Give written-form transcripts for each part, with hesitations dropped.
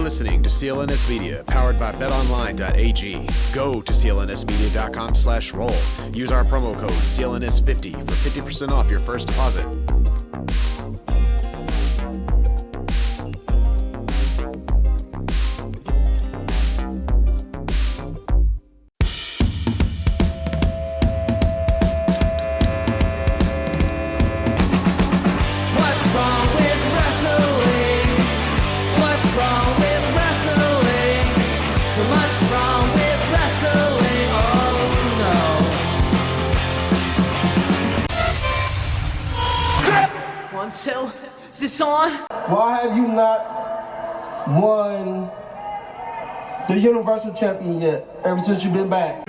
listening to CLNS Media, powered by betonline.ag. Go to clnsmedia.com/roll. Use our promo code CLNS50 for 50% off your first deposit. Is this on? Why have you not won the Universal Champion yet, ever since you've been back?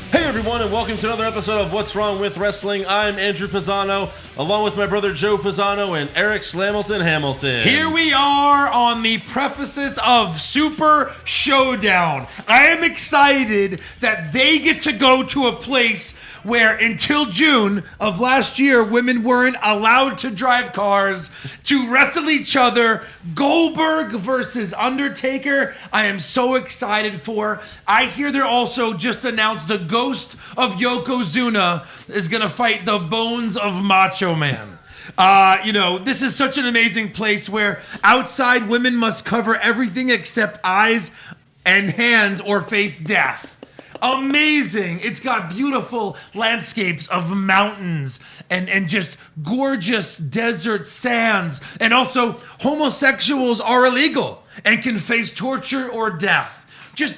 Hey everyone, and welcome to another episode of What's Wrong with Wrestling. I'm Andrew Pisano, along with my brother Joe Pisano and Eric Slamilton Hamilton. Here we are on the prefaces of Super Showdown. I am excited that they get to go to a place where until June of last year, women weren't allowed to drive cars, to wrestle each other. Goldberg versus Undertaker, I am so excited for. I hear they're also just announced the ghost of Yokozuna is going to fight the bones of Macho Man. This is such an amazing place where outside women must cover everything except eyes and hands or face death. Amazing. It's got beautiful landscapes of mountains and just gorgeous desert sands. And also, homosexuals are illegal and can face torture or death.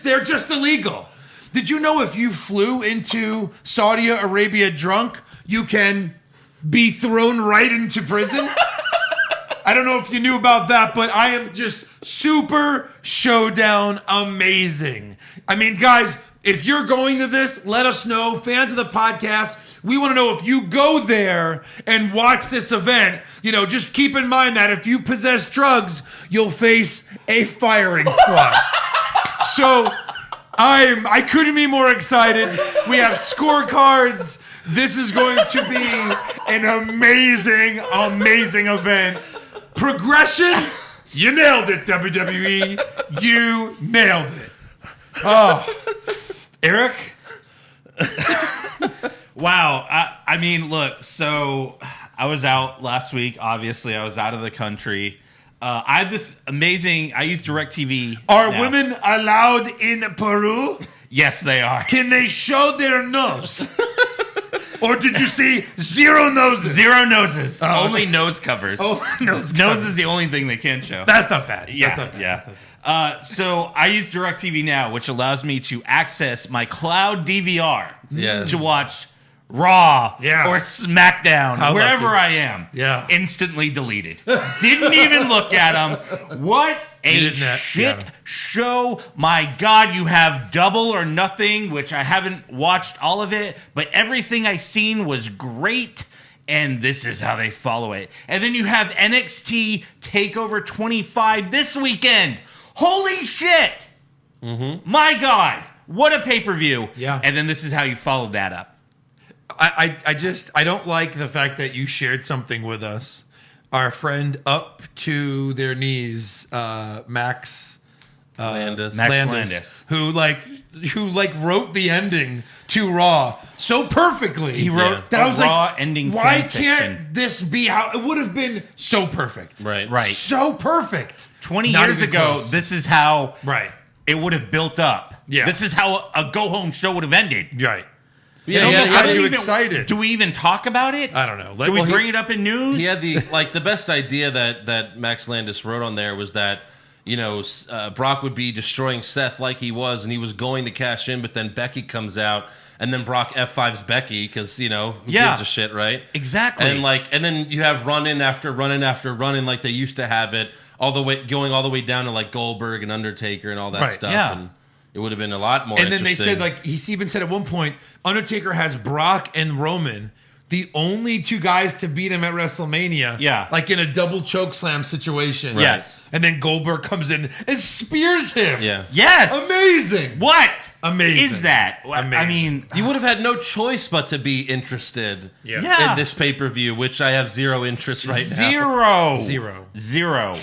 They're just illegal. Did you know if you flew into Saudi Arabia drunk, you can be thrown right into prison? I don't know if you knew about that, but I am just Super Showdown amazing. I mean, guys, if you're going to this, let us know. Fans of the podcast, we want to know if you go there and watch this event. Just keep in mind that if you possess drugs, you'll face a firing squad. So I couldn't be more excited. We have scorecards. This is going to be an amazing, amazing event. Progression, you nailed it, WWE. You nailed it. Oh, Eric? Wow. I mean, look, so I was out last week. Obviously, I was out of the country. I had this amazing, I use DirecTV. Are now. women allowed in Peru? Yes, they are. Can they show their nose? Or did you see zero noses? Zero noses. Oh, only okay. nose covers. Oh, nose is the only thing they can show. That's not bad. Yeah, That's not bad. yeah. So I use DirecTV Now, which allows me to access my cloud DVR to watch Raw or SmackDown, wherever I am. Yeah. Instantly deleted. Didn't even look at them. What a shit show. My God, you have Double or Nothing, which I haven't watched all of it, but everything I seen was great. And this is how they follow it. And then you have NXT TakeOver 25 this weekend. Holy shit! Mm-hmm. My God, what a pay-per-view. Yeah. And then this is how you followed that up. I don't like the fact that you shared something with us. Our friend up to their knees, Max Landis. who wrote the ending to Raw so perfectly. He wrote that I was Raw like, ending why fan can't fiction. this be how it would have been? So perfect. Right. So perfect. 20 Not years even ago, close. this is how Right. it would have built up. Yeah. This is how a go-home show would have ended. Right. Yeah, It almost he had had you even- excited. Do we even talk about it? I don't know. Should we Well, bring it up in news? He had the best idea that Max Landis wrote on there was that Brock would be destroying Seth like he was, and he was going to cash in, but then Becky comes out, and then Brock F5s Becky because who gives a shit, right? Exactly. And then you have run in after run in after run in like they used to have it, going all the way down to like Goldberg and Undertaker and all that stuff. Yeah. And it would have been a lot more. And then they interesting. said, he even said at one point, Undertaker has Brock and Roman the only two guys to beat him at WrestleMania. Yeah. Like in a double choke slam situation. Yes. And then Goldberg comes in and spears him. Yeah. Yes. Amazing. What Amazing. is that? I Amazing. mean, You would have had no choice but to be interested Yeah. in this pay-per-view, which I have zero interest right now. Zero. Zero.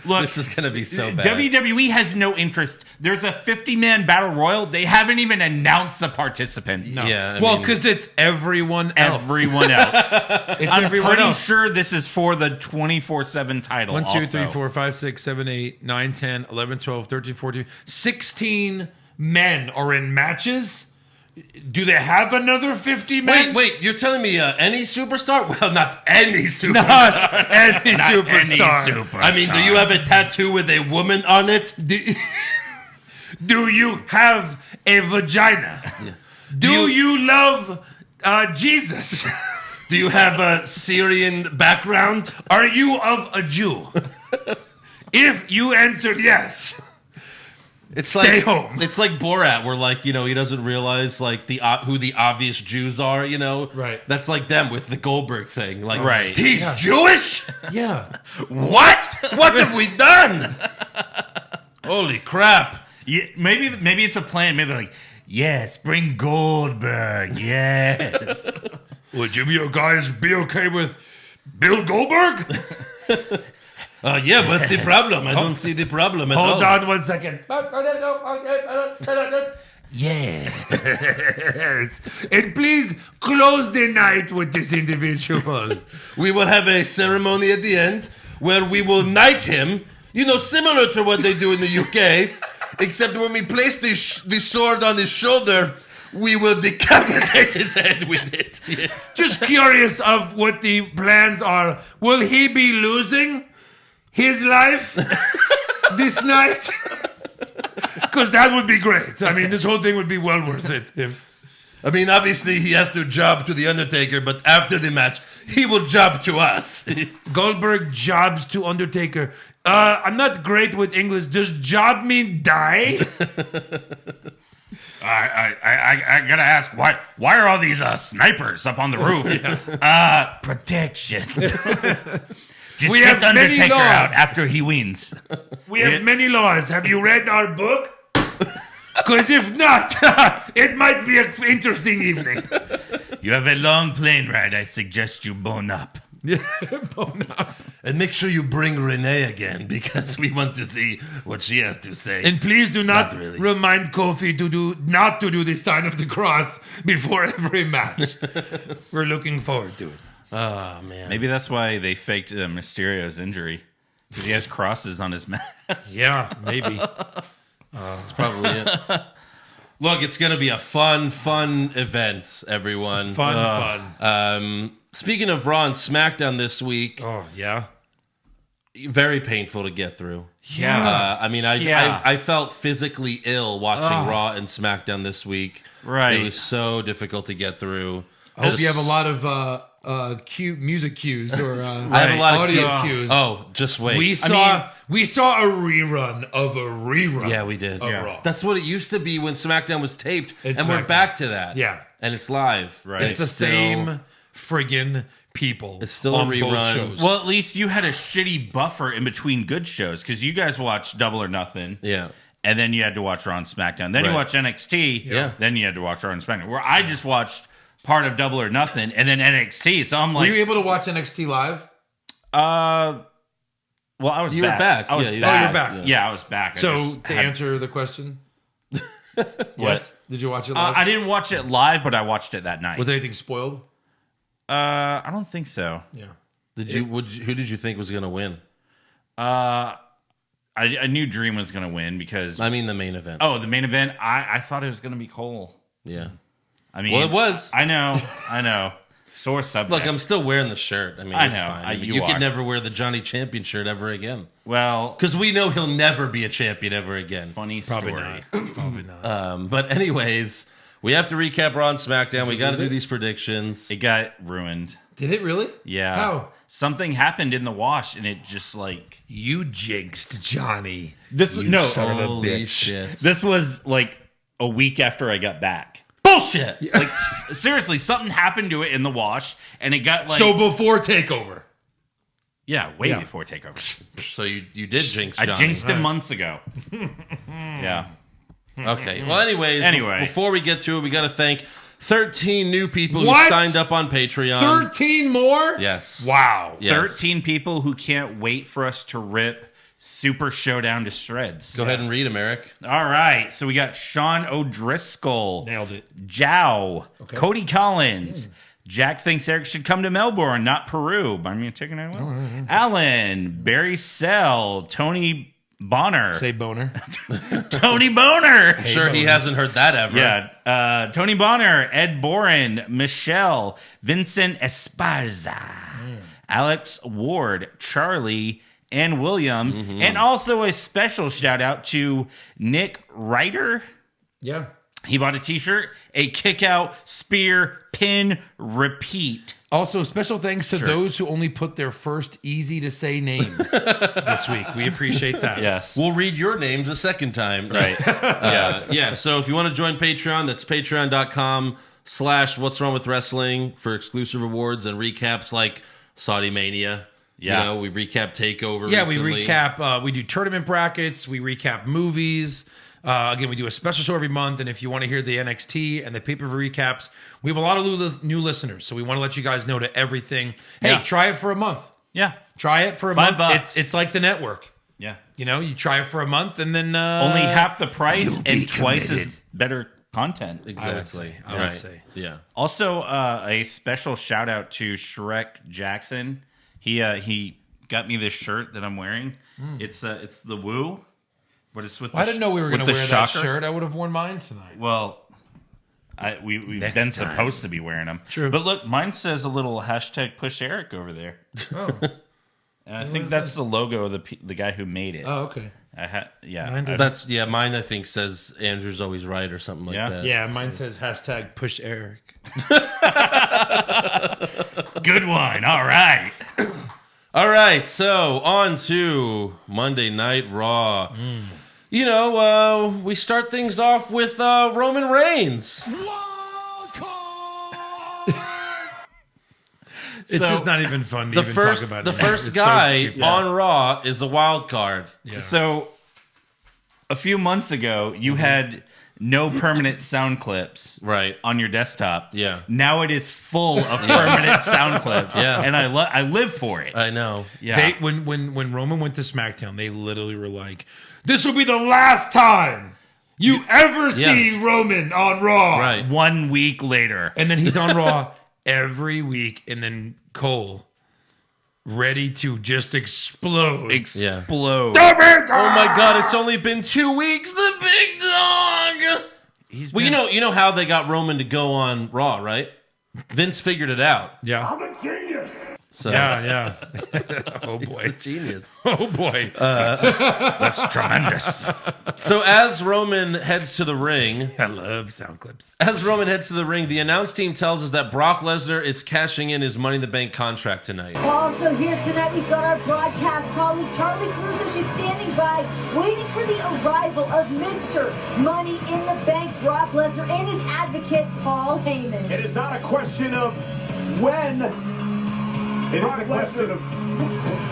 Look, this is going to be so bad. WWE has no interest. There's a 50-man battle royal. They haven't even announced the participants. No. Yeah, I well, mean- because it's everyone else. Everyone else. It's I'm everyone pretty else. sure this is for the 24/7 title. 1, 2, also. 3, 4, 5, 6, 7, 8, 9, 10, 11, 12, 13, 14, 16 men are in matches. Do they have another 50 men? Wait, you're telling me any superstar? Well, not any superstar. Not any Not superstar. any superstar. I mean, do you have a tattoo with a woman on it? Do you have a vagina? Do you love Jesus? Do you have a Syrian background? Are you of a Jew? If you answered yes, It's stay like home. It's like Borat, where like he doesn't realize like who the obvious Jews are. Right. That's like them with the Goldberg thing. Like, Right. He's Jewish. Yeah. What? What have we done? Holy crap! Yeah, maybe it's a plan. Maybe they're like, yes, bring Goldberg. Yes. Would you guys be okay with Bill Goldberg? Yeah, what's the problem? I don't see the problem at all. Hold on 1 second. Yes. And please close the night with this individual. We will have a ceremony at the end where we will knight him. Similar to what they do in the UK, except when we place the sword on his shoulder, we will decapitate his head with it. Yes. Just curious of what the plans are. Will he be losing his life this night? Because that would be great. I mean, this whole thing would be well worth it. Obviously he has to job to the Undertaker, but after the match, he will job to us. Goldberg jobs to Undertaker. I'm not great with English. Does job mean die? I gotta ask, why are all these snipers up on the roof? Protection. Just We get have the many Undertaker laws. out after he wins. We have many laws. Have you read our book? Because if not, it might be an interesting evening. You have a long plane ride. I suggest you bone up. Bone up. And make sure you bring Renee again, because we want to see what she has to say. And please do not Not really. remind Kofi not to do the sign of the cross before every match. We're looking forward to it. Oh, man. Maybe that's why they faked Mysterio's injury. Because he has crosses on his mask. Yeah, maybe. That's probably it. Look, it's going to be a fun event, everyone. Fun. Speaking of Raw and SmackDown this week, Oh, yeah. very painful to get through. Yeah. I felt physically ill watching Raw and SmackDown this week. Right. It was so difficult to get through. I hope you have a lot of music cues or I have a lot of audio cues. Oh, just wait. We saw a rerun of a rerun. Yeah, we did. Of Raw. That's what it used to be when SmackDown was taped, It's and we're SmackDown. back to that. Yeah. And it's live. Right. It's the same friggin' people. It's still a on both rerun. shows. Well, at least you had a shitty buffer in between good shows. Because you guys watched Double or Nothing. Yeah. And then you had to watch Raw and SmackDown. Then you Right. watched NXT. Yeah. Then you had to watch Raw and SmackDown. Where I just watched part of Double or Nothing and then NXT. So I'm Were like, you able to watch NXT live? well, I was You were back. I was Yeah, you back. were back. Yeah, I was back. I So just to had- answer the question, Yes. did you watch it live? I didn't watch it live, but I watched it that night. Was anything spoiled? I don't think so. Yeah. Who did you think was going to win? I knew Dream was going to win because I mean, the main event. the main event. I thought it was going to be Cole. Yeah. I mean, Well, it was. I know. Sore subject. Look, I'm still wearing the shirt. I mean, I it's know. fine. You You are. could never wear the Johnny Champion shirt ever again. Well, Because we know he'll never be a champion ever again. funny Probably story. not. Probably not. But anyways, we have to recap Raw and SmackDown. We got to do these predictions. It got ruined. Did it really? Yeah. How? Something happened in the wash, and it just like You jinxed Johnny. this. You No, son of a Holy bitch. shit. this was like a week after I got back. Bullshit. bullshit. Like seriously, something happened to it in the wash, and it got like So before Takeover. way before Takeover. So you did jinx Johnny. I jinxed him months ago. Yeah. Okay. Well, anyways, Anyway. before we get to it, we got to thank 13 new people who What? signed up on Patreon. 13 more? Yes. Wow. Yes. 13 people who can't wait for us to rip Super Showdown to shreds. Go ahead and read them, Eric. All right. So we got Sean O'Driscoll. Nailed it. Jow. Cody Collins. Jack thinks Eric should come to Melbourne, not Peru. I mean, taking it well. Alan. Barry Sell. Tony Bonner. Say boner. Tony Boner. I'm sure he hasn't heard that ever. Yeah. Tony Bonner, Ed Boren, Michelle, Vincent Esparza, Alex Ward, Charlie, and William. And also a special shout out to Nick Ryder. Yeah. He bought a t-shirt, a kick out, spear, pin, repeat. Also, special thanks to those who only put their first easy-to-say name this week. We appreciate that. Yes. We'll read your names a second time. Right. Yeah. So if you want to join Patreon, that's patreon.com/What's Wrong with Wrestling for exclusive rewards and recaps like Saudi Mania. Yeah. You know, we recap Takeover. Yeah, recently. we recap. We do tournament brackets. We recap movies. Again, we do a special show every month, and if you want to hear the NXT and the pay-per-view recaps, we have a lot of new listeners, so we want to let you guys know to everything. Hey, Yeah. try it for a month. Yeah. Try it for a $5. month. It's like the network. Yeah. You know, you try it for a month, and then Only half the price you'll be and twice committed. as better content. Exactly. I would say. Yeah. Also, a special shout out to Shrek Jackson. He got me this shirt that I'm wearing. It's the Woo, but it's with. I didn't know we were going to with wear the that shocker. shirt. I would have worn mine tonight. Well, we've Next been time. supposed to be wearing them. True. But look, mine says a little hashtag push Eric over there. Oh, And I think that's the logo of the guy who made it. oh, okay. Yeah. That's mine I think says Andrew's always right or something like Yeah? that. Yeah, mine says hashtag push Eric. Good one. All right. All right, so on to Monday Night Raw. You know, we start things off with Roman Reigns. It's So, just not even fun to The even first, talk about the it. first It's so guy stupid. on Raw is a wild card. Yeah. So a few months ago, you had no permanent sound clips Right. on your desktop. Yeah. Now it is full of permanent sound clips. Yeah. And I live for it. I know. Yeah. They, when Roman went to SmackDown, they literally were like, "This will be the last time you ever see Roman on Raw." Right. 1 week later. And then he's on Raw every week, and then Cole, ready to just explode. Explode. Oh my God! It's only been 2 weeks. The big dog. He's Well, been- you know how they got Roman to go on Raw, right? Vince figured it out. Yeah. I'm a genius. So Yeah. Oh boy. genius. Oh boy. That's tremendous. So as Roman heads to the ring, I love sound clips. the announce team tells us that Brock Lesnar is cashing in his Money in the Bank contract tonight. Also here tonight, we've got our broadcast colleague, Charlie Cruz. She's standing by, waiting for the arrival of Mr. Money in the Bank, Brock Lesnar, and his advocate, Paul Heyman. It is not a question of when. It is a question of.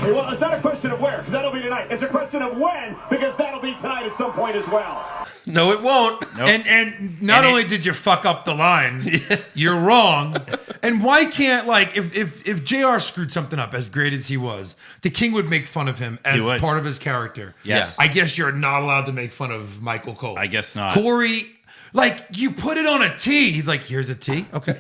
Well, it's not a question of where, because that'll be tonight. It's a question of when, because that'll be tonight at some point as well. No, it won't. And not only did you fuck up the line, you're wrong. And why can't, like, if JR screwed something up, as great as he was, the King would make fun of him as would. part of his character. Yes. I guess you're not allowed to make fun of Michael Cole. I guess not. Corey, like, you put it on a tee. He's like, here's a tee. Okay.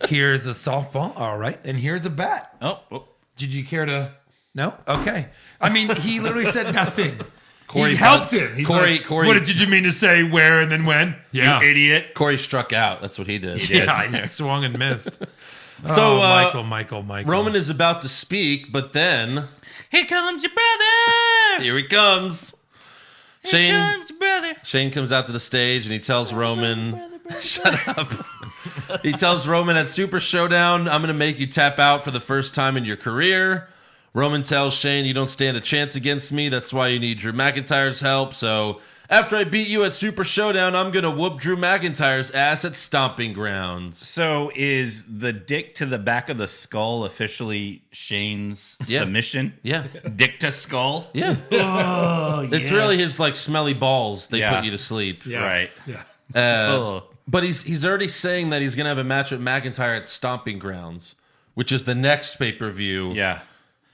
Here's the softball. All right. And here's a bat. Oh. Did you care to? No? Okay. I mean, he literally said nothing. Corey he helped him. He's Corey- like, Corey- what did you mean to say? Where and then when? Yeah. You idiot. Corey struck out. That's what he did. Yeah, he swung and missed. So, Michael. Roman is about to speak, but then Here comes your brother. here he comes. Here comes your brother. Shane comes out to the stage and he tells Roman, shut up. He tells Roman at Super Showdown, I'm going to make you tap out for the first time in your career. Roman tells Shane, you don't stand a chance against me. That's why you need Drew McIntyre's help. So after I beat you at Super Showdown, I'm going to whoop Drew McIntyre's ass at Stomping Grounds. So is the dick to the back of the skull officially Shane's submission? Yeah. Dick to skull? Yeah. It's really his like smelly balls. They put you to sleep. Yeah. Right. Yeah. But he's already saying that he's going to have a match with McIntyre at Stomping Grounds, which is the next pay-per-view. Yeah.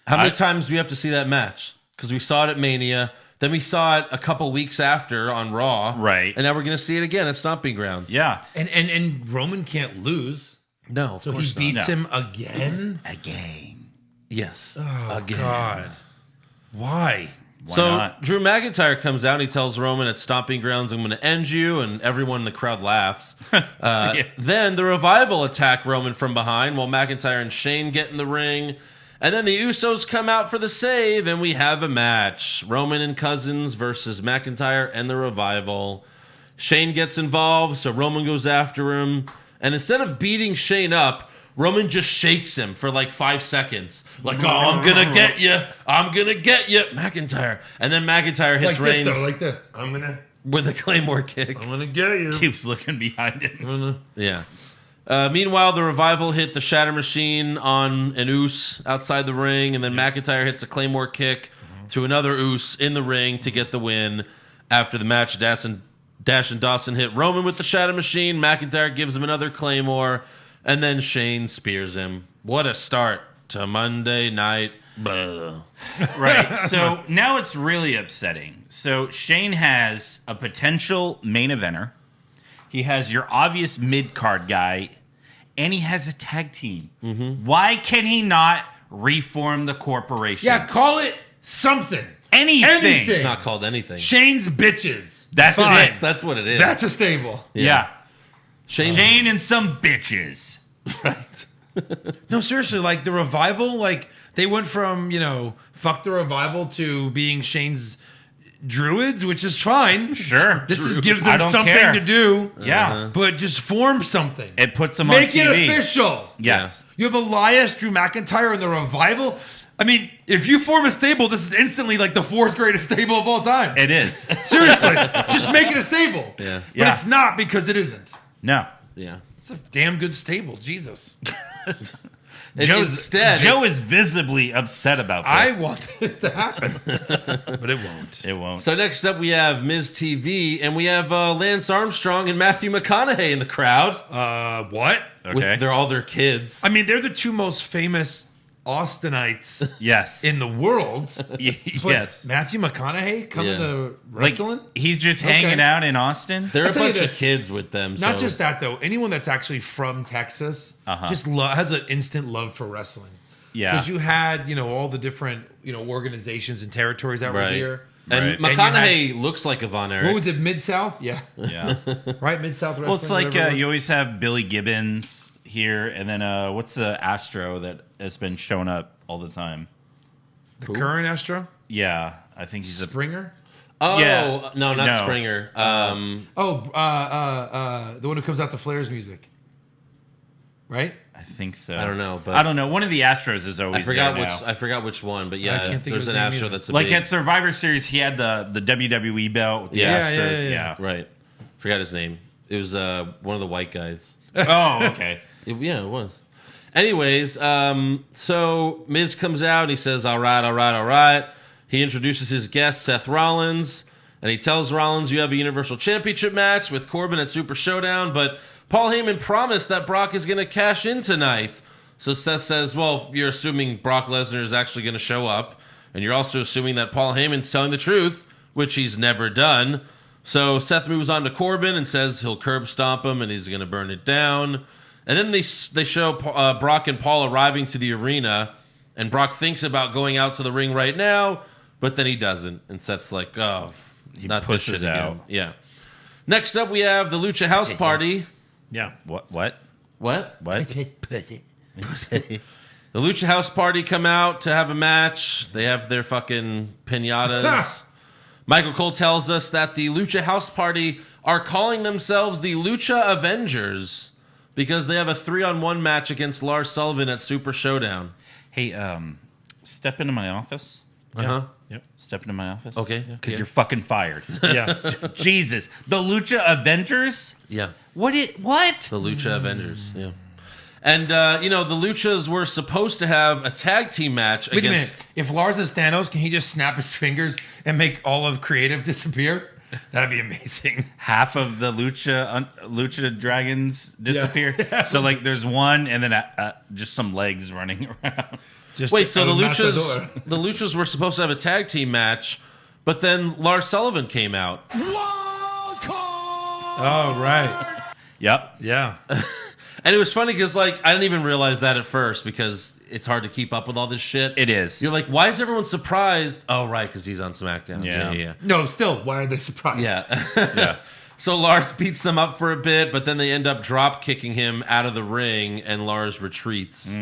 How many times do we have to see that match? Because we saw it at Mania. Then we saw it a couple weeks after on Raw. Right. And now we're going to see it again at Stomping Grounds. Yeah. And Roman can't lose. No, So he beats him again? Yes. Oh, again. God. Why? Why So not? Drew McIntyre comes out and he tells Roman at Stomping Grounds, I'm going to end you, and everyone in the crowd laughs. Then the Revival attack Roman from behind while McIntyre and Shane get in the ring. And then the Usos come out for the save, and we have a match. Roman and Cousins versus McIntyre and the Revival. Shane gets involved, so Roman goes after him. And instead of beating Shane up, Roman just shakes him for like 5 seconds. Like, oh, I'm going to get you. I'm going to get you, McIntyre. And then McIntyre hits Like Reigns this, though, like this. I'm with a Claymore kick. gonna get you. Keeps looking behind him. Yeah. Meanwhile, the Revival hit the Shatter Machine on an Oos outside the ring, and then McIntyre hits a Claymore kick to another Oos in the ring to get the win. After the match, Dash and Dawson hit Roman with the Shatter Machine. McIntyre gives him another Claymore, and then Shane spears him. What a start to Monday Night. Blah. Right. So now it's really upsetting. So Shane has a potential main eventer. He has your obvious mid-card guy, and he has a tag team. Why can he not reform the corporation? Yeah, call it something. Anything. It's not called anything. Shane's bitches. That's Fine. it. That's what it is. That's a stable. Yeah. Shane. Shane and some bitches. Right. No, seriously, like the Revival, like they went from, fuck the Revival to being Shane's druids, which is fine. Sure. This just gives I them don't something care. to do. Yeah. But just form something. It puts them Make on it TV. official. Yes. You have Elias, Drew McIntyre, and the Revival. I mean, if you form a stable, this is instantly like the fourth greatest stable of all time. It is. Seriously, just make it a stable. Yeah. But Yeah. it's not because it isn't. No. Yeah. It's a damn good stable. Jesus. Joe it's- is visibly upset about this. I want this to happen. But it won't. It won't. So next up we have Miz TV, and we have Lance Armstrong and Matthew McConaughey in the crowd. What? Okay. With all their kids. I mean, they're the two most famous Austinites Yes. in the world. But yes. Matthew McConaughey coming Yeah. to Like, wrestling? he's just Okay. hanging out in Austin. There are I'll a tell you bunch of this. kids with them. Not so- just that, though. Anyone that's actually from Texas just has an instant love for wrestling. Yeah. Because you had, all the different, organizations and territories that were Right. here. And Right. McConaughey looks like a Von Erich. What was it, Mid-South? Yeah. Yeah. Right? Mid-South Wrestling? Well, it's like whatever it was. you always have Billy Gibbons here, and then what's the Astro that has been showing up all the time? The current Astro? Yeah, I think he's a. Springer? Oh, Yeah. no, not No. Springer. The one who comes out to Flair's music. Right? I think so. I don't know, but- I don't know. One of the Astros is always. I forgot there which. now. I forgot which one, but I yeah, can't think of there's his an name Astro either. that's a Like big, at Survivor Series, he had the WWE belt with the Yeah. Astros. Yeah. right. Forgot his name. It was one of the white guys. Oh, okay. Yeah, it was. Anyways, so Miz comes out and he says, all right. He introduces his guest, Seth Rollins, and he tells Rollins, you have a Universal Championship match with Corbin at Super Showdown, but Paul Heyman promised that Brock is going to cash in tonight. So Seth says, well, you're assuming Brock Lesnar is actually going to show up, and you're also assuming that Paul Heyman's telling the truth, which he's never done. So Seth moves on to Corbin and says he'll curb stomp him and he's going to burn it down. And then they show Brock and Paul arriving to the arena, and Brock thinks about going out to the ring right now, but then he doesn't. And Seth's like, oh, not this pushes shit again. out. Yeah. Next up, we have the Lucha House Party. Yeah. What? What? What? The Lucha House Party come out to have a match. They have their fucking pinatas. Michael Cole tells us that the Lucha House Party are calling themselves the Lucha Avengers because they have a 3-on-1 match against Lars Sullivan at Super Showdown. Hey, Step into my office. Yep. Step into my office. Okay. Because you're fucking fired. Yeah. Jesus. The Lucha Avengers? Yeah. What? The Lucha Avengers. Yeah. And, the Luchas were supposed to have a tag team match Wait against... a minute. If Lars is Thanos, can he just snap his fingers and make all of creative disappear? That'd be amazing. Half of the Lucha Dragons disappear. Yeah. So, like, there's one and then just some legs running around. Wait, so the Luchas were supposed to have a tag team match, but then Lars Sullivan came out. Oh, right. Yep. Yeah. And it was funny because, like, I didn't even realize that at first because it's hard to keep up with all this shit. It is. You're like, why is everyone surprised? Oh, right, because he's on SmackDown. Yeah. No, still, why are they surprised? Yeah. Yeah. So Lars beats them up for a bit, but then they end up drop kicking him out of the ring, and Lars retreats.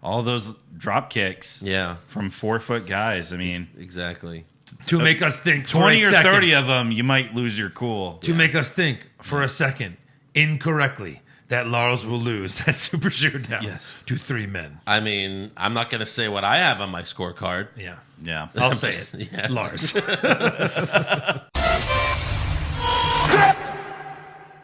All those drop kicks. Yeah. From 4-foot guys. I mean, Exactly. To make us think for 20 a or second. 30 of them, you might lose your cool. To make us think for a second, incorrectly, that Lars will lose at Super Showdown to 3 men. I mean, I'm not going to say what I have on my scorecard. Yeah. Yeah. I'll say just- it. yeah. Lars.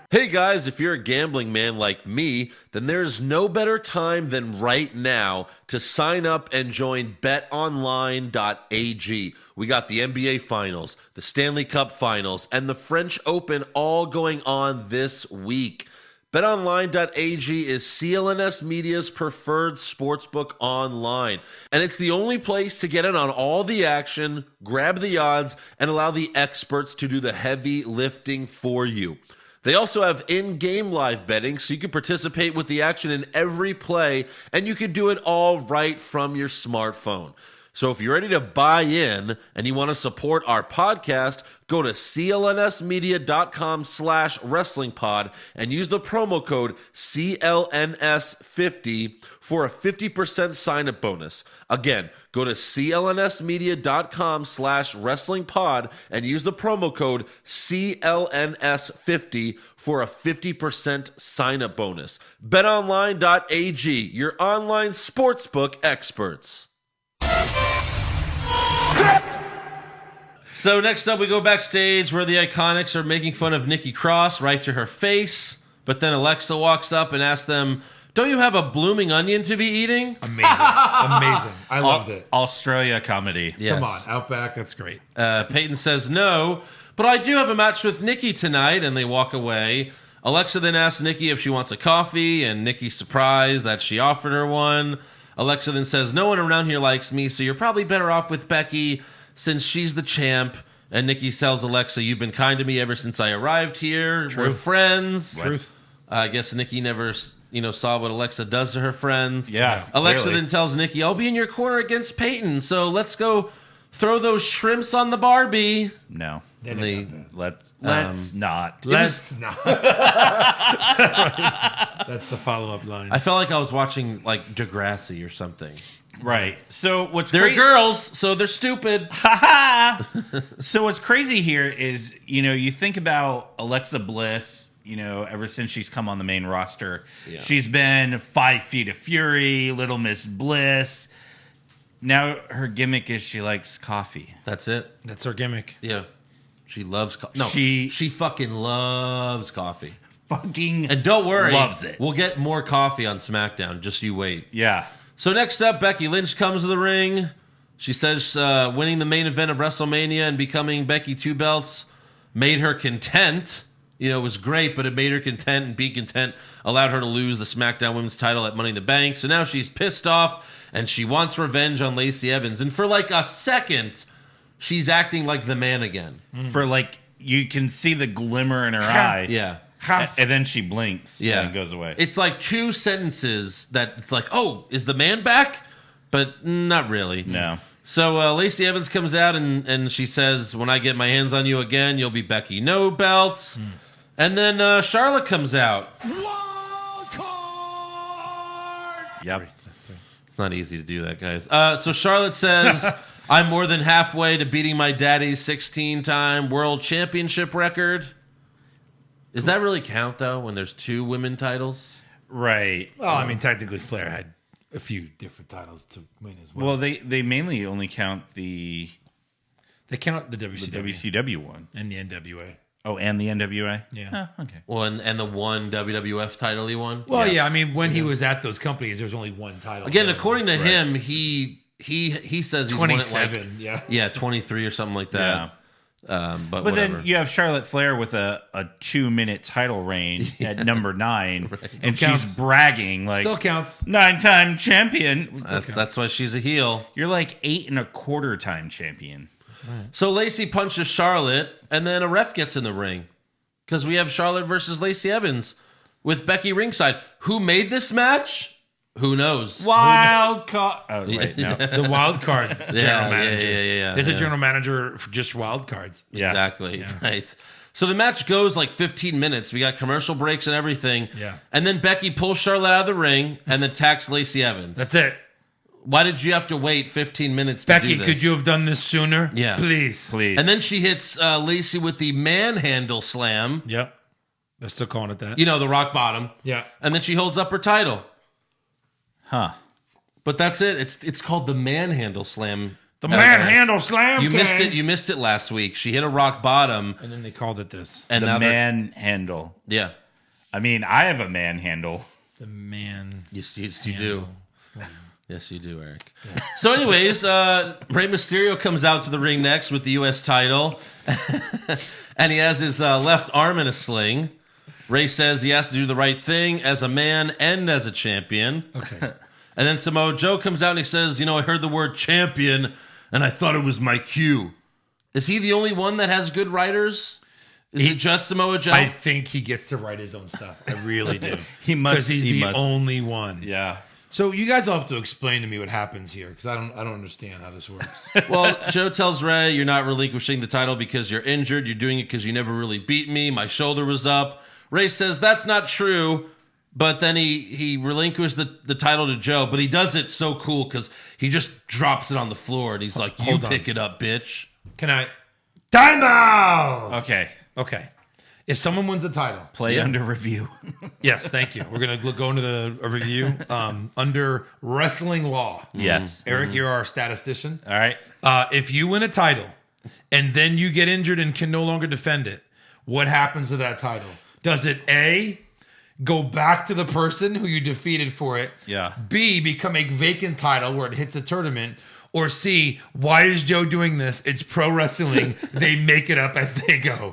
Hey guys, if you're a gambling man like me, then there's no better time than right now to sign up and join betonline.ag. We got the NBA Finals, the Stanley Cup Finals, and the French Open all going on this week. BetOnline.ag is CLNS Media's preferred sportsbook online, and it's the only place to get in on all the action, grab the odds, and allow the experts to do the heavy lifting for you. They also have in-game live betting, so you can participate with the action in every play, and you can do it all right from your smartphone. So if you're ready to buy in and you want to support our podcast, go to clnsmedia.com/wrestlingpod and use the promo code CLNS50 for a 50% sign-up bonus. Again, go to clnsmedia.com/wrestlingpod and use the promo code CLNS50 for a 50% sign-up bonus. BetOnline.ag, your online sportsbook experts. So next up, we go backstage where the Iconics are making fun of Nikki Cross right to her face. But then Alexa walks up and asks them, "Don't you have a blooming onion to be eating?" Amazing. Amazing. I loved it. Australia comedy. Yes. Come on, Outback, that's great. Peyton says no, but I do have a match with Nikki tonight, and they walk away. Alexa then asks Nikki if she wants a coffee, and Nikki's surprised that she offered her one. Alexa then says, "No one around here likes me, so you're probably better off with Becky since she's the champ." And Nikki tells Alexa, "You've been kind to me ever since I arrived here. We're friends." Truth. I guess Nikki never, saw what Alexa does to her friends. Yeah, Alexa clearly. then tells Nikki, "I'll be in your corner against Peyton, so let's go throw those shrimps on the Barbie." No. And they, Let's not. Let's not. That's the follow-up line. I felt like I was watching like Degrassi or something. Right. So what's They're crazy? girls, so they're stupid. So what's crazy here is, you think about Alexa Bliss, ever since she's come on the main roster, she's been 5 Feet of Fury, Little Miss Bliss. Now her gimmick is she likes coffee. That's it. That's her gimmick. Yeah. She loves coffee. No, She- she fucking loves coffee. Fucking And don't worry, loves it. We'll get more coffee on SmackDown. Just you wait. Yeah. So next up, Becky Lynch comes to the ring. She says winning the main event of WrestleMania and becoming Becky Two Belts made her content. It was great, but it made her content, and being content allowed her to lose the SmackDown Women's title at Money in the Bank. So now she's pissed off, and she wants revenge on Lacey Evans. And for like a second, she's acting like the man again. For you can see the glimmer in her eye. Yeah. And then she blinks. Yeah. And it goes away. It's like 2 sentences that it's like, oh, is the man back? But not really. No. So Lacey Evans comes out and she says, "When I get my hands on you again, you'll be Becky No Belts." And then Charlotte comes out. Yep. It's not easy to do that, guys. So Charlotte says, "I'm more than halfway to beating my daddy's 16-time world championship record." Does that really count, though, when there's 2 women titles? Right. Well, I mean, technically Flair had a few different titles to win as well. Well, they mainly only count the They count the WCW, WCW one. and the NWA. Oh, and the NWA? Yeah. Oh, okay. Well, and the one WWF title he won. Well, Yes. yeah. I mean, when he was at those companies, there was only one title. Again, there. according to him, he says he's won it 27. like, yeah. 23 or something like that. But But whatever. then you have Charlotte Flair with a 2-minute title reign at number 9, and counts. she's bragging like Still counts. 9-time champion. that's why she's a heel. You're like 8.25-time champion. So Lacey punches Charlotte, and then a ref gets in the ring because we have Charlotte versus Lacey Evans with Becky ringside. Who made this match? Who knows? Wild card. Oh wait, no. The wild card general manager. Yeah. There's a general manager for just wild cards. Yeah. Exactly. Right. So the match goes like 15 minutes. We got commercial breaks and everything. Yeah. And then Becky pulls Charlotte out of the ring and then attacks Lacey Evans. That's it. Why did you have to wait 15 minutes to Becky, do this? could you have done this sooner? Yeah. Please. Please. And then she hits Lacey with the manhandle slam. Yep. They're still calling it that. You know, the rock bottom. Yeah. And then she holds up her title. Huh. But that's it. It's called the manhandle slam. The manhandle slam. You gang. missed it. You missed it last week. She hit a rock bottom. And then they called it this. And The now they're- manhandle. Yeah. I mean, I have a manhandle. The man. Yes, you do. Slam. Yes, you do, Eric. So, anyways, Rey Mysterio comes out to the ring next with the U.S. title, and he has his left arm in a sling. Rey says he has to do the right thing as a man and as a champion. Okay. And then Samoa Joe comes out and he says, I heard the word champion, and I thought it was my cue. Is he the only one that has good writers? Is it just Samoa Joe? I think he gets to write his own stuff. I really do. He must- Because he's he the must. only one. Yeah. So you guys all have to explain to me what happens here because I don't understand how this works. Well, Joe tells Rey, you're not relinquishing the title because you're injured. You're doing it because you never really beat me. My shoulder was up. Rey says that's not true, but then he relinquished the title to Joe, but he does it so cool because he just drops it on the floor and he's like, you Hold on. pick it up, bitch. Can I? Time out! Okay. Okay. If someone wins the title, Play under review. yes, thank you. We're going to go into a review under wrestling law. Yes. Eric, you're our statistician. All right. If you win a title and then you get injured and can no longer defend it, what happens to that title? Does it A, go back to the person who you defeated for it? Yeah. B, become a vacant title where it hits a tournament? Or C, why is Joe doing this? It's pro wrestling. They make it up as they go.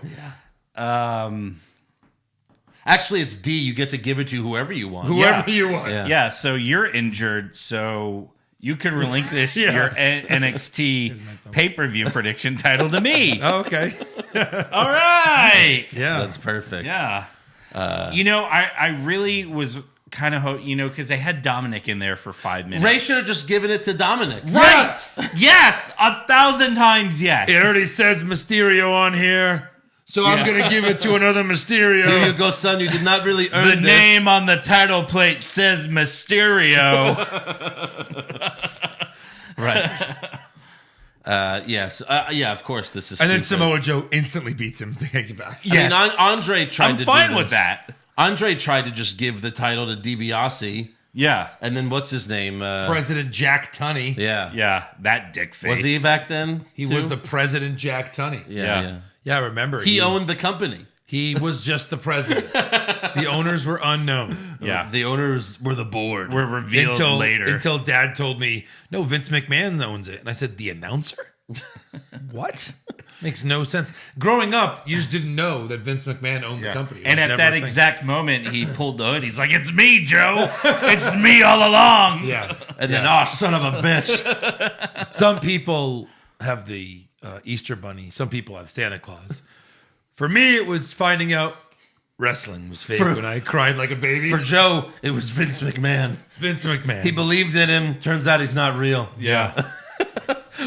Actually, it's D. You get to give it to whoever you want. Whoever you want. Yeah. Yeah, so you're injured, so you can relinquish your NXT pay-per-view prediction title to me. Oh, okay. All right. Yeah. That's perfect. Yeah. I really was kind of, because they had Dominic in there for 5 minutes. Rey should have just given it to Dominic. Yes! Yes! 1,000 times yes. It already says Mysterio on here. So I'm going to give it to another Mysterio. Here you go, son. You did not really earn The this. name on the title plate says Mysterio. Right. Yes. Yeah, of course, this is And then stupid. Samoa Joe instantly beats him to take it back. Yes. I mean, Andre tried I'm to fine do with this. that. Andre tried to just give the title to DiBiase, Yeah. and then what's his name? President Jack Tunney. Yeah. Yeah, that dick face. Was he back then? He too? was the President Jack Tunney. Yeah. Yeah, I remember. He owned the company. He was just the president. The owners were unknown. Yeah. The owners were the board. Were revealed later. Until Dad told me, no, Vince McMahon owns it. And I said, the announcer? What? Makes no sense. Growing up, you just didn't know that Vince McMahon owned the company. It And was at never that a thing. exact moment, he pulled the hood. He's like, "It's me, Joe. It's me all along." Yeah. and then, oh, son of a bitch. Some people have the Easter Bunny. Some people have Santa Claus. For me, it was finding out wrestling was fake when I cried like a baby. For Joe, it was Vince McMahon. Vince McMahon. He believed in him. Turns out he's not real. yeah.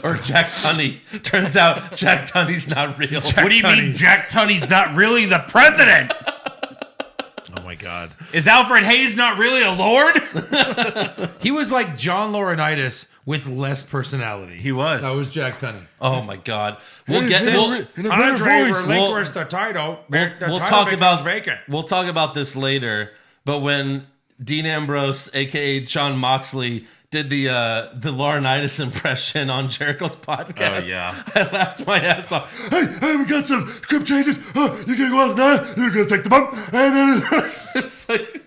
Or Jack Tunney. Turns out Jack Tunney's not real. What do you Tunney. mean Jack Tunney's not really the president? Oh, my God. Is Alfred Hayes not really a lord? He was like John Laurinaitis with less personality. He was. That was Jack Tunney. Oh my God. We'll Andre We'll- relinquished the title. The we'll title talk becomes about vacant. We'll talk about this later. But when Dean Ambrose, aka John Moxley, did the Laurinaitis impression on Jericho's podcast. Oh, yeah. I laughed my ass off. Hey, we got some script changes. You're gonna go out now. You're gonna take the bump, and then It's like,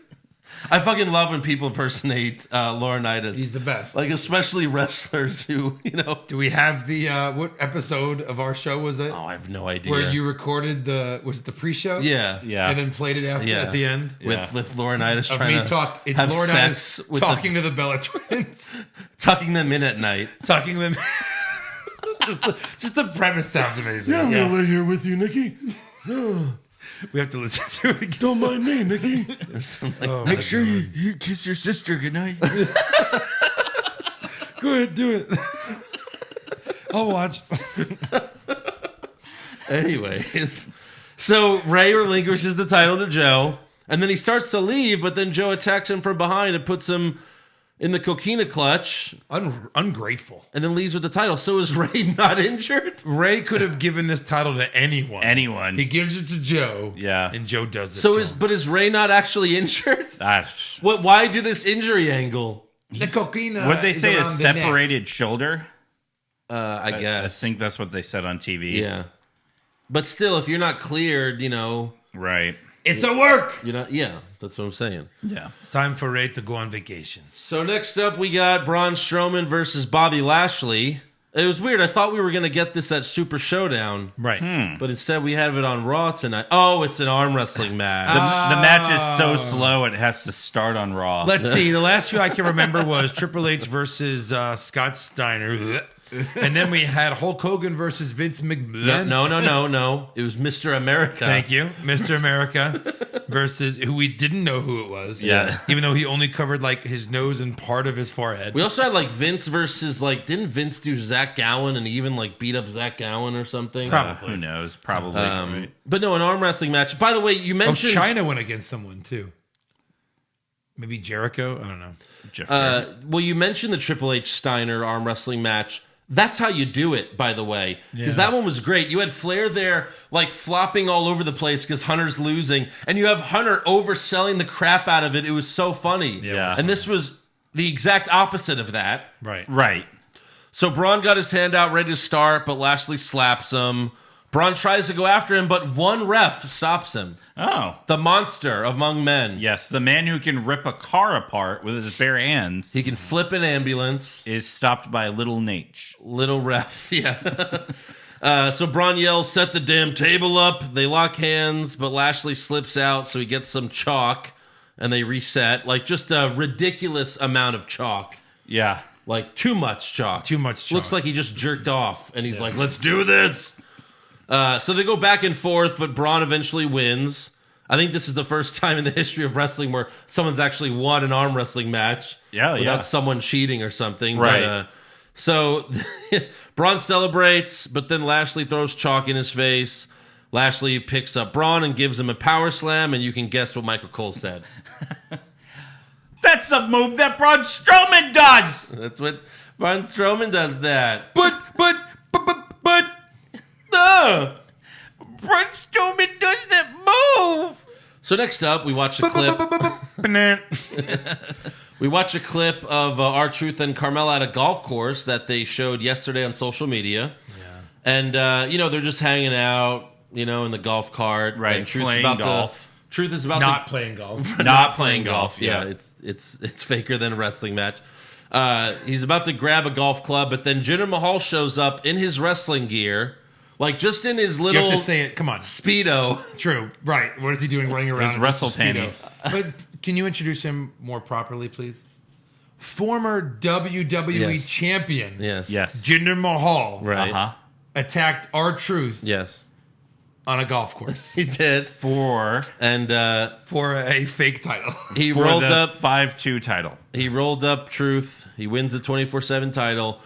I fucking love when people impersonate Laurinaitis. he's the best. Like, especially wrestlers who, Do we have the what episode of our show was that? Oh, I have no idea. Where you recorded was it the pre-show? Yeah. Yeah. And then played it after Yeah. at the end? With Laurinaitis Of trying me to it's have Laurinaitis sex with talking to the Bella Twins. tucking them in at night. Talking to them. just the premise sounds amazing. I'm gonna lay here with you, Nikki. We have to listen to it again. Don't mind me, Nikki. Make sure you kiss your sister goodnight. Go ahead, do it. I'll watch. Anyways, so Ray relinquishes the title to Joe, and then he starts to leave, but then Joe attacks him from behind and puts him in the coquina clutch, Ungrateful. and then leaves with the title. So is Ray not injured? Ray could have given this title to anyone. Anyone. He gives it to Joe. Yeah. And Joe does it. So to is him. but is Ray not actually injured? That's, What? Why do this injury angle? the coquina? what they is say is around the neck. separated shoulder. I guess. I think that's what they said on TV. Yeah. But still, if you're not cleared, Right. It's a work. you're not. Yeah, that's what I'm saying. Yeah. It's time for Ray to go on vacation. So next up, we got Braun Strowman versus Bobby Lashley. It was weird. I thought we were going to get this at Super Showdown, Right. but instead we have it on Raw tonight. Oh, it's an arm wrestling match. The match is so slow it has to start on Raw. Let's see. The last few I can remember was Triple H versus Scott Steiner. And then we had Hulk Hogan versus Vince McMahon. No. It was Mr. America. Thank you. Mr. America versus who we didn't know who it was. Yeah. Even though he only covered like his nose and part of his forehead. We also had like Vince versus didn't Vince do Zach Gowen and even like beat up Zach Gowen or something? Who knows? Probably. Right. But no, an arm wrestling match. By the way, you mentioned China went against someone too. Maybe Jericho? I don't know. Jeff well, you mentioned the Triple H Steiner arm wrestling match. That's how you do it, by the way, because Yeah. that one was great. You had Flair there, like flopping all over the place because Hunter's losing, and you have Hunter overselling the crap out of it. It was so funny. Yeah. And this was the exact opposite of that. Right. Right. So Braun got his hand out ready to start, but Lashley slaps him. Braun tries to go after him, but one ref stops him. Oh. The monster among men. Yes, the man who can rip a car apart with his bare hands He can flip an ambulance. is stopped by Little Nate. Little ref, yeah. So Braun yells, "Set the damn table up." They lock hands, but Lashley slips out, so he gets some chalk, and they reset. Like, just a ridiculous amount of chalk. Yeah. Like, too much chalk. Too much chalk. Looks like he just jerked off, and he's like, "Let's do this." So they go back and forth, but Braun eventually wins. I think this is the first time in the history of wrestling where someone's actually won an arm wrestling match without someone cheating or something. Right. But, so Braun celebrates, but then Lashley throws chalk in his face. Lashley picks up Braun and gives him a power slam, and you can guess what Michael Cole said. That's a move that Braun Strowman does. That's what Braun Strowman does that. But No! Braun Strowman does that move. So next up, we watch a clip. We watch a clip of R-Truth and Carmella at a golf course that they showed yesterday on social media. Yeah. And, they're just hanging out, in the golf cart. Right, And Truth's playing about golf. Truth is about not playing golf. not playing golf. Yeah, it's faker than a wrestling match. He's about to grab a golf club, but then Jinder Mahal shows up in his wrestling gear, like just in his You little have to say it. Come on. Speedo. True. Right. What is he doing running around? His in wrestle just a Speedo? panties. But can you introduce him more properly, please? Former WWE Yes. champion Yes. Yes. Jinder Mahal Right. Uh-huh. attacked R-Truth Yes. on a golf course He did. And for a fake title. he For rolled the up 5-2 title. He rolled up Truth. He wins the 24/7 title.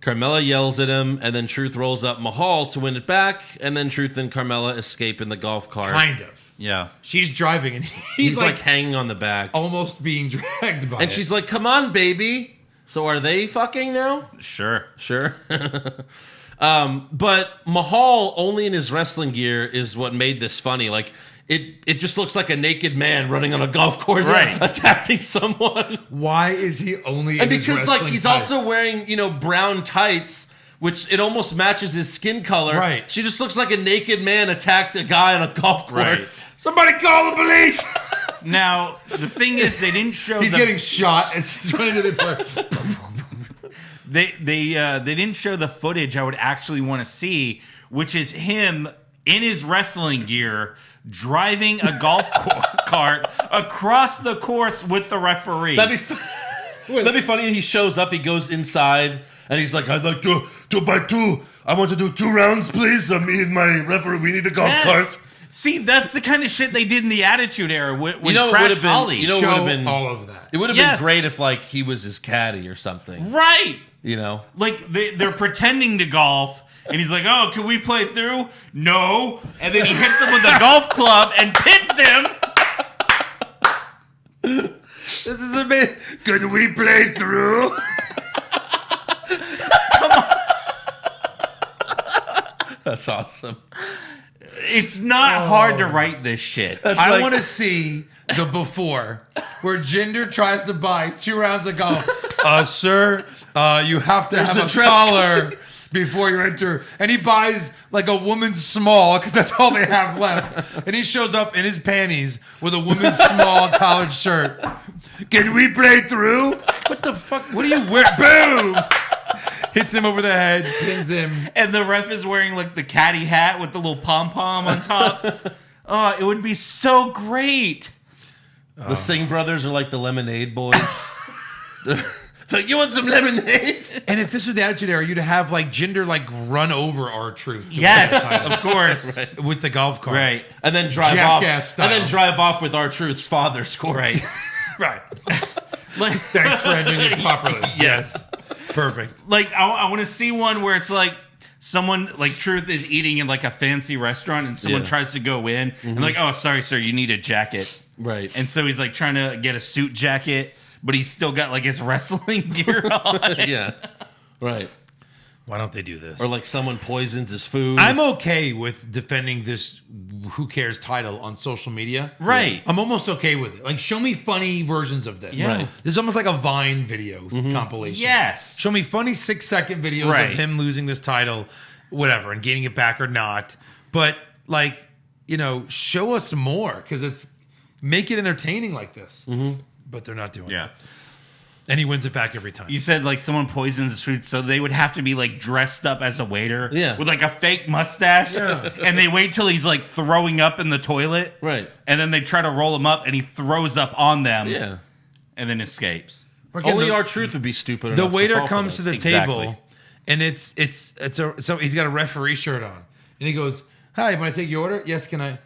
Carmella yells at him, and then Truth rolls up Mahal to win it back, and then Truth and Carmella escape in the golf cart. Kind of. Yeah. She's driving and He's like hanging on the back. almost being dragged by And it. she's like, "Come on, baby." So are they fucking now? Sure. Sure. But Mahal only in his wrestling gear is what made this funny. Like, it just looks like a naked man running on a golf course, Right. attacking someone. Why is he only? And in his because like wrestling he's tights? also wearing brown tights, which it almost matches his skin color. Right. She just looks like a naked man attacked a guy on a golf course. Right. Somebody call the police. Now, the thing is, they didn't show He's getting shot as he's running to the place. They didn't show the footage I would actually want to see, which is him in his wrestling gear driving a golf cart across the course with the referee. That'd be funny. He shows up, he goes inside, and he's like, I'd like to 2 by 2. I want to do 2 rounds, please. Me and my referee, we need a golf cart. See, that's the kind of shit they did in the Attitude Era with it would Crash have been. Holly. You know, it would have been all of that. It would have Yes. been great if like he was his caddy or something. Right. Like They're pretending to golf, and he's like, "Oh, can we play through?" No, and then he hits him with a golf club and pins him. This is a bit. Can we play through? That's awesome. It's not hard to write this shit. I want to see the before where Jinder tries to buy 2 rounds of golf. Sir, you have to have a dress collar before you enter. And he buys like a woman's small because that's all they have left. And he shows up in his panties with a woman's small collared shirt. Can we play through? What the fuck? What are you wearing? Boom! Hits him over the head, pins him. And the ref is wearing like the caddy hat with the little pom pom on top. Oh, it would be so great. The Singh brothers are like the Lemonade Boys. It's like, you want some lemonade? And if this was the Attitude Era, you'd have like Jinder like run over R-Truth. Yes, of course. Right. With the golf cart. Right. And then drive Jackass off. style. And then drive off with R-Truth's father's corpse. Right. Right. Like, Thanks for handling it properly. yes. Perfect. Like, I want to see one where it's like someone, like Truth is eating in like a fancy restaurant and someone Yeah. tries to go in and like, oh, sorry, sir, you need a jacket. Right. And so he's like trying to get a suit jacket, but he's still got like his wrestling gear on. Yeah. Right. Why don't they do this? Or like someone poisons his food. I'm okay with defending this Who Cares title on social media. Right. I'm almost okay with it. Like, show me funny versions of this. Yeah. Right. This is almost like a Vine video compilation. Yes. Show me funny 6-second videos Right. of him losing this title, whatever, and gaining it back or not. But, like, show us more because make it entertaining like this. But they're not doing it. And he wins it back every time. You said like someone poisons his food, so they would have to be like dressed up as a waiter, with like a fake mustache, and they wait till he's like throwing up in the toilet, Right. and then they try to roll him up, and he throws up on them, Yeah. and then escapes. Again, Only the- R-Truth would be stupid The enough waiter to fall for comes to that. the Exactly. table, and so he's got a referee shirt on, and he goes, "Hi, want to take your order? Yes, can I?"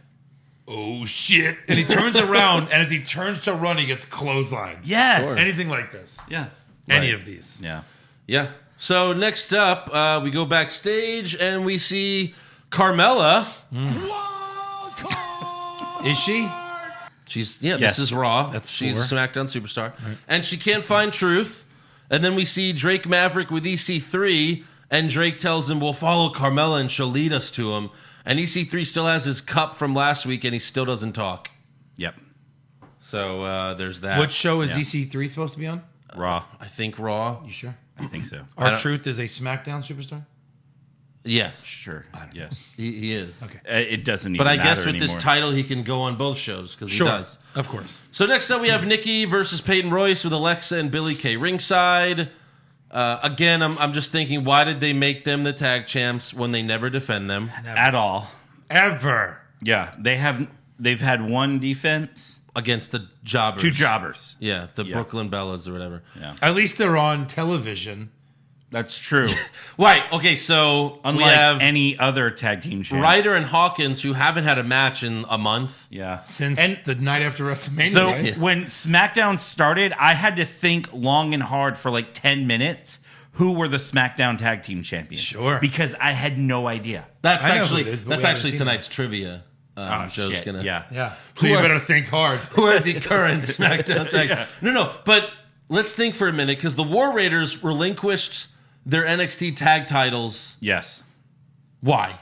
Oh shit! And he turns around, and as he turns to run, he gets clotheslined. Yes. Anything like this? Yeah. Any of these? Yeah. Yeah. So next up, we go backstage and we see Carmella. Is she? This Yes. is Raw. That's She's a 4. SmackDown superstar. And she can't find Truth. And then we see Drake Maverick with EC3, and Drake tells him, we'll follow Carmella and she'll lead us to him. And EC3 still has his cup from last week and he still doesn't talk. Yep. So there's that. What show is Yeah. EC3 supposed to be on? Raw. I think Raw. You sure? I think so. R-Truth is a SmackDown superstar? Yes, Sure. Yes. he is. Okay. It doesn't even But I matter guess with anymore. this title, he can go on both shows because he Sure. does. Of course. So next up, we have Nikki versus Peyton Royce with Alexa and Billie Kay ringside. Again, I'm just thinking, why did they make them the tag champs when they never defend them? At all. Ever. Yeah. They've had one defense, Against the jobbers. 2 jobbers. Yeah, the Brooklyn Bellas or whatever. Yeah. At least they're on television. That's true. Right, okay, so Unlike we have any other tag team champ. Ryder and Hawkins, who haven't had a match in a month. Yeah. Since And the night after WrestleMania. so right? when SmackDown started, I had to think long and hard for like 10 minutes who were the SmackDown tag team champions. Sure. Because I had no idea. That's I know actually who it is, but that's we haven't actually seen tonight's trivia. Oh, Joe's shit. gonna Yeah. Yeah. So you better think hard. who are the current SmackDown tag. No, but let's think for a minute because the War Raiders relinquished their NXT tag titles. Yes. Why?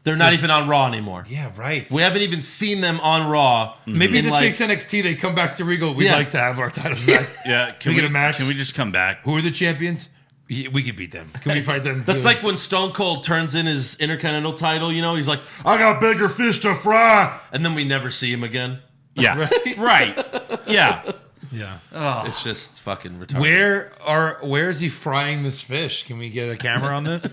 They're not even on Raw anymore. Yeah, right. We haven't even seen them on Raw. Maybe in this like, week's NXT, they come back to Regal. We'd like to have our titles back. Yeah, Can we get a match? Can we just come back? Who are the champions? We could beat them. Can we fight them? That's like when Stone Cold turns in his Intercontinental title, you know, he's like, I got bigger fish to fry. and then we never see him again. Yeah, right. Yeah. Yeah. It's just fucking retarded. Where is he frying this fish? Can we get a camera on this?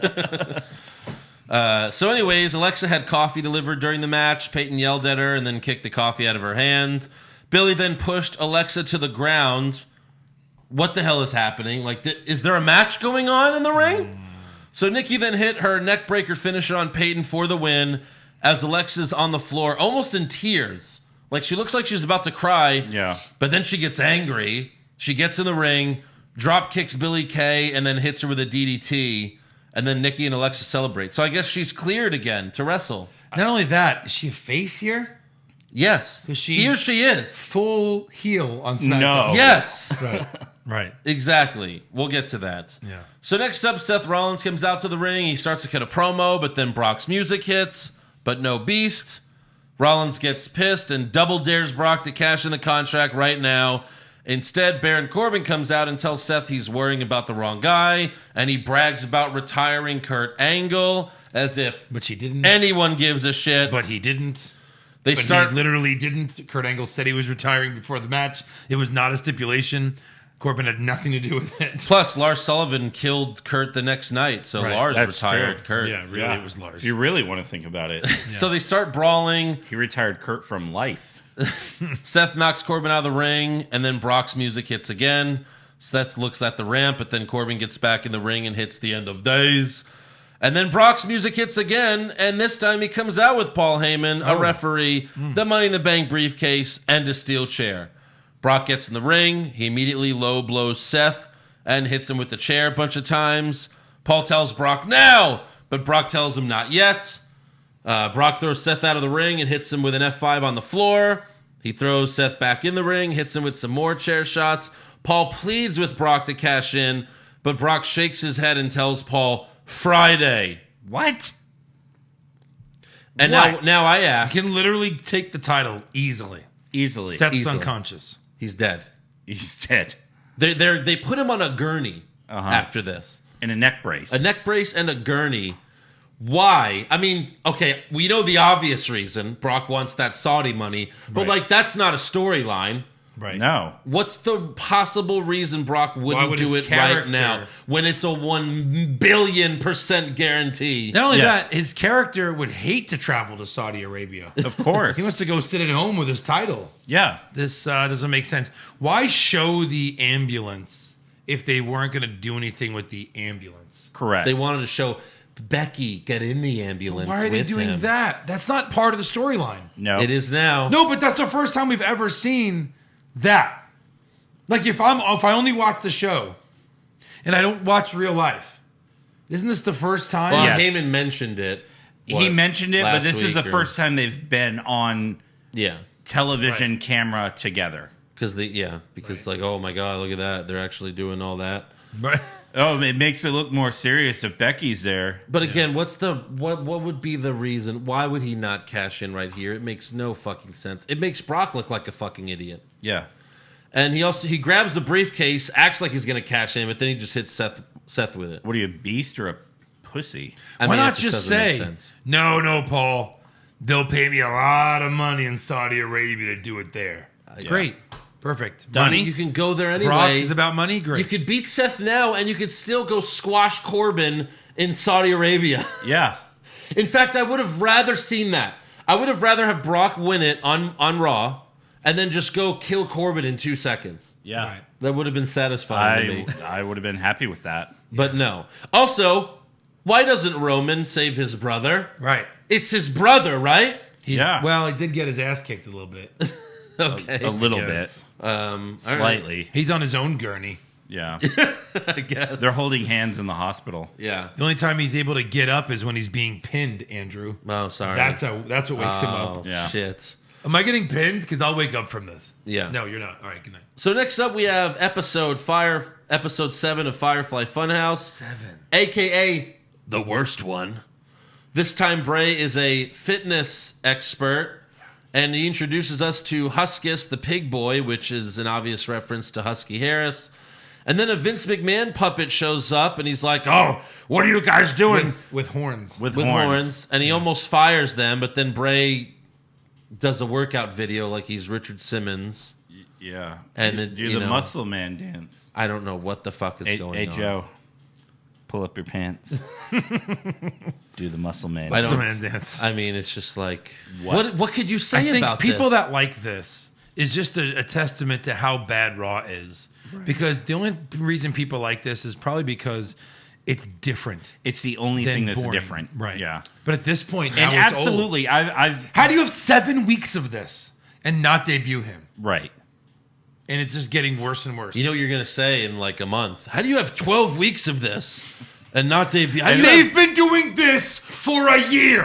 So anyways, Alexa had coffee delivered during the match. Peyton yelled at her and then kicked the coffee out of her hand. Billy then pushed Alexa to the ground. What the hell is happening? Like, is there a match going on in the ring? So Nikki then hit her neckbreaker finisher on Peyton for the win as Alexa's on the floor, almost in tears. Like, she looks like she's about to cry. Yeah. But then she gets angry. She gets in the ring, drop kicks Billy Kay, and then hits her with a DDT. And then Nikki and Alexa celebrate. So I guess she's cleared again to wrestle. Not only that, is she a face here? Yes. Here she is. Full heel on SmackDown. No. Yes. Right. Exactly. We'll get to that. Yeah. So next up, Seth Rollins comes out to the ring. He starts to cut a promo, but then Brock's music hits, but no Beast. Rollins gets pissed and double dares Brock to cash in the contract right now. Instead, Baron Corbin comes out and tells Seth he's worrying about the wrong guy, and he brags about retiring Kurt Angle as if But she didn't. anyone gives a shit. But he didn't. They But start he literally didn't. Kurt Angle said he was retiring before the match. It was not a stipulation. Corbin had nothing to do with it. Plus, Lars Sullivan killed Kurt the next night, so Right. Lars That's retired true. Kurt. Yeah, really, it was Lars. If you really want to think about it, So they start brawling. he retired Kurt from life. Seth knocks Corbin out of the ring, and then Brock's music hits again. Seth looks at the ramp, but then Corbin gets back in the ring and hits the end of days. And then Brock's music hits again, and this time he comes out with Paul Heyman, a referee, the Money in the Bank briefcase, and a steel chair. Brock gets in the ring. He immediately low blows Seth and hits him with the chair a bunch of times. Paul tells Brock now, but Brock tells him not yet. Brock throws Seth out of the ring and hits him with an F5 on the floor. He throws Seth back in the ring, hits him with some more chair shots. Paul pleads with Brock to cash in, but Brock shakes his head and tells Paul, Friday. What? And What? now I ask. Can literally take the title easily. Easily. Seth's Easily. unconscious. He's dead. He's dead. They put him on a gurney after this. In a neck brace. A neck brace and a gurney. Why? I mean, okay, we know the obvious reason. Brock wants that Saudi money. But, Right. that's not a storyline. Right. No. What's the possible reason Brock wouldn't would do his it right character- now when it's a 1,000,000,000% guarantee? Not only Yes. that, his character would hate to travel to Saudi Arabia. Of course. He wants to go sit at home with his title. Yeah. This doesn't make sense. Why show the ambulance if they weren't going to do anything with the ambulance? Correct. They wanted to show Becky get in the ambulance. Why are they with doing him. that? That's not part of the storyline. No. It is now. No, but that's the first time we've ever seen that. Like if I only watch the show and I don't watch real life, isn't this the first time? Well, Yes. Heyman mentioned it. He what, mentioned it, but last this is the week or- first time they've been on Yeah. television camera together. Because like, oh my God, look at that. They're actually doing all that. Right. Oh, it makes it look more serious if Becky's there. But again, what would be the reason? Why would he not cash in right here? It makes no fucking sense. It makes Brock look like a fucking idiot. Yeah. And he grabs the briefcase, acts like he's gonna cash in, but then he just hits Seth with it. What are you, a beast or a pussy? I Why mean, not it just doesn't make say, sense. no, Paul, they'll pay me a lot of money in Saudi Arabia to do it there. Great. Perfect. Money. You can go there Brock anyway. is about money. Great. You could beat Seth now, and you could still go squash Corbin in Saudi Arabia. Yeah. In fact, I would have rather seen that. I would have rather have Brock win it on Raw, and then just go kill Corbin in 2 seconds. Yeah. Right. That would have been satisfying to me. I would have been happy with that. But no. Also, why doesn't Roman save his brother? Right. It's his brother, right? Yeah. Well, he did get his ass kicked a little bit. Okay. A little guess. bit. All right. Slightly. He's on his own gurney. Yeah. I guess. They're holding hands in the hospital. Yeah. The only time he's able to get up is when he's being pinned, Andrew. Oh, sorry. That's what wakes him up. Oh, Yeah. shit. Am I getting pinned? Because I'll wake up from this. Yeah. No, you're not. All right, good night. So next up we have episode 7 of Firefly Funhouse. 7. AKA the worst one. This time Bray is a fitness expert, and he introduces us to Huskus, the pig boy, which is an obvious reference to Husky Harris. And then a Vince McMahon puppet shows up, and he's like, "Oh, what are you guys doing?" With horns. With horns. And he almost fires them, but then Bray does a workout video like he's Richard Simmons. Yeah. And then, do the muscle man dance. I don't know what the fuck is going on. Hey, Joe, pull up your pants. Do the muscle man I dance. don't- Man dance. I mean, it's just like, what could you say I think about people this? that like this is just a testament to how bad Raw is. Right. Because the only reason people like this is probably because it's different. It's the only than thing that's boring. different. Right. Yeah. But at this point, now And it's absolutely, old. I've How do you have 7 weeks of this and not debut him? right. And it's just getting worse and worse. You know what you're going to say in like a month. How do you have 12 weeks of this and not debut? and they've been doing this for a year.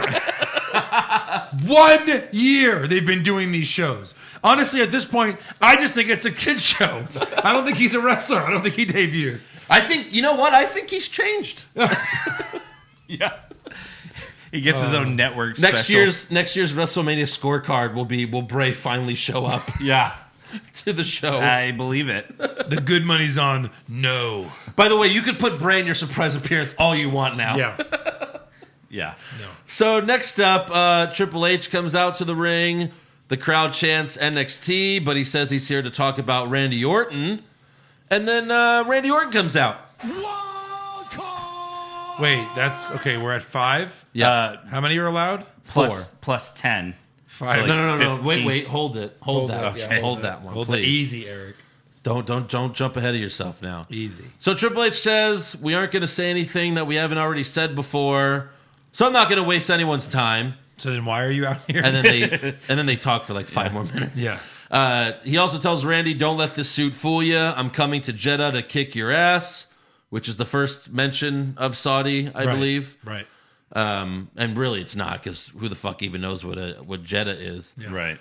1 year they've been doing these shows. Honestly, at this point, I just think it's a kid's show. I don't think he's a wrestler. I don't think he debuts. I think, you know what? I think he's changed. Yeah. He gets his own network Next special. year's WrestleMania scorecard will Bray finally show up Yeah. to the show. I believe it. The good money's on no. By the way, you could put Bray in your surprise appearance all you want now. Yeah. Yeah. So next up, Triple H comes out to the ring. The crowd chants NXT, but he says he's here to talk about Randy Orton. And then Randy Orton comes out. Wait, that's okay. We're at 5. Yeah. How many are allowed? Plus 10. 5. like No. 15. Wait. Hold it. Hold that. yeah, Hold that one, Hold please. it easy, Eric. Don't jump ahead of yourself now. Easy. So Triple H says we aren't going to say anything that we haven't already said before. So I'm not going to waste anyone's time. So then why are you out here? And then they talk for like 5 more minutes. Yeah. He also tells Randy, "Don't let this suit fool you. I'm coming to Jeddah to kick your ass," which is the first mention of Saudi, I believe. Right. And really, it's not, because who the fuck even knows what Jeddah is? Yeah. Right.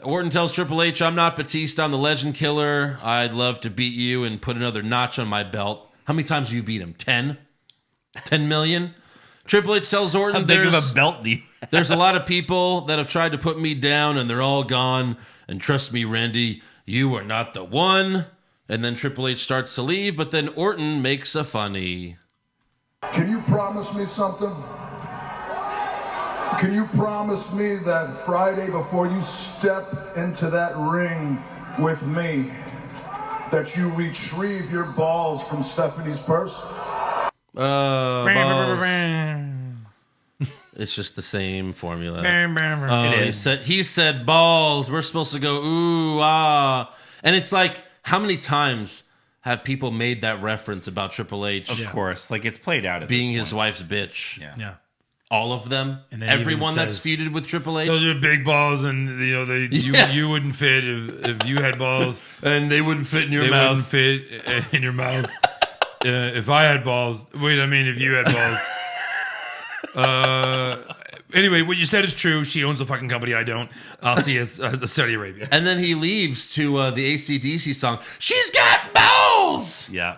Orton tells Triple H, "I'm not Batista. I'm the Legend Killer. I'd love to beat you and put another notch on my belt." How many times have you beat him? 10? 10 million? Triple H tells Orton, How big of a belt do you have? "There's a lot of people that have tried to put me down, and they're all gone. And trust me, Randy, you are not the one." And then Triple H starts to leave, but then Orton makes a funny. Can you promise me something? Can you promise me that Friday before you step into that ring with me, that you retrieve your balls from Stephanie's purse? Balls. It's just the same formula. He said balls. We're supposed to go ooh ah, and it's like, how many times have people made that reference about Triple H? Of course. Like, it's played out at being this his wife's bitch. Yeah. All of them. And then Everyone even that's says, feuded with Triple H. "Those are big balls, and you wouldn't fit if you had balls, and they wouldn't fit in your they mouth. wouldn't fit in your mouth. If I had balls, if you had balls." Anyway, what you said is true. She owns the fucking company. I don't. I'll see you at Saudi Arabia. And then he leaves to the AC/DC song. "She's got balls." Yeah.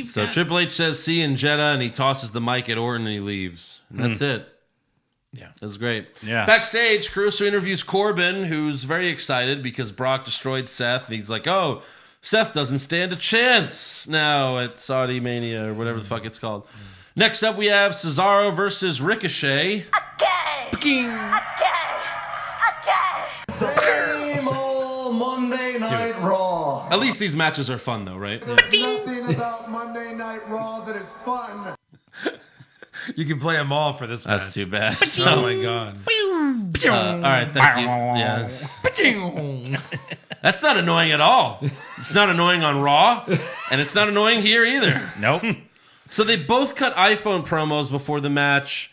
So Triple H says, "See you in Jeddah," and he tosses the mic at Orton and he leaves. And that's it. Yeah. That was great. Yeah. Backstage, Caruso interviews Corbin, who's very excited because Brock destroyed Seth. And he's like, "Oh, Seth doesn't stand a chance now at Saudi Mania," or whatever the fuck it's called. Next up, we have Cesaro versus Ricochet. Same old Monday Night Raw. At least these matches are fun, though, right? Nothing about Monday Night Raw that is fun. You can play them all for this match. That's too bad. Oh my god. All right, thank you. Yeah. That's not annoying at all. It's not annoying on Raw, and it's not annoying here either. Nope. So they both cut iPhone promos before the match,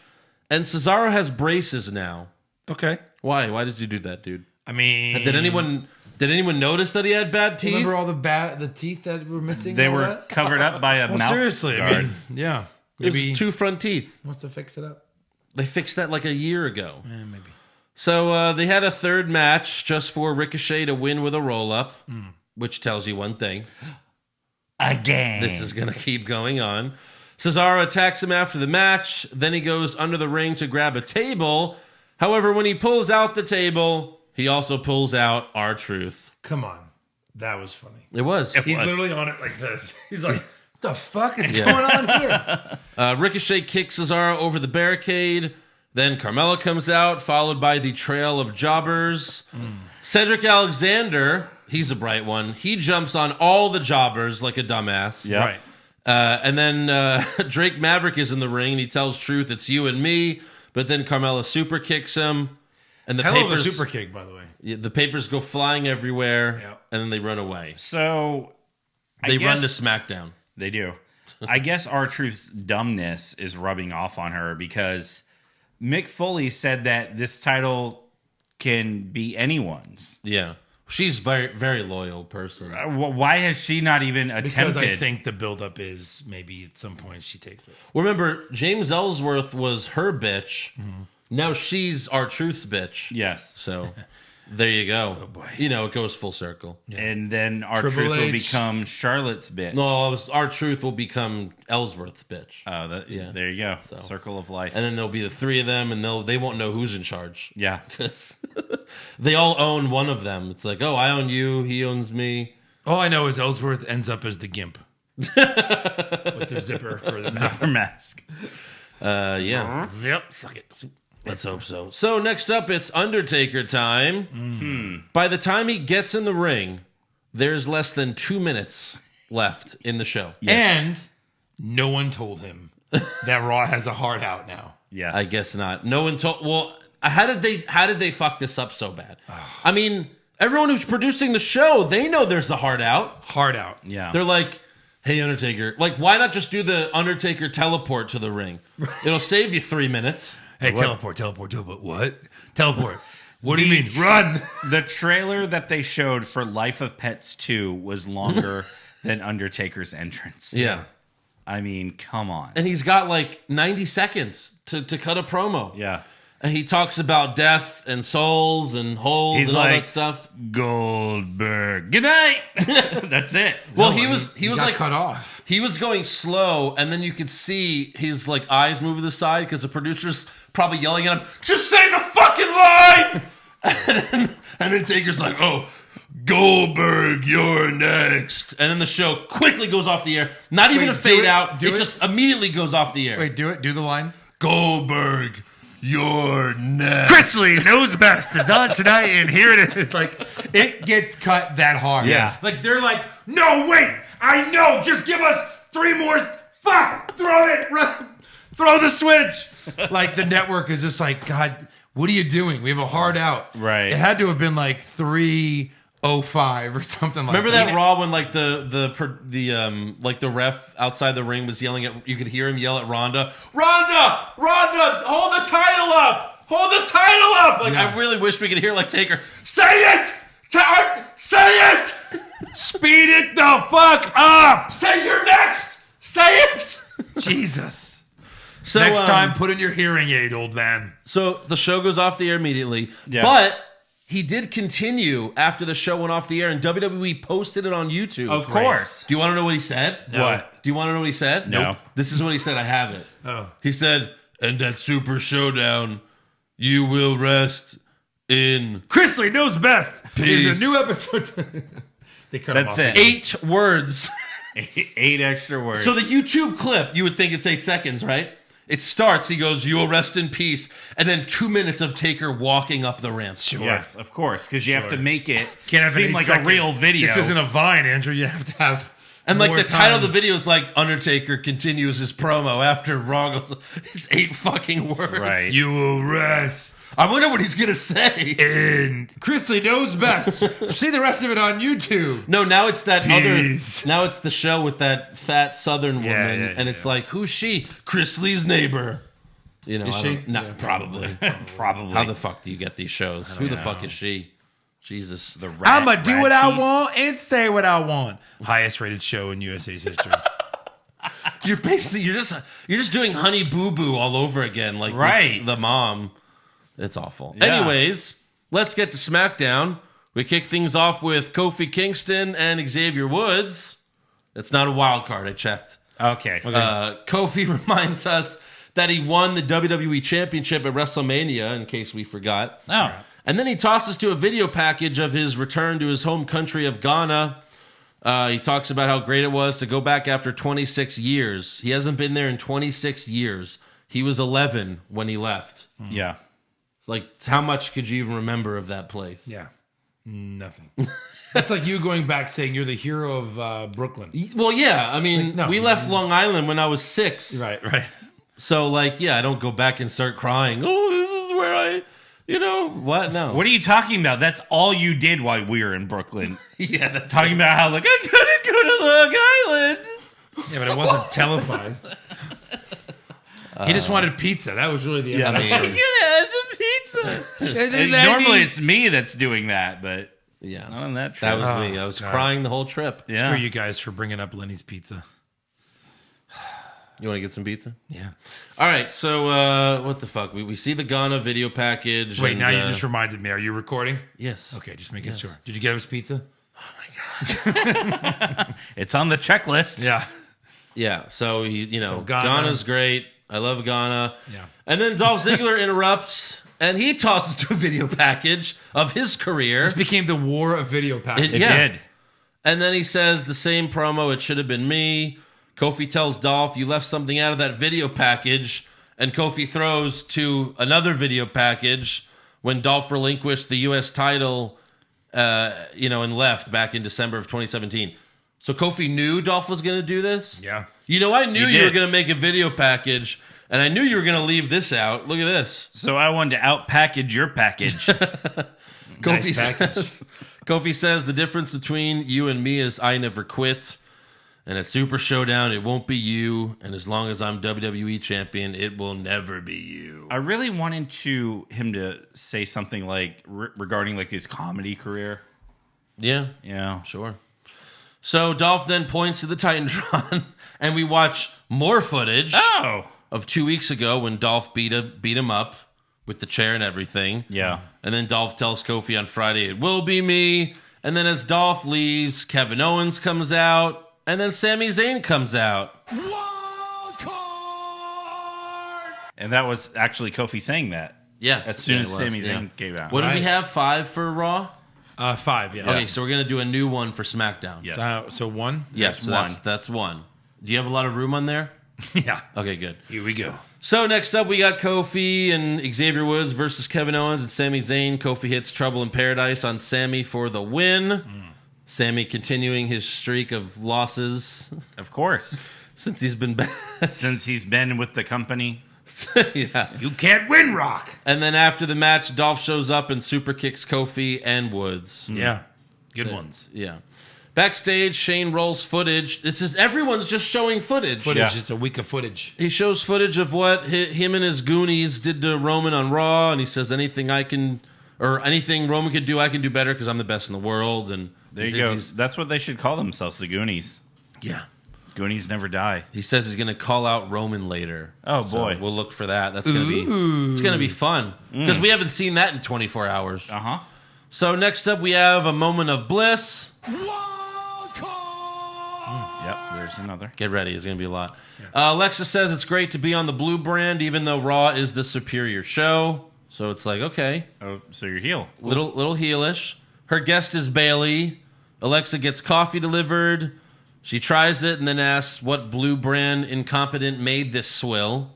and Cesaro has braces now. Okay. Why? Why did you do that, dude? I mean, Did anyone notice that he had bad teeth? remember all the teeth that were missing? They and all were that? covered up by a Well, mouth seriously, guard. I mean, yeah. It Maybe was 2 front teeth. wants to fix it up. They fixed that like a year ago. Maybe. So they had a third match just for Ricochet to win with a roll-up, which tells you one thing. Again. This is going to keep going on. Cesaro attacks him after the match. Then he goes under the ring to grab a table. However, when he pulls out the table, he also pulls out R-Truth. Come on. That was funny. It was. He's literally on it like this. He's like, what the fuck is going on here? Ricochet kicks Cesaro over the barricade. Then Carmella comes out, followed by the trail of jobbers. Cedric Alexander, he's a bright one. He jumps on all the jobbers like a dumbass. Yeah. Right. And then Drake Maverick is in the ring, and he tells Truth, it's you and me. But then Carmella super kicks him. And the Hell papers, of a super kick, by the way. the papers go flying everywhere, and then they run away. So They run to SmackDown. They do. I guess R-Truth's dumbness is rubbing off on her because Mick Foley said that this title can be anyone's. Yeah. She's very, very loyal person. Why has she not even attempted? Because I think the buildup is maybe at some point she takes it. Remember, James Ellsworth was her bitch. Now she's R-Truth's bitch. Yes. So there you go. Oh, boy. You know, it goes full circle. And then R-Truth Triple will H. become Charlotte's bitch. No, R-Truth will become Ellsworth's bitch. Yeah. There you go. Circle of life. And then there'll be the three of them, and they won't know who's in charge. Yeah. Because they all own one of them. It's like, oh, I own you, he owns me. All I know is Ellsworth ends up as the gimp. With the zipper for the Zipper mask. Yeah. Zip. Suck it. Let's hope so. So next up, it's Undertaker time. By the time he gets in the ring, there's less than 2 minutes left in the show. And no one told him that Raw has a hard out now. Yes. I guess not. No one told. Well, how did they fuck this up so bad? I mean, everyone who's producing the show, they know there's the hard out. Hard out. Yeah. They're like, hey, Undertaker, like, why not just do the Undertaker teleport to the ring? It'll save you 3 minutes. Hey, teleport. What? Teleport. What do you mean? Run. The trailer that they showed for Life of Pets 2 was longer than Undertaker's entrance. Yeah. I mean, come on. And he's got like 90 seconds to cut a promo. Yeah. And he talks about death and souls and holes and all that stuff. Goldberg. Good night. That's it. Well, he was got like cut off. He was going slow, and then you could see his like eyes move to the side because the producer's probably yelling at him, "Just say the fucking line!" and then Taker's like, "Oh, Goldberg, you're next." And then the show quickly goes off the air. Not even a fade out. It just immediately goes off the air. Wait, do it. Do the line. Goldberg, you're next. Chrisley knows best is on tonight, and here it is. Like, it gets cut that hard. Yeah. Like, they're like, no, wait, I know, just give us 3 more. Fuck, throw it, run, throw the switch. Like, the network is just like, God, what are you doing? We have a hard out. Right. It had to have been like 3:05 or something like Remember that. that Raw when like the ref outside the ring was yelling at, you could hear him yell at Ronda, hold the title up, Like, Yeah. I really wish we could hear like Taker, say it, say it, Speed it the fuck up. say you're next, say it. Jesus. So Next time, put in your hearing aid, old man. So the show goes off the air immediately, Yeah. but he did continue after the show went off the air, and WWE posted it on YouTube. Of course. Do you want to know what he said? No. What? Do you want to know what he said? Nope. This is what he said. I have it. Oh. He said, and at Super Showdown, you will rest in Chrisley knows best. Peace. There's a new episode. They cut him That's off. it. 8 words. 8 extra words. So the YouTube clip, you would think it's 8 seconds, right? It starts, he goes, you will rest in peace, and then 2 minutes of Taker walking up the ramp. Sure. Yes, of course, because you have to make it Can't have seem an like 8-second. a real video. This isn't a Vine, Andrew. You have to have. And like more the title of time. the video is like Undertaker continues his promo after Raw goes. It's 8 fucking words. Right. You will rest. I wonder what he's gonna say. And Chrisley knows best. See the rest of it on YouTube. No, now it's that Peace. other. Now it's the show with that fat Southern woman, yeah, and it's like, who's she? Chrisley's neighbor. You know, Is I she? don't- No, Yeah, probably. Probably. How the fuck do you get these shows? Who the fuck is she? Jesus. the rat, I'ma do what I piece. want and say what I want. Highest rated show in USA's history. You're basically you're just doing Honey Boo Boo all over again, like Right. the mom. It's awful. Yeah. Anyways, let's get to SmackDown. We kick things off with Kofi Kingston and Xavier Woods. It's not a wild card. I checked. Okay. Kofi reminds us that he won the WWE Championship at WrestleMania, in case we forgot. Oh. And then he tosses to a video package of his return to his home country of Ghana. He talks about how great it was to go back after 26 years. He hasn't been there in 26 years. He was 11 when he left. Yeah. Like, how much could you even remember of that place? Yeah. Nothing. That's like you going back saying you're the hero of Brooklyn. Well, yeah. I mean, Like, no. we left Long Island when I was 6. Right. So, like, yeah, I don't go back and start crying. Oh, this is where I, what? No. What are you talking about? That's all you did while we were in Brooklyn. Yeah. That's Talking about how, like, I couldn't go to Long Island. Yeah, but it wasn't televised. He just wanted pizza. That was really the end of the I'm story. gonna have some pizza. Normally it's me that's doing that, but Yeah. not on that trip. That was me. I was crying the whole trip. Yeah. Screw you guys for bringing up Lenny's Pizza. You want to get some pizza? Yeah. All right. So, what the fuck? We see the Ghana video package. Wait, and, now you just reminded me. Are you recording? Yes. Okay, just making sure. Did you get us pizza? It's on the checklist. Yeah. Yeah. So, Ghana. Ghana's great. I love Ghana. Yeah. And then Dolph Ziggler interrupts, and he tosses to a video package of his career. This became the war of video packages. It did. And then he says the same promo, it should have been me. Kofi tells Dolph, you left something out of that video package. And Kofi throws to another video package when Dolph relinquished the U.S. title, and left back in December of 2017. So Kofi knew Dolph was going to do this? Yeah. I knew He you were did. going to make a video package, and I knew you were going to leave this out. Look at this. So I wanted to outpackage your package. Kofi says the difference between you and me is I never quit. And at Super Showdown, it won't be you. And as long as I'm WWE champion, it will never be you. I really wanted him to say something like regarding like his comedy career. Yeah, Yeah. sure. So Dolph then points to the Titantron, and we watch more footage of 2 weeks ago when Dolph beat him up with the chair and everything. Yeah. And then Dolph tells Kofi on Friday, it will be me. And then as Dolph leaves, Kevin Owens comes out. And then Sami Zayn comes out. And that was actually Kofi saying that. Yes. As soon Yeah, as it was, Sami yeah. Zayn came out. What did we have? 5 for Raw? 5, yeah. Okay, so we're going to do a new one for SmackDown. Yes. So 1? Yes, so one. that's 1. Do you have a lot of room on there? Yeah. Okay, good. Here we go. So next up, we got Kofi and Xavier Woods versus Kevin Owens and Sami Zayn. Kofi hits Trouble in Paradise on Sami for the win. Sami continuing his streak of losses Of course. since he's been back. Since he's been with the company. Yeah. You can't win, Rock. And then after the match, Dolph shows up and super kicks Kofi and Woods. Yeah. Good ones. Yeah. Backstage, Shane rolls footage. Everyone's just showing footage. Footage. Yeah. It's a week of footage. He shows footage of what him and his Goonies did to Roman on Raw, and he says anything Roman could do, I can do better because I'm the best in the world. And There you go. That's what they should call themselves, the Goonies. Yeah. Goonies never die. He says he's going to call out Roman later. Oh, So boy. we'll look for that. That's going to be fun because we haven't seen that in 24 hours. Uh-huh. So next up, we have a moment of bliss. Yep, there's another. Get ready. It's going to be a lot. Alexa says it's great to be on the Blue brand, even though Raw is the superior show. So it's like, okay, Oh, so you're heel. little heelish. Her guest is Bailey. Alexa gets coffee delivered. She tries it and then asks what Blue brand incompetent made this swill.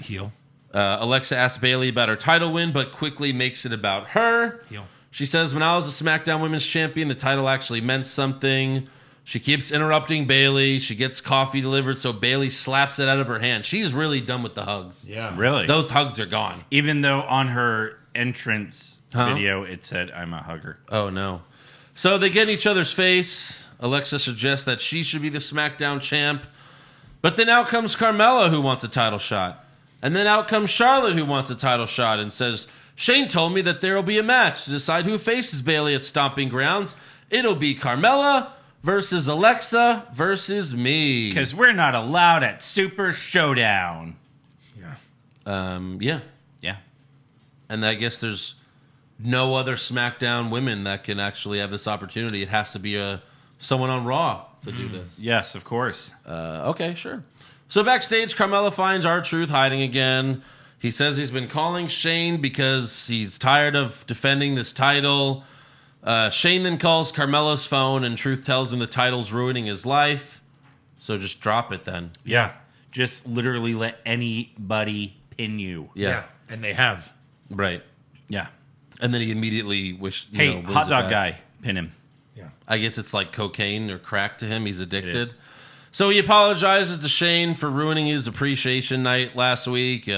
Heel. Alexa asks Bailey about her title win, but quickly makes it about her. Heel. She says, when I was a SmackDown Women's Champion, the title actually meant something. She keeps interrupting Bailey. She gets coffee delivered, so Bailey slaps it out of her hand. She's really done with the hugs. Yeah. Really? Those hugs are gone. Even though on her entrance Huh? video it said, I'm a hugger. Oh, no. So they get in each other's face. Alexa suggests that she should be the SmackDown champ. But then out comes Carmella, who wants a title shot. And then out comes Charlotte, who wants a title shot, and says, Shane told me that there will be a match to decide who faces Bailey at Stomping Grounds. It'll be Carmella versus Alexa versus me. Because we're not allowed at Super Showdown. Yeah. Yeah. And I guess there's no other SmackDown women that can actually have this opportunity. It has to be a someone on Raw to do this. Yes, of course. Okay, sure. So backstage, Carmella finds R-Truth hiding again. He says he's been calling Shane because he's tired of defending this title. Shane then calls Carmella's phone, and Truth tells him the title's ruining his life. So just drop it then. Yeah. Just literally let anybody pin you. Yeah. And they have. Right. Yeah. And then he immediately wins hot it dog back. guy, pin him. Yeah. I guess it's like cocaine or crack to him. He's addicted. So he apologizes to Shane for ruining his appreciation night last week.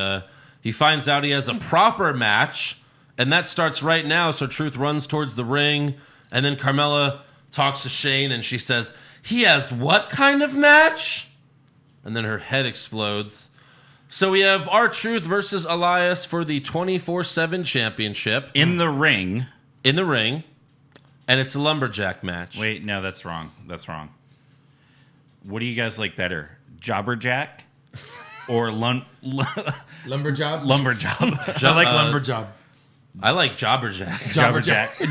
He finds out he has a proper match, and that starts right now. So Truth runs towards the ring, and then Carmella talks to Shane, and she says, "He has what kind of match?" And then her head explodes. So we have R-Truth versus Elias for the 24/7 championship. In the ring. In the ring. And it's a lumberjack match. Wait, no, that's wrong. That's wrong. What do you guys like better? Jobberjack or Lumberjob? Lumberjob. I like Lumberjob. I like Jobberjack.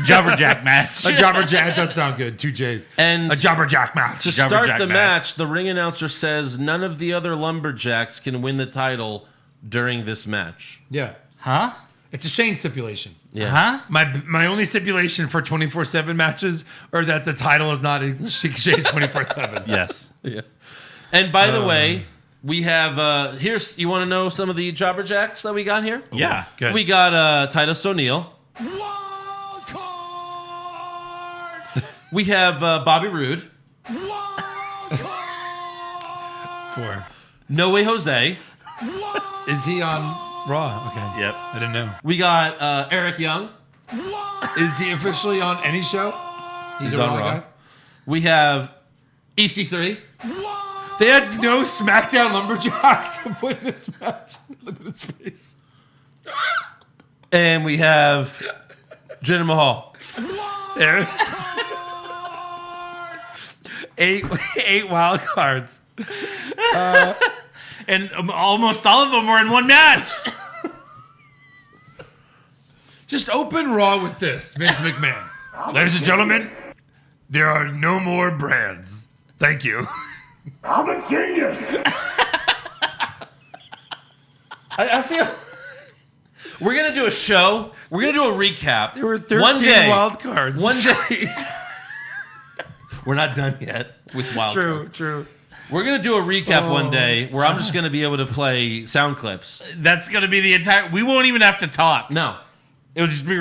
Jobberjack match. A Jobberjack does sound good. 2 J's. And a Jobberjack match. To start the match, the ring announcer says none of the other lumberjacks can win the title during this match. Yeah. Huh? It's a Shane stipulation. Yeah. Huh? My only stipulation for 24/7 matches are that the title is not exchanged 24/7. Yes. Yeah. And by the way, we have here's you want to know some of the Jobberjacks that we got here? Yeah. Good. We got Titus O'Neil. Wild card! We have Bobby Roode. Wild card! 4. No Way Jose. Is he on Raw? Okay. Yep. I didn't know. We got Eric Young. Is he officially on any show? He's a on Raw Raw. guy? We have EC3. They had no SmackDown Lumberjacks to put in this match. Look at his face. And we have Jinder Mahal. There. 8 wild cards. And almost all of them were in one match. Just open Raw with this, Vince McMahon. Ladies and gentlemen, there are no more brands. Thank you. I'm a genius! I feel we're gonna do a show. We're gonna do a recap. There were 13 one day, wild cards. One day. We're not done yet with wild cards. True. We're gonna do a recap one day where I'm just gonna be able to play sound clips. That's going to be the entire... We won't even have to talk. No. It'll just be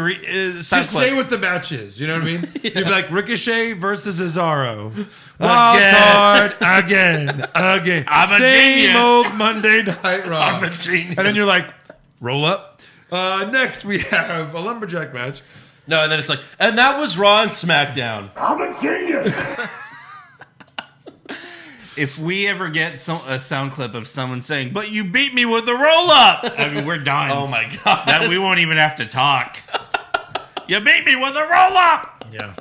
Just say what the match is. You know what I mean? You'd be like Ricochet versus Cesaro. Wild card again. I'm a Same genius. old Monday Night Raw. I'm a genius. And then you're like, roll up. Next we have a lumberjack match. No, and then it's like, and that was Raw and SmackDown. I'm a genius! If we ever get a sound clip of someone saying, "But you beat me with the roll-up," I mean, we're done. Oh my god. That we won't even have to talk. You beat me with a roll-up! Yeah.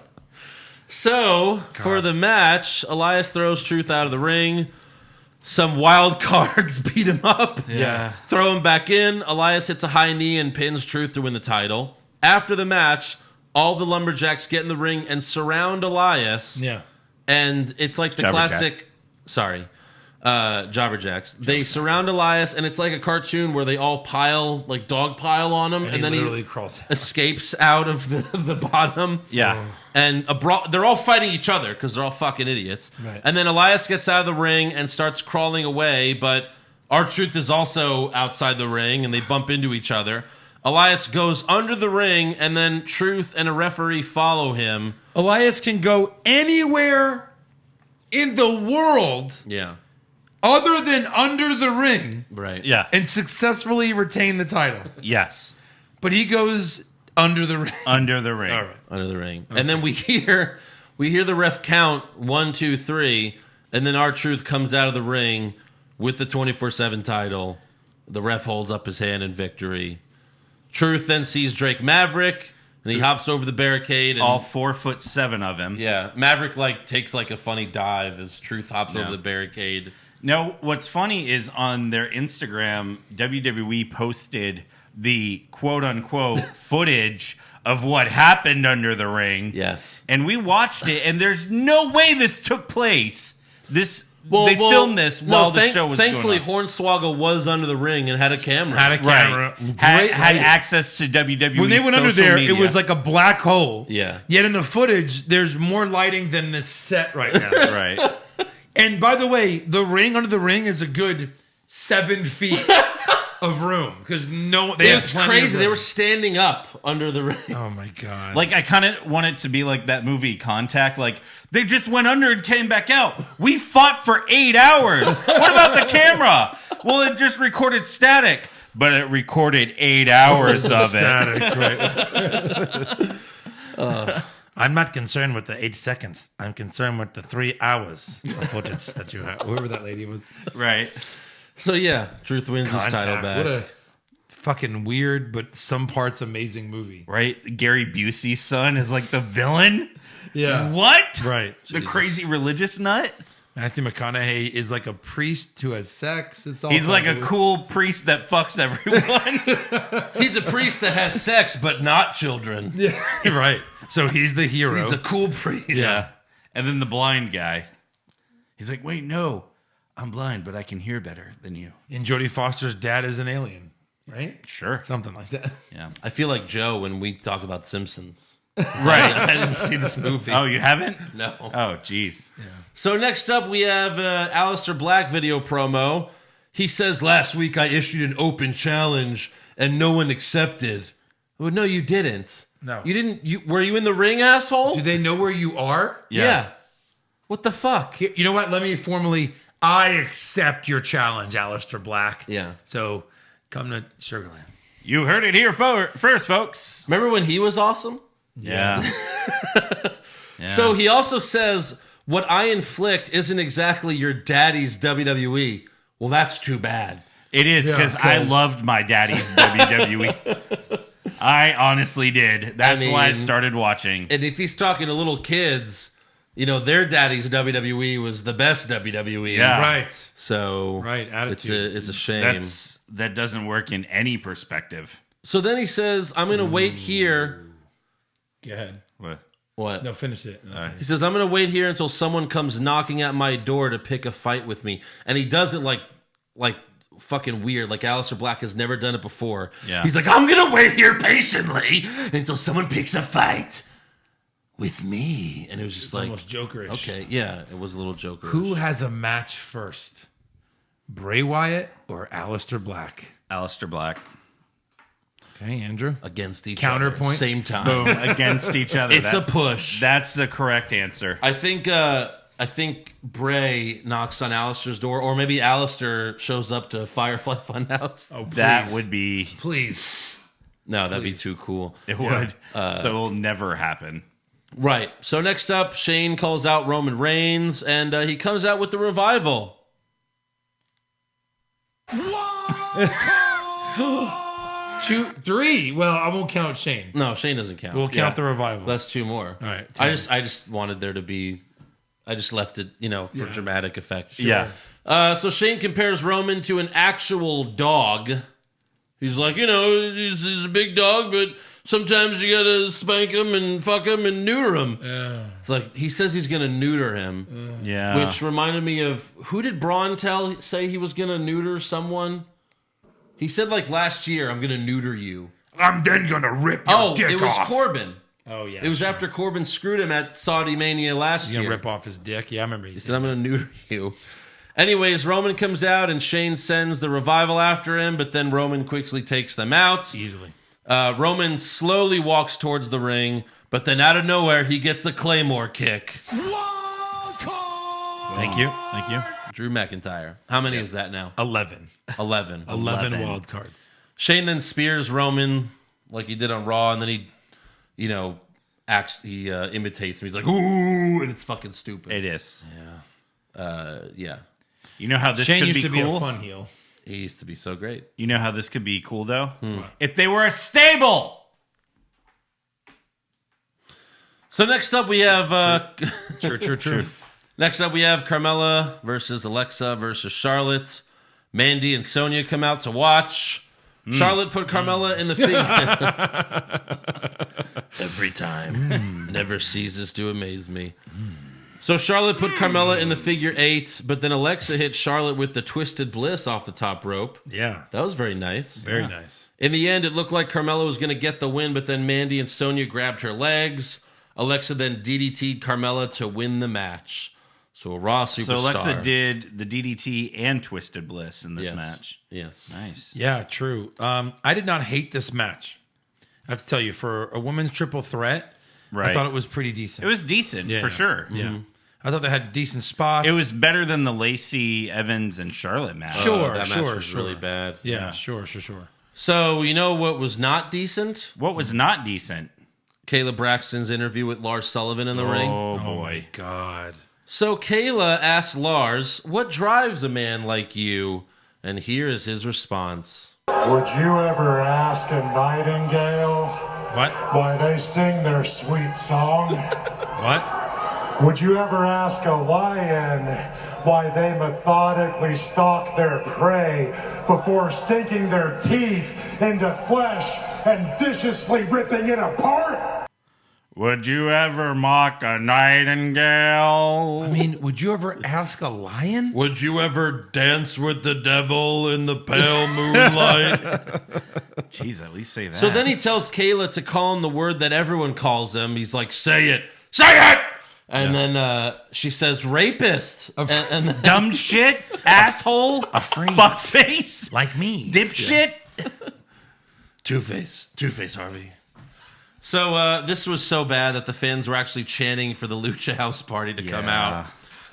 So, for the match, Elias throws Truth out of the ring. Some wild cards beat him up. Yeah. Throw him back in. Elias hits a high knee and pins Truth to win the title. After the match, all the lumberjacks get in the ring and surround Elias. Yeah. And it's like the classic... Sorry. Jobberjacks. They surround Elias, and it's like a cartoon where they all pile, like dog pile on him, and then he crawls. escapes out of the bottom. Yeah. And they're all fighting each other because they're all fucking idiots. Right. And then Elias gets out of the ring and starts crawling away, but R-Truth is also outside the ring, and they bump into each other. Elias goes under the ring, and then Truth and a referee follow him. Elias can go anywhere in the world Yeah. other than under the ring Right. Yeah. and successfully retain the title. Yes. But he goes under the ring. Under the ring. All right. Under the ring. Okay. And then we hear the ref count 1, 2, 3, and then R-Truth comes out of the ring with the 24/7 title. The ref holds up his hand in victory. Truth then sees Drake Maverick, and he hops over the barricade. And, All 4'7" of him. yeah, Maverick takes a funny dive as Truth hops over the barricade. No, what's funny is on their Instagram, WWE posted the quote unquote footage of what happened under the ring. Yes. And we watched it, and there's no way this took place. They filmed this while the show was thankfully, going on. Hornswoggle was under the ring and had a camera. Right. Had access to WWE. When they went under there, media. it was like a black hole. Yeah. Yet in the footage, there's more lighting than this set right now. Right. And by the way, the ring under the ring is a good 7 feet of room because It was crazy. They were standing up under the ring. Oh my god! Like I kind of want it to be like that movie Contact. Like they just went under and came back out. We fought for 8 hours. What about the camera? Well, it just recorded static, but it recorded 8 hours of static, right? I'm not concerned with the 8 seconds. I'm concerned with the 3 hours of footage that you have. Whoever that lady was. Right. So yeah, Truth wins his title back. What a fucking weird, but some parts amazing movie. Right? Gary Busey's son is like the villain. Yeah. What? Right. The crazy religious nut? Matthew McConaughey is like a priest who has sex. It's all He's like a cool priest that fucks everyone. He's a priest that has sex, but not children. Yeah. Right. So he's the hero. He's a cool priest. Yeah. And then the blind guy. He's like, wait, no. I'm blind, but I can hear better than you. And Jodie Foster's dad is an alien, right? Sure. Something like that. Yeah. I feel like Joe when we talk about Simpsons. Right. I didn't see this movie. Oh, you haven't? No. Oh, jeez. Yeah. So next up, we have Aleister Black video promo. He says, last week I issued an open challenge and no one accepted. Well, no, you didn't. No. You didn't. Were you in the ring, asshole? Do they know where you are? Yeah. What the fuck? You know what? Let me formally... I accept your challenge, Aleister Black. Yeah. So come to Sugarland. You heard it here first, folks. Remember when he was awesome? Yeah. Yeah. So he also says, what I inflict isn't exactly your daddy's WWE. Well, that's too bad. It is because I loved my daddy's WWE. I honestly did. That's why I started watching. And if he's talking to little kids, you know, their daddy's WWE was the best WWE. Yeah. Right. So attitude. it's a shame. That doesn't work in any perspective. So then he says, I'm going to wait here. Go ahead. What? No, finish it. He says, I'm going to wait here until someone comes knocking at my door to pick a fight with me. And he does it like fucking weird. Like Aleister Black has never done it before. Yeah. He's like, I'm going to wait here patiently until someone picks a fight with me. And it was just like almost Jokerish. Okay, yeah, it was a little Jokerish. Who has a match first? Bray Wyatt or Aleister Black? Aleister Black. Okay, Andrew. Against each Counterpoint. other. Same time. Boom. Against each other. It's a push. That's the correct answer. I think Bray knocks on Aleister's door, or maybe Aleister shows up to Firefly Funhouse. Oh, please. That would be... Please. No, that'd be too cool. It would. So it will never happen. Right. So next up, Shane calls out Roman Reigns, and he comes out with the Revival. 2, 3. Well, I won't count Shane. No, Shane doesn't count. We'll count the Revival. That's 2 more. All right. I just wanted there to be. I just left it, for dramatic effect. Sure. Yeah. So Shane compares Roman to an actual dog. He's like, he's a big dog, but sometimes you gotta spank him and fuck him and neuter him. Yeah. It's like he says he's gonna neuter him. Yeah. Which reminded me of who did Braun say he was gonna neuter someone? He said like last year, I'm gonna neuter you. I'm then gonna rip your dick off. It was Corbin. Oh yeah. It was after Corbin screwed him at Saudi Mania last He's year. gonna rip off his dick. Yeah, I remember. He said, I'm gonna neuter you. Anyways, Roman comes out and Shane sends the Revival after him, but then Roman quickly takes them out. Easily. Roman slowly walks towards the ring, but then out of nowhere, he gets a Claymore kick. Thank you. Drew McIntyre. How many is that now? 11. 11. 11 wild cards. Shane then spears Roman like he did on Raw, and then he, imitates him. He's like, ooh, and it's fucking stupid. It is. Yeah. You know how this Shane could used be to be cool? a fun heel. He used to be so great. You know how this could be cool, though? If they were a stable! So next up we have... True. Next up we have Carmella versus Alexa versus Charlotte. Mandy and Sonya come out to watch. Charlotte put Carmella in the figure. Every time. Never ceases to amaze me. So Charlotte put Carmella in the figure 8, but then Alexa hit Charlotte with the Twisted Bliss off the top rope. Yeah. That was very nice. Very nice. In the end, it looked like Carmella was going to get the win, but then Mandy and Sonya grabbed her legs. Alexa then DDT'd Carmella to win the match. So a Raw superstar. So Alexa did the DDT and Twisted Bliss in this match. Yes. Nice. Yeah, true. I did not hate this match. I have to tell you, for a women's triple threat, I thought it was pretty decent. It was decent, for sure. Yeah. I thought they had decent spots. It was better than the Lacey Evans and Charlotte match. Sure, that match was really bad. Yeah, sure. So, you know what was not decent? What was not decent? Kayla Braxton's interview with Lars Sullivan in the ring. Oh, boy. Oh, my God. So Kayla asked Lars, what drives a man like you? And here is his response. Would you ever ask a nightingale why they sing their sweet song? What? Would you ever ask a lion why they methodically stalk their prey before sinking their teeth into flesh and viciously ripping it apart? Would you ever mock a nightingale? I mean, would you ever ask a lion? Would you ever dance with the devil in the pale moonlight? Jeez, at least say that. So then he tells Kayla to call him the word that everyone calls him. He's like, say it! Say it! And then she says, rapist. And dumb shit, asshole, fuck face, like me, dipshit. Two-Face, Harvey. So this was so bad that the fans were actually chanting for the Lucha House Party to come out.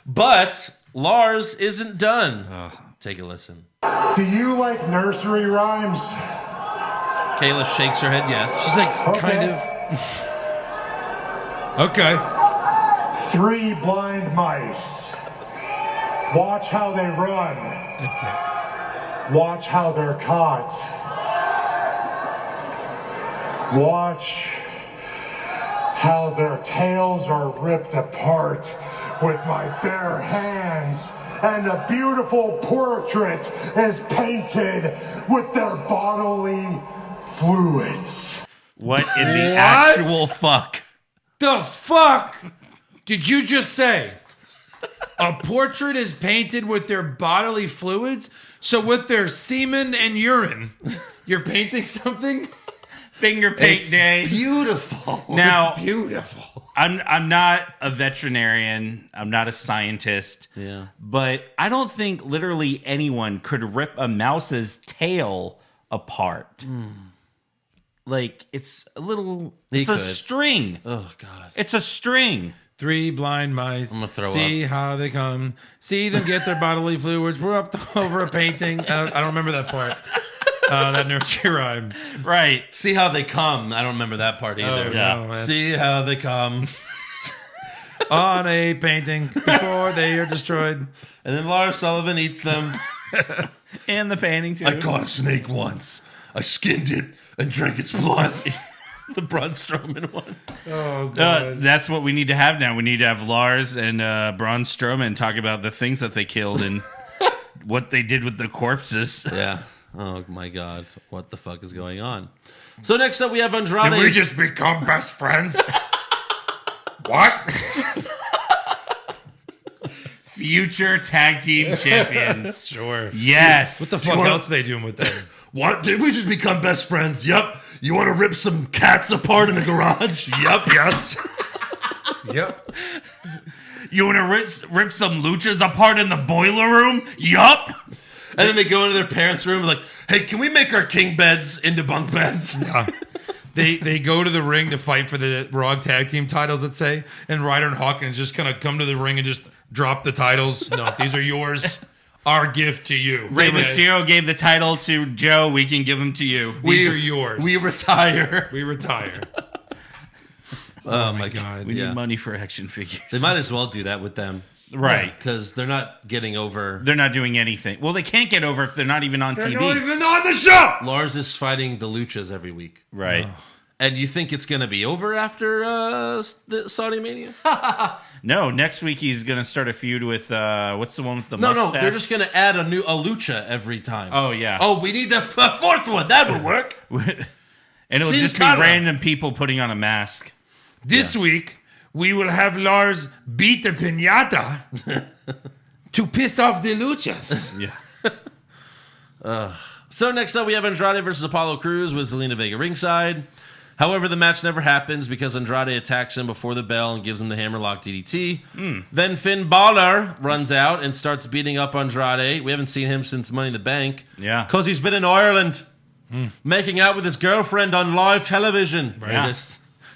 But Lars isn't done. Take a listen. Do you like nursery rhymes? Kayla shakes her head yes. She's like, kind of. Okay. 3 blind mice. Watch how they run. That's it. Watch how they're caught. Watch how their tails are ripped apart with my bare hands, and a beautiful portrait is painted with their bodily fluids. What in the actual fuck? The fuck did you just say? A portrait is painted with their bodily fluids? So with their semen and urine, you're painting something? Finger paint day. Beautiful. Now, it's beautiful. I'm not a veterinarian. I'm not a scientist. Yeah. But I don't think literally anyone could rip a mouse's tail apart. Like, it's a little... It's a string. Oh, God. It's a string. 3 blind mice. I'm gonna throw See how they come. See them get their bodily fluids. We're up over a painting. I don't remember that part. That nursery rhyme. Right. See how they come. I don't remember that part either. Oh, no, man. See how they come. On a painting before they are destroyed. And then Lars Sullivan eats them. And the painting, too. I caught a snake once. I skinned it and drank its blood. The Braun Strowman one. Oh, God. That's what we need to have now. We need to have Lars and Braun Strowman talk about the things that they killed and what they did with the corpses. Yeah. Oh, my God. What the fuck is going on? So next up, we have Andrade. Did we just become best friends? What? Future tag team champions. Sure. Yes. What the fuck else are they doing with them? What? Did we just become best friends? Yep. You want to rip some cats apart in the garage? Yep. Yes. Yep. You want to rip some luchas apart in the boiler room? Yup. And then they go into their parents' room and like, hey, can we make our king beds into bunk beds? Yeah. They go to the ring to fight for the Raw tag team titles, let's say, and Ryder and Hawkins just kind of come to the ring and just drop the titles. No, these are yours. Our gift to you. Rey Mysterio gave the title to Joe. We can give them to you. These are yours. We retire. We retire. Oh, my God. We need money for action figures. They might as well do that with them. Right. Because they're not getting over. They're not doing anything. Well, they can't get over if they're not even on TV. They're not even on the show. Lars is fighting the Luchas every week. Right. And you think it's going to be over after the Saudi Mania? No, next week he's going to start a feud with what's the one with the mustache? No, they're just going to add a lucha every time. Oh yeah. Oh, we need the fourth one. That would work. And it'll Sin just be Cara. random people putting on a mask. This week, we will have Lars beat the pinata to piss off the luchas. Yeah. So next up, we have Andrade versus Apollo Crews with Zelina Vega ringside. However, the match never happens because Andrade attacks him before the bell and gives him the hammerlock DDT. Then Finn Balor runs out and starts beating up Andrade. We haven't seen him since Money in the Bank. Yeah. Because he's been in Ireland making out with his girlfriend on live television. Right. Yeah. Did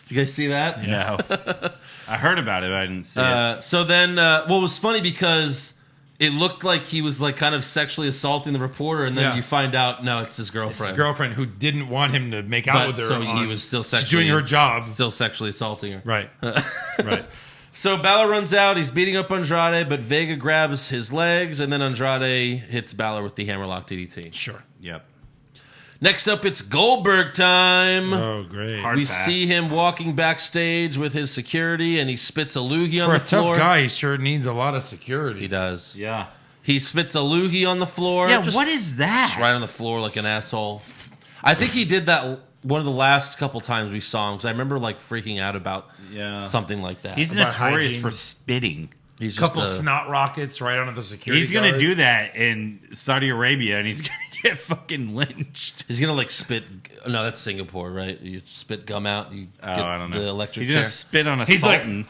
you guys see that? Yeah. I heard about it, but I didn't see it. So then, what was funny because it looked like he was like kind of sexually assaulting the reporter, and then you find out, no, it's his girlfriend. His girlfriend who didn't want him to make out with her. So he was still she's sexually doing her job. still sexually assaulting her. Right. Right. So Balor runs out. He's beating up Andrade, but Vega grabs his legs, and then Andrade hits Balor with the hammerlock DDT. Sure. Yep. Next up, it's Goldberg time. Oh, great. Hard We pass. see him walking backstage with his security, and he spits a loogie on For the a floor. tough guy, he sure needs a lot of security. He does. Yeah. He spits a loogie on the floor. Yeah, just- what is that? Just right on the floor like an asshole. I think he did that one of the last couple times we saw him, because I remember like freaking out about something like that. He's About notorious hygiene. for spitting. He's A couple just snot rockets right onto the security He's going to guards. do that in Saudi Arabia, and he's going to get fucking lynched. He's gonna like spit. No, that's Singapore, right? You spit gum out. You get I don't know. the electric He's chair. going to spit on a He's like, sultan.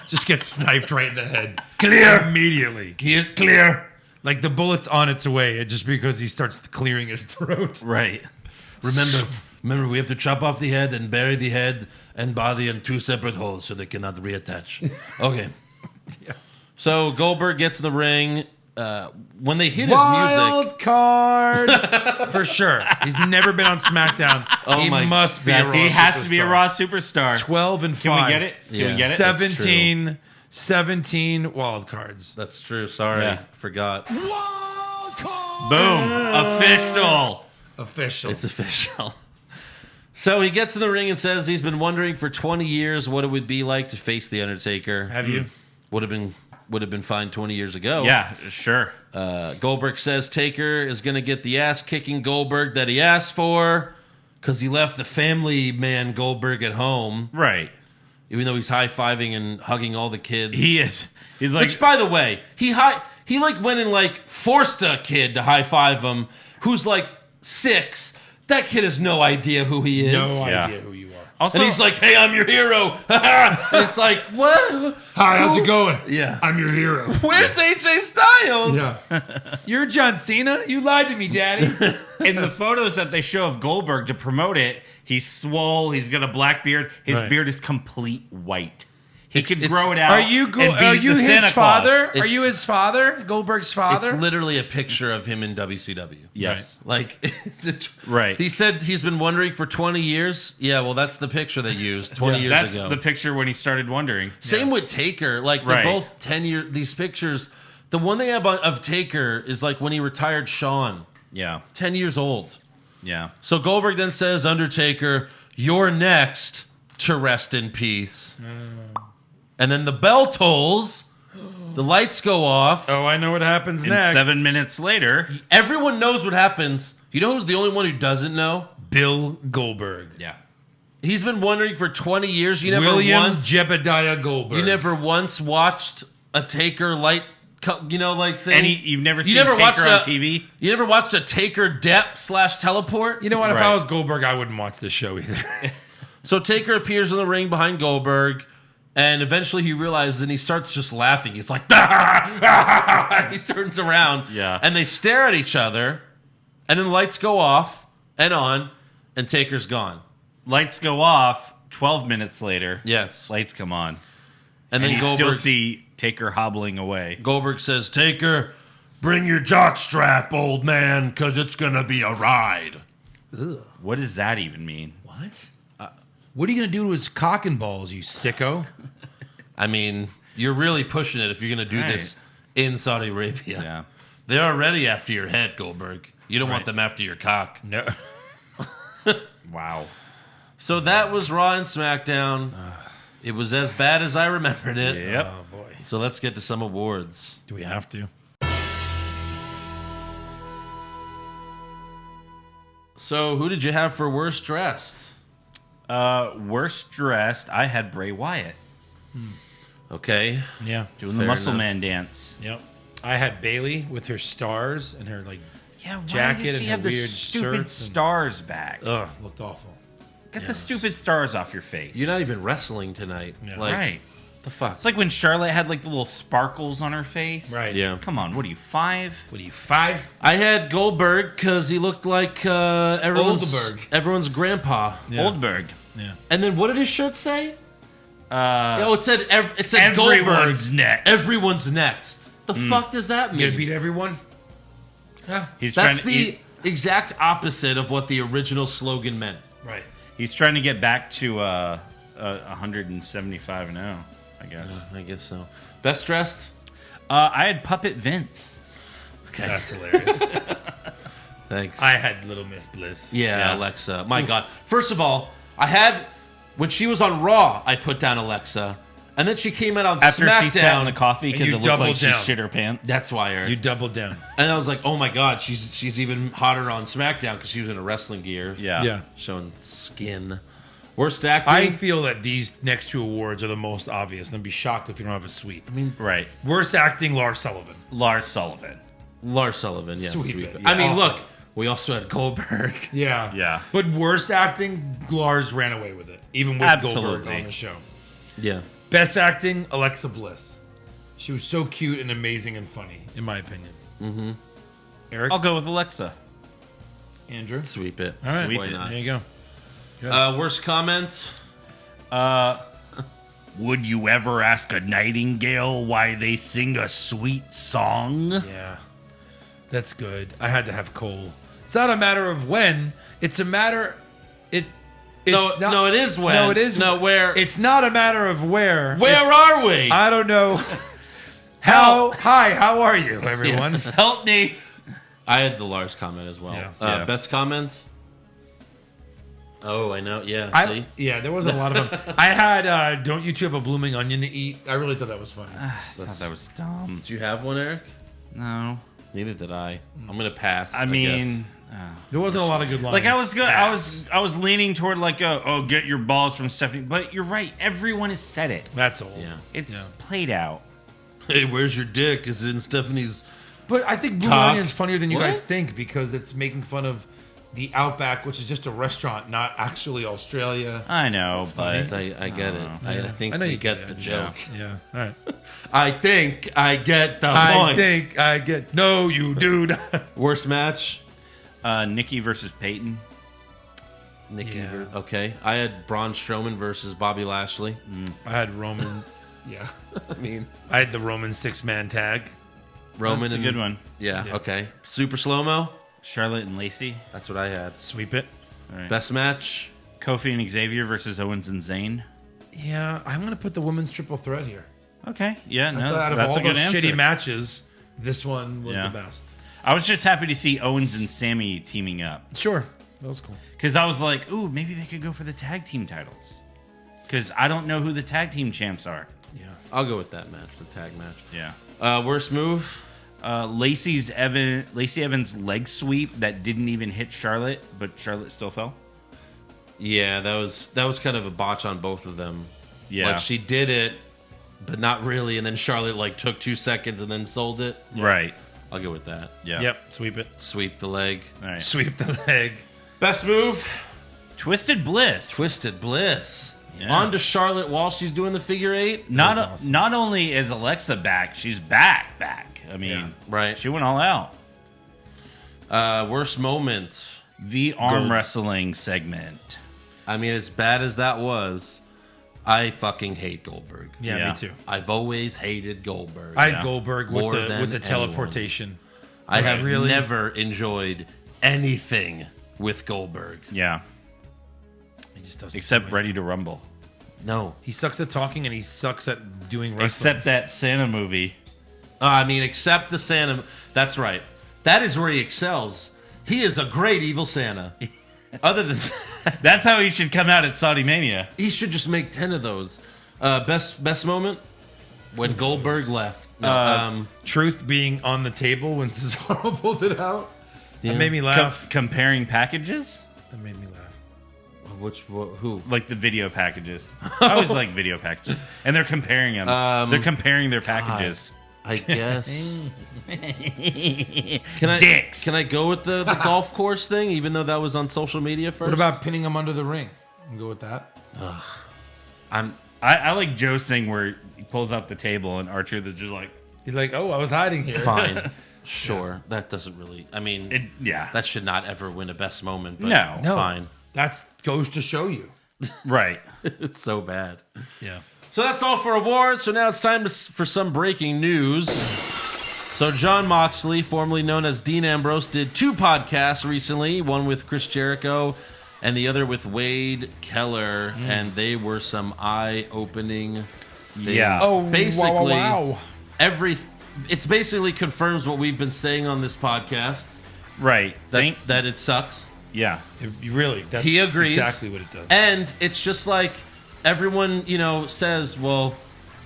just gets sniped right in the head. Clear. Immediately. Clear. Like the bullet's on its way, just because he starts clearing his throat. Right. Remember, we have to chop off the head and bury the head and body in two separate holes so they cannot reattach. Okay. So Goldberg gets in the ring. When they hit his music, Wild card for sure. He's never been on SmackDown. Oh he my- must be a Raw He has to be a superstar. Raw superstar. 12 and 5. Can we get it? Can Yeah. we get it? 17 wild cards. that's true. Sorry, Yeah. forgot. Boom. Official. Official. It's official. So he gets in the ring and says he's been wondering for 20 years what it would be like to face the Undertaker. Have you? Would have been fine 20 years ago. Yeah, sure. Goldberg says Taker is going to get the ass-kicking Goldberg that he asked for because he left the family man Goldberg at home, Right. even though he's high-fiving and hugging all the kids. He is. He's like, Which, by the way, he like went and like forced a kid to high-five him who's like 6. That kid has no idea who he is. No Yeah. idea who you are. also, And he's like, hey, I'm your hero. And it's like, what? Hi, how's it going? Yeah. I'm your hero. Where's AJ Styles? Yeah. You're John Cena? You lied to me, Daddy. in the photos that they show of Goldberg to promote it, he's swole. He's got a black beard. His Right. beard is complete white. He It's- could it's- grow it out. Are you and be are you the his Santa father? Claus. Are It's- you his father? Goldberg's father? It's literally a picture of him in WCW. Yes. Like, Right. He said he's been wondering for 20 years. Yeah, well, that's the picture they used 20 years That's ago. the picture when he started wondering. Same with Taker. Like, they're Right. both 10 year. These pictures, the one they have of Taker is like when he retired Shawn, Yeah. 10 years old. Yeah. So Goldberg then says, Undertaker, you're next to rest in peace. And then the bell tolls, the lights go off. Oh, I know what happens And next. 7 minutes later. Everyone knows what happens. You know who's the only one who doesn't know? Bill Goldberg. Yeah. He's been wondering for 20 years. You never William once, Jebediah Goldberg. you never once watched a Taker light, like thing. And you've never seen never Taker watched on a- TV? You never watched a Taker dep / teleport. You know what? If Right. I was Goldberg, I wouldn't watch this show either. So Taker appears in the ring behind Goldberg, and eventually he realizes, and he starts just laughing. He's like, he turns around, Yeah. and they stare at each other, and then the lights go off and on, and Taker's gone. Lights go off 12 minutes later. Yes, Lights come on. and And then you still Goldberg see Taker hobbling away. Goldberg says, Taker, Bring your jock strap, old man, because it's going to be a ride. What does that even mean? What? What are you going to do to his cock and balls, you sicko? I mean, you're really pushing it if you're going to do Right. this in Saudi Arabia. Yeah. They're already after your head, Goldberg. You don't want them after your cock. No. Wow. So that was Raw and SmackDown. It was as bad as I remembered it. Yep. Oh, boy. So let's get to some awards. Do we have to? So who did you have for worst dressed? Worst dressed, I had Bray Wyatt Okay. Yeah. doing the Fair Muscle enough. Man dance. Yep. I had Bailey with her stars and her like Yeah, why jacket does and she her have the weird stupid shirts and- stars back? looked awful. Get the stupid stars off your face. You're not even wrestling tonight. Yeah. Like, right. the fuck? It's like when Charlotte had like the little sparkles on her face. Right. Yeah. Come on, what are you, 5? What are you, 5? I had Goldberg because he looked like Oldberg. everyone's grandpa. Yeah. Oldberg. Yeah. And then what did his shirt say? It said Everyone's Goldberg. next. Everyone's next. The fuck does that You gonna mean? beat everyone? Yeah. He's That's trying to, the exact opposite of what the original slogan meant. Right. he's trying to get back to 175 and 0, I guess. I guess so. Best dressed? I had Puppet Vince. Okay. That's hilarious. Thanks. I had Little Miss Bliss. Yeah, Alexa. My God. First of all, I had when she was on Raw, I put down Alexa, and then she came out on After SmackDown. she sat in the coffee because you it looked like doubled she down. shit her pants. That's why, Eric. You doubled down. And I was like, oh my God, she's even hotter on SmackDown because she was in a wrestling gear. yeah. Yeah. Showing skin. Worst acting? I feel that these next two awards are the most obvious. And I'd be shocked if you don't have a sweep. Right. Worst acting, Lars Sullivan. Lars Sullivan. Lars Sullivan, yeah. Sweep Sweep it. it. Yeah, I mean, awful. look, we also had Goldberg. Yeah. Yeah. But worst acting, Lars ran away with it. Even with Goldberg Absolutely. on the show. Yeah. Best acting, Alexa Bliss. She was so cute and amazing and funny, in my opinion. Mm-hmm. Eric? I'll go with Alexa. Andrew? Sweep it. All right. Sweep Why it. not? There you go. Worst comment? Would you ever ask a nightingale why they sing a sweet song? Yeah. That's good. I had to have Cole. It's not a matter of when. It's a matter... No, it is when. No, it is. No, where? It's not a matter of where. Where It's- are we? I don't know. Hi, how are you, everyone? Help me. I had the Lars comment as well. Yeah. Yeah. Best comment? Oh, I know. Yeah, see? Yeah, there wasn't a lot of them. I had, don't you two have a blooming onion to eat? I really thought that was funny. I thought that was dumb. Did you have one, Eric? No. Neither did I. I'm going to pass. I mean, There wasn't a lot of good lines. like I was good. I was leaning toward like get your balls from Stephanie. But you're right. Everyone has said it. That's old. Yeah. It's played out. Hey, where's your dick? Is it in Stephanie's... But I think blooming Cock. onion is funnier than you What? guys think because it's making fun of the Outback, which is just a restaurant, not actually Australia. I know, but I get it. I think I know we you get the it. joke. Yeah. All right. I think I get the I point. think I get. No, you dude. Worst match? Nikki versus Peyton. Nikki. Yeah. Okay. I had Braun Strowman versus Bobby Lashley. I had Roman. Yeah. I mean, I had the Roman 6-man tag. Roman That's a and good one. Yeah, Yeah. okay. Super slow-mo? Charlotte and Lacey. That's what I had. Sweep it. All right. Best match? Kofi and Xavier versus Owens and Zayn. Yeah, I'm gonna put the women's triple threat here. Okay. Yeah, I no, thought out of that's all a good those answer. shitty matches, this one was Yeah. the best. I was just happy to see Owens and Sammy teaming up. Sure, that was cool. Because I was like, ooh, maybe they could go for the tag team titles. Because I don't know who the tag team champs are. Yeah. I'll go with that match, the tag match. Yeah. Worst move? Lacey Evans' leg sweep that didn't even hit Charlotte, but Charlotte still fell. Yeah, that was kind of a botch on both of them. Yeah. Like she did it, but not really, and then Charlotte like took 2 seconds and then sold it. Right. I'll go with that. Yeah. Yep, sweep it. Sweep the leg. All right. Sweep the leg. Best move? Twisted Bliss. Twisted Bliss. Yeah. On to Charlotte while she's doing the figure eight. Not only is Alexa back, she's back. I mean, Right. she went all out. Worst moment. The arm wrestling segment. I mean, as bad as that was, I fucking hate Goldberg. Yeah, Yeah. me too. I've always hated Goldberg. I had Goldberg More with than the teleportation. I have really- never enjoyed anything with Goldberg. Yeah. He just doesn't. Except do it. Ready to Rumble. No. He sucks at talking and he sucks at doing wrestling. Except that Santa movie. I mean, except the Santa. That's right. That is where he excels. He is a great evil Santa. Other than that, That's how he should come out at Saudi Mania. he should just make 10 of those. Best moment? When Goldberg left. No, Truth being on the table when Cesaro pulled it out. That made me laugh. Comparing packages? That made me laugh. who? Like the video packages. I always like video packages. And they're comparing them. They're comparing their packages. I guess. Can I go with the golf course thing, even though that was on social media first? What about pinning him under the ring? And go with that. I like Joe's thing where he pulls out the table and R-Truth is just like, He's like, oh, I was hiding here. Fine. Sure. That doesn't really, I mean, yeah. that should not ever win a best moment. But No. Fine. That goes to show you. Right. It's so bad. Yeah. So that's all for awards. So now it's time for some breaking news. So Jon Moxley, formerly known as Dean Ambrose, did 2 podcasts recently, one with Chris Jericho and the other with Wade Keller, and they were some eye-opening things. Yeah. Oh, basically, wow. It's basically confirms what we've been saying on this podcast, Right. that it sucks. Yeah. That's He agrees. exactly what it does. And it's just like everyone, says, well,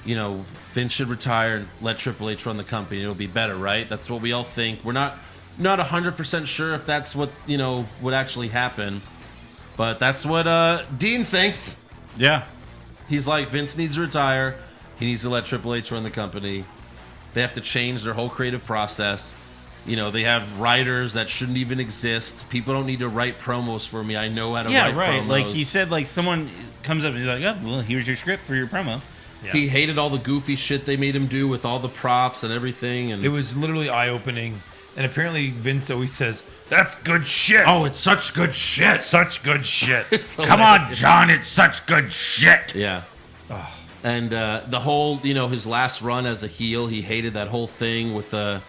Vince should retire and let Triple H run the company. It'll be better, right? That's what we all think. We're not 100% sure if that's what, would actually happen. But that's what Dean thinks. Yeah. He's like, Vince needs to retire. He needs to let Triple H run the company. They have to change their whole creative process. They have writers that shouldn't even exist. People don't need to write promos for me. I know how to write right. promos. Like he said, like someone comes up and he's like, oh, well, here's your script for your promo. Yeah. He hated all the goofy shit they made him do with all the props and everything. And it was literally eye-opening. And apparently Vince always says, that's good shit. oh, it's such good shit. Such good shit. Come on, John, it's such good shit. Yeah. And the whole, his last run as a heel, he hated that whole thing with the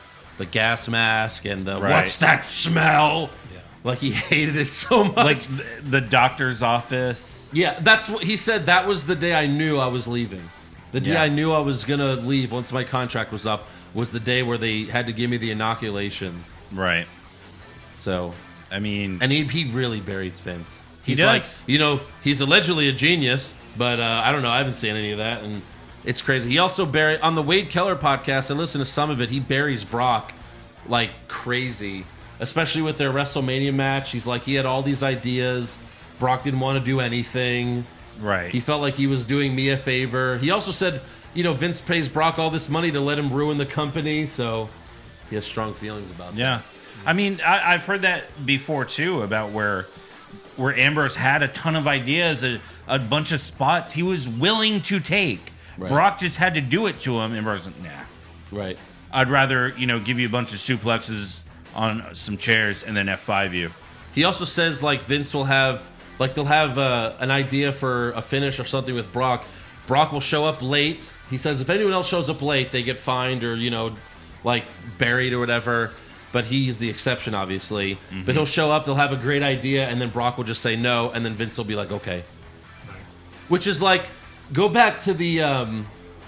gas mask and the Right. what's that smell? Yeah. Like he hated it so much. Like the doctor's office. Yeah, that's what he said. That was the day I knew I was leaving. The day Yeah. I knew I was gonna leave once my contract was up was the day where they had to give me the inoculations. Right. So, I mean, and he really buries Vince. He He's does. like, he's allegedly a genius, but I don't know. I haven't seen any of that, and it's crazy. He also buried on the Wade Keller podcast. I listened to some of it. He buries Brock like crazy, especially with their WrestleMania match. He's like, he had all these ideas. Brock didn't want to do anything. right. He felt like he was doing me a favor. He also said, Vince pays Brock all this money to let him ruin the company, so he has strong feelings about that. Yeah. I mean, I've heard that before too about where Ambrose had a ton of ideas, a bunch of spots he was willing to take. Right. Brock just had to do it to him. Ambrose was like, nah. Right. I'd rather, give you a bunch of suplexes on some chairs and then F5 you. He also says like Vince will have they'll have an idea for a finish or something with Brock. Brock will show up late. He says if anyone else shows up late, they get fined or like buried or whatever. But he's the exception, obviously. Mm-hmm. But he'll show up. They'll have a great idea, and then Brock will just say no, and then Vince will be like, okay. Which is like, go back to the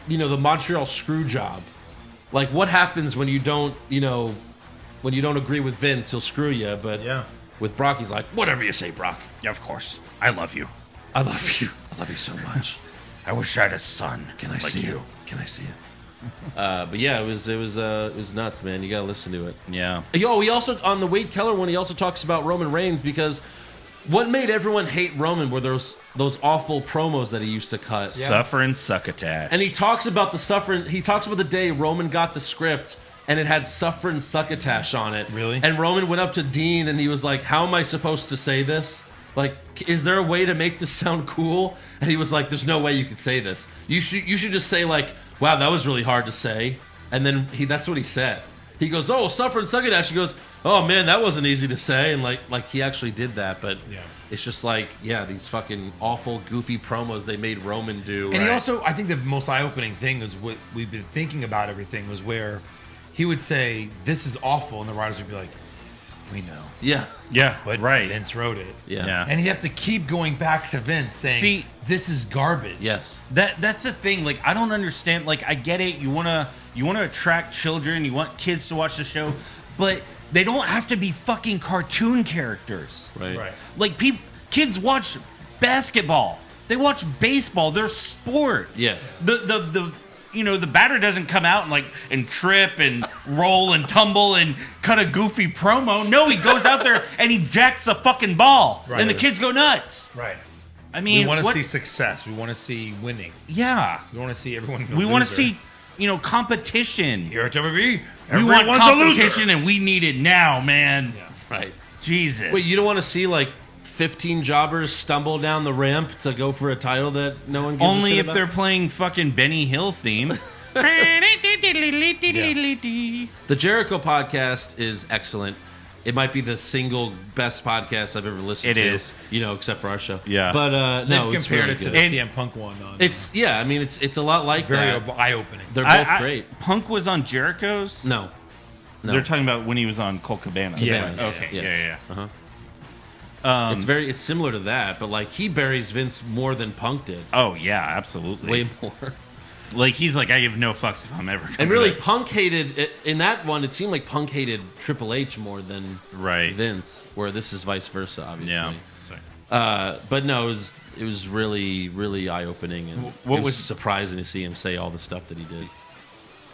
the Montreal screw job. Like, what happens when you don't agree with Vince? He'll screw you. But Yeah. with Brock, he's like, whatever you say, Brock. Yeah, of course. I love you. I love you. I love you so much. I wish I had a son. Can I like see you? it? Can I see it? But yeah, it was nuts, man. You gotta listen to it. Yeah. Yo, he also on the Wade Keller one, he also talks about Roman Reigns because what made everyone hate Roman were those awful promos that he used to cut. Yeah. Suffer and succotash. And he talks about the suffering. He talks about the day Roman got the script and it had suffer and succotash on it. Really? And Roman went up to Dean and he was like, "How am I supposed to say this? Like, is there a way to make this sound cool?" And he was like, "There's no way you could say this. You should just say like, wow, that was really hard to say." And then that's what he said. He goes, "Oh, suffer and succotash." He goes, "Oh man, that wasn't easy to say." And like he actually did that, but Yeah. it's just like, yeah, these fucking awful, goofy promos they made Roman do. And he also, I think the most eye-opening thing is what we've been thinking about everything was where he would say, "This is awful," and the writers would be like, "We know." yeah, yeah, But right. Vince wrote it. yeah, Yeah. And you have to keep going back to Vince saying, See- this is garbage. yes, That's the thing. Like, I don't understand. Like, I get it. You wanna attract children. You want kids to watch the show, but They don't have to be fucking cartoon characters. Right. Like kids watch basketball. They watch baseball. They're sports. Yes. The batter doesn't come out and trip and roll and tumble and cut a goofy promo. No, he goes out there and he jacks the fucking ball. Right. And the kids go nuts. Right. I mean, we want to see success. We want to see winning. Yeah. We want to see everyone. We want to see, competition. Here at WWE, We want competition and we need it now, man. Yeah. Right. Jesus. Wait, you don't want to see 15 jobbers stumble down the ramp to go for a title that no one gives Only a shit if about? they're playing fucking Benny Hill theme. The Jericho podcast is excellent. It might be the single best podcast I've ever listened to. It is. Except for our show. Yeah. But They've no, it's compared really it to good. the CM Punk one. It's it's a lot like very that. eye-opening. They're both great. Punk was on Jericho's? No. They're talking about when he was on Colt Cabana. Yeah. Right. Okay. Yeah. Uh-huh. It's similar to that, but he buries Vince more than Punk did. Oh, yeah, absolutely. Way more. He's I give no fucks if I'm ever coming And really, back. Punk hated in that one. It seemed like Punk hated Triple H more than Vince, where this is vice versa, obviously. Yeah. But no, it was really, really eye opening, and it was surprising to see him say all the stuff that he did.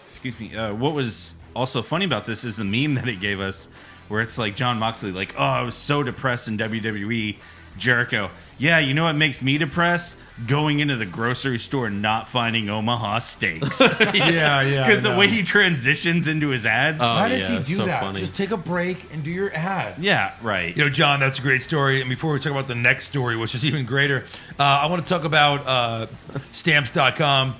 Excuse me. What was also funny about this is the meme that he gave us, where it's John Moxley, oh, I was so depressed in WWE. Jericho, yeah, you know what makes me depressed? Going into the grocery store and not finding Omaha steaks. yeah. Because the way he transitions into his ads. Why does he do so that? funny. Just take a break and do your ad. Yeah, right. John, that's a great story. And before we talk about the next story, which is even greater, I want to talk about stamps.com.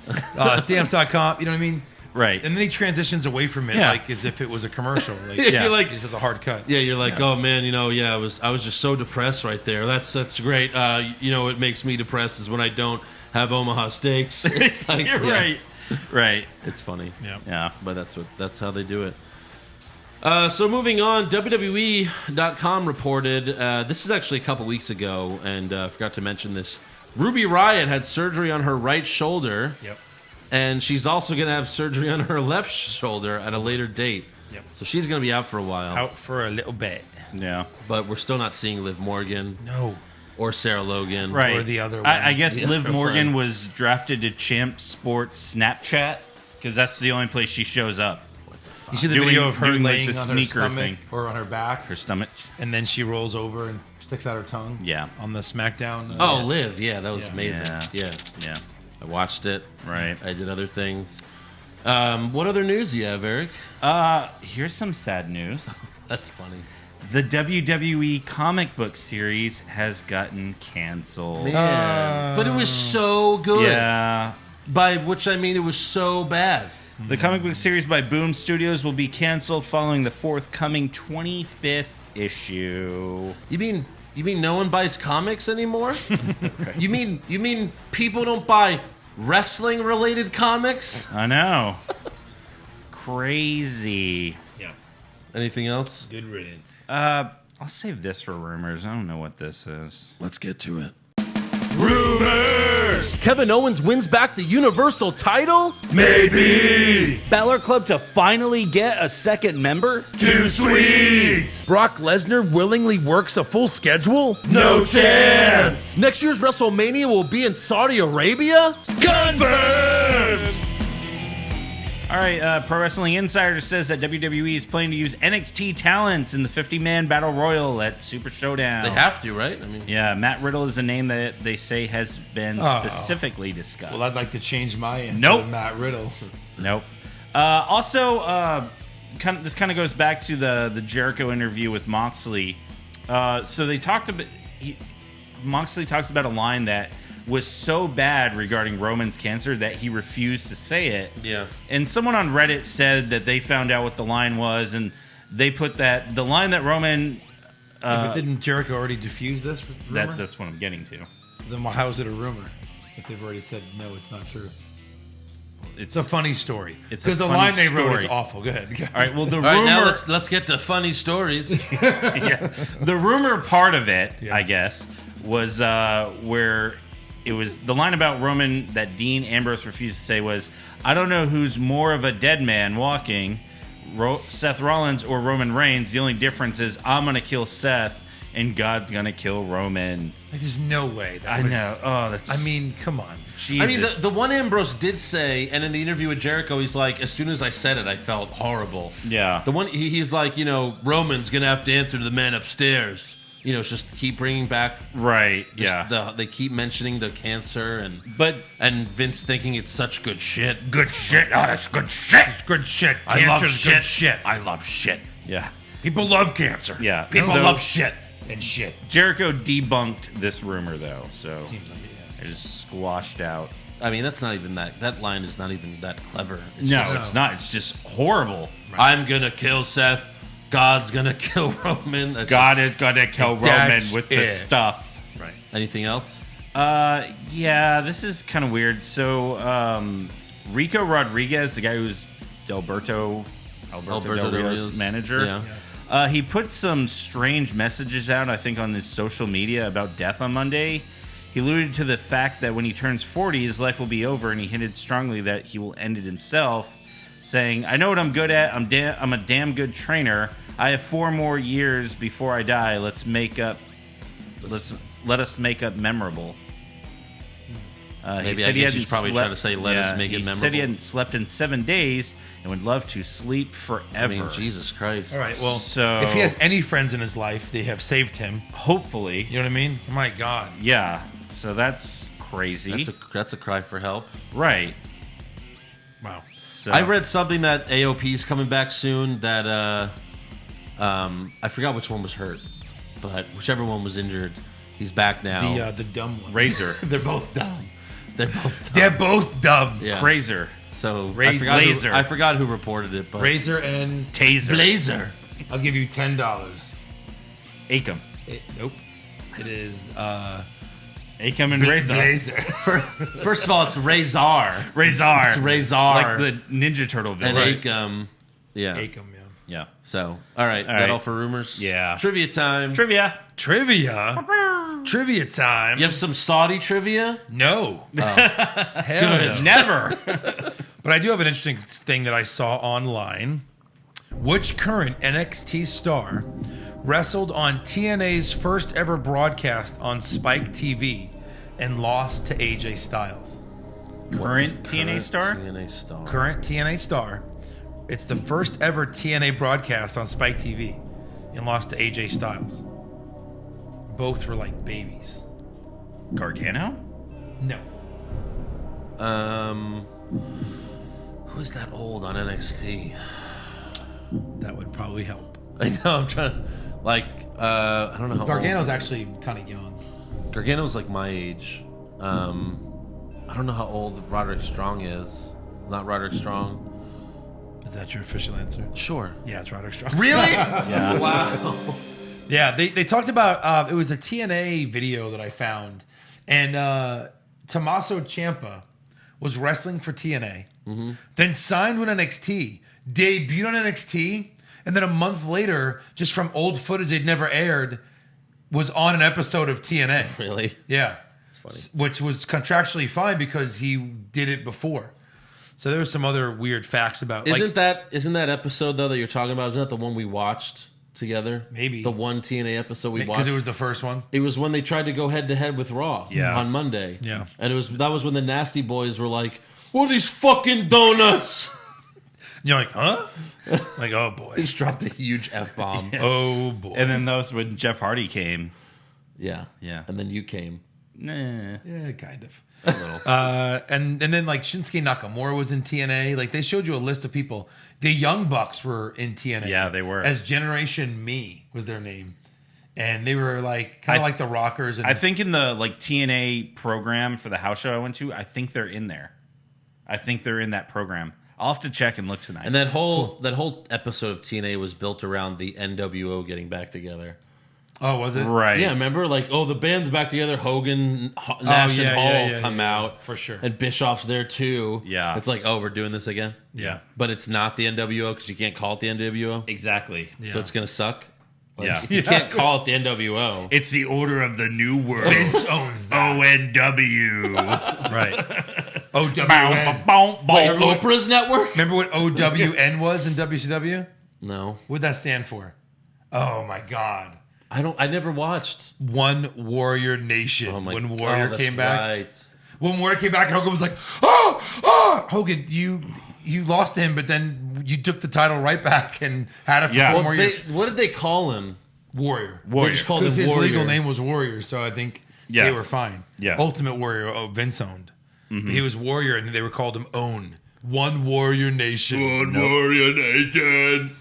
Stamps.com, you know what I mean? Right. And then he transitions away from it as if it was a commercial. You're this is a hard cut. Yeah, you're oh man, I was just so depressed right there. That's great. What makes me depressed is when I don't have Omaha steaks. It's You're right. It's funny. Yeah. But that's how they do it. So moving on, WWE.com reported, this is actually a couple weeks ago, and I forgot to mention this. Ruby Riott had surgery on her right shoulder. Yep. And she's also going to have surgery on her left shoulder at a later date. Yep. So she's going to be out for a while. Out for a little bit. Yeah. But we're still not seeing Liv Morgan. No. Or Sarah Logan. Right. Or the other one. I guess The Liv other Morgan one. was drafted to Champ Sports Snapchat because that's the only place she shows up. You see the Doing- video of her doing, laying the on her sneaker stomach thing. or on her back, Her stomach. and then she rolls over and sticks out her tongue. Yeah. On the SmackDown. Oh, Liv. Yeah, that was Yeah. amazing. Yeah. Yeah. I watched it. Right. I did other things. What other news do you have, Eric? Here's some sad news. That's funny. The WWE comic book series has gotten canceled. Man. But it was so good. Yeah. By which I mean it was so bad. The comic book series by Boom Studios will be canceled following the forthcoming 25th issue. You mean no one buys comics anymore? You mean people don't buy wrestling related comics? I know. Crazy. Yeah. Anything else? Good riddance. I'll save this for rumors. I don't know what this is. Let's get to it. Rumors! Kevin Owens wins back the Universal title? Maybe! Balor Club to finally get a second member? Too sweet! Brock Lesnar willingly works a full schedule? No chance! Next year's WrestleMania will be in Saudi Arabia? Confirmed! All right, Pro Wrestling Insider says that WWE is planning to use NXT talents in the 50-man Battle Royal at Super Showdown. They have to, right? I mean, Yeah, Matt Riddle is a name that they say has been specifically discussed. Well, I'd like to change my answer Nope. to Matt Riddle. Nope. Also, this kind of goes back to the Jericho interview with Moxley. So they talked about Moxley talks about a line that was so bad regarding Roman's cancer that he refused to say it. Yeah. And someone on Reddit said that they found out what the line was, and they put that the line that Roman. But didn't Jericho already diffuse this rumor? That's what I'm getting to. Then how is it a rumor? If they've already said no, it's not true. It's a funny story. It's a because the funny line they wrote is story. awful. Go ahead. All right. Well, the all rumor. right, now let's get to funny stories. Yeah. The rumor part of it, Yeah. I guess, was where it was the line about Roman that Dean Ambrose refused to say was, "I don't know who's more of a dead man walking, Seth Rollins or Roman Reigns. The only difference is I'm going to kill Seth and God's going to kill Roman. Like, there's no way. I know. Oh, that's... I mean, come on. Jesus. I mean, the one Ambrose did say, and in the interview with Jericho, he's like, as soon as I said it, I felt horrible. Yeah. The one he's like, Roman's gonna have to answer to the man upstairs. It's just keep bringing back. Right. Yeah. They keep mentioning the cancer and Vince thinking it's such good shit. Good shit. Oh, that's good shit. Good shit. I love Cancer's shit. good shit. I love shit. Yeah. People love cancer. Yeah. People So- love shit and shit. Jericho debunked this rumor though, so Seems like it. it is squashed out. I mean, that's not even that line is not even that clever. It's not. It's just horrible. I'm gonna kill Seth. God's gonna kill Roman. That's God is gonna kill Roman That's with the it. stuff. Right. Anything else? Yeah, this is kind of weird. So, Rico Rodriguez, the guy who's Alberto Del Rio's manager, he put some strange messages out, I think, on his social media about death on Monday. He alluded to the fact that when he turns 40, his life will be over, and he hinted strongly that he will end it himself, saying, I know what I'm good at. I'm a damn good trainer. I have 4 more years before I die. Let us make up memorable. Maybe he's probably trying to say, let us make it memorable. He said he hadn't slept in 7 days and would love to sleep forever. I mean, Jesus Christ. All right, well, So- if he has any friends in his life, they have saved him. Hopefully. You know what I mean? My God. Yeah. So that's crazy. That's a cry for help. Right. Wow. So I read something that AOP's coming back soon. That I forgot which one was hurt, but whichever one was injured, he's back now. The dumb one. Razor. They're both dumb. They're both dumb. Yeah. Razor. So Laser. I forgot who reported it, but Razor and Taser. Blazer. I'll give you $10. Acom. Nope. It is Acom and Razor. Blazer. First of all, it's Razor. Razor. It's Razor. Like the Ninja Turtle And villain. Acom. Yeah. Acom, yeah. Yeah. So, all right. That all for rumors? Yeah. Trivia time. Trivia. Trivia time. You have some Saudi trivia? No. Hell no. Never. But I do have an interesting thing that I saw online. Which current NXT star wrestled on TNA's first ever broadcast on Spike TV and lost to AJ Styles? Current TNA star? TNA star. Current TNA star. It's the first ever TNA broadcast on Spike TV and lost to AJ Styles. Both were like babies. Gargano? No. Who's that old on NXT? That would probably help. I know. I'm trying to, I don't know how Gargano's actually kind of young. old. Gargano's like my age. I don't know how old Roderick Strong is. Not Roderick Strong. Is that your official answer? Sure. Yeah, it's Roderick Strong. Really? Yeah. Wow. Yeah, they talked about, it was a TNA video that I found, and Tommaso Ciampa was wrestling for TNA, then signed with NXT, debuted on NXT, and then a month later, just from old footage they'd never aired, was on an episode of TNA. Really? Yeah. That's funny. Which was contractually fine because he did it before. So there were some other weird facts about. Isn't that episode though that you're talking about? Isn't that the one we watched together? Maybe. The one TNA episode we watched. Because it was the first one. It was when they tried to go head to head with Raw. Yeah. On Monday. Yeah. And that was when the Nasty Boys were like, "What are these fucking donuts?" And you're like, huh? Like, oh boy. He just dropped a huge F-bomb. Oh boy. And then those when Jeff Hardy came. Yeah. Yeah. And then you came. Nah. Yeah, kind of. A little. And then like Shinsuke Nakamura was in TNA. Like they showed you a list of people. The Young Bucks were in TNA. Yeah, they were. As Generation Me was their name. And they were like kind of like the Rockers. And I think in the like TNA program for the house show I went to, I think they're in there. I think they're in that program. I'll have to check and look tonight. And that whole episode of TNA was built around the NWO getting back together. Oh, was it? Right. Yeah, remember? Like, the band's back together. Hogan, Nash, and Hall come out. For sure. And Bischoff's there, too. Yeah. It's like, we're doing this again? Yeah. But it's not the NWO because you can't call it the NWO? Exactly. Yeah. So it's going to suck? Like, Yeah. You can't call it the NWO. It's the Order of the New World. Vince owns that. ONW. Right. OWN. Like Oprah's network? Remember what OWN was in WCW? No. What'd that stand for? Oh my God. I never watched. One Warrior Nation. Oh my when Warrior God, came back. Right. When Warrior came back and Hogan was like, oh! Hogan, you lost to him, but then you took the title right back and had it for 4 more years. What did they call him? Warrior. They just called him Because his Warrior. legal name was Warrior, so I think they were fine. Yeah. Ultimate Warrior, Vince owned. But he was Warrior, and they were called him Own. One Warrior Nation. Warrior Nation.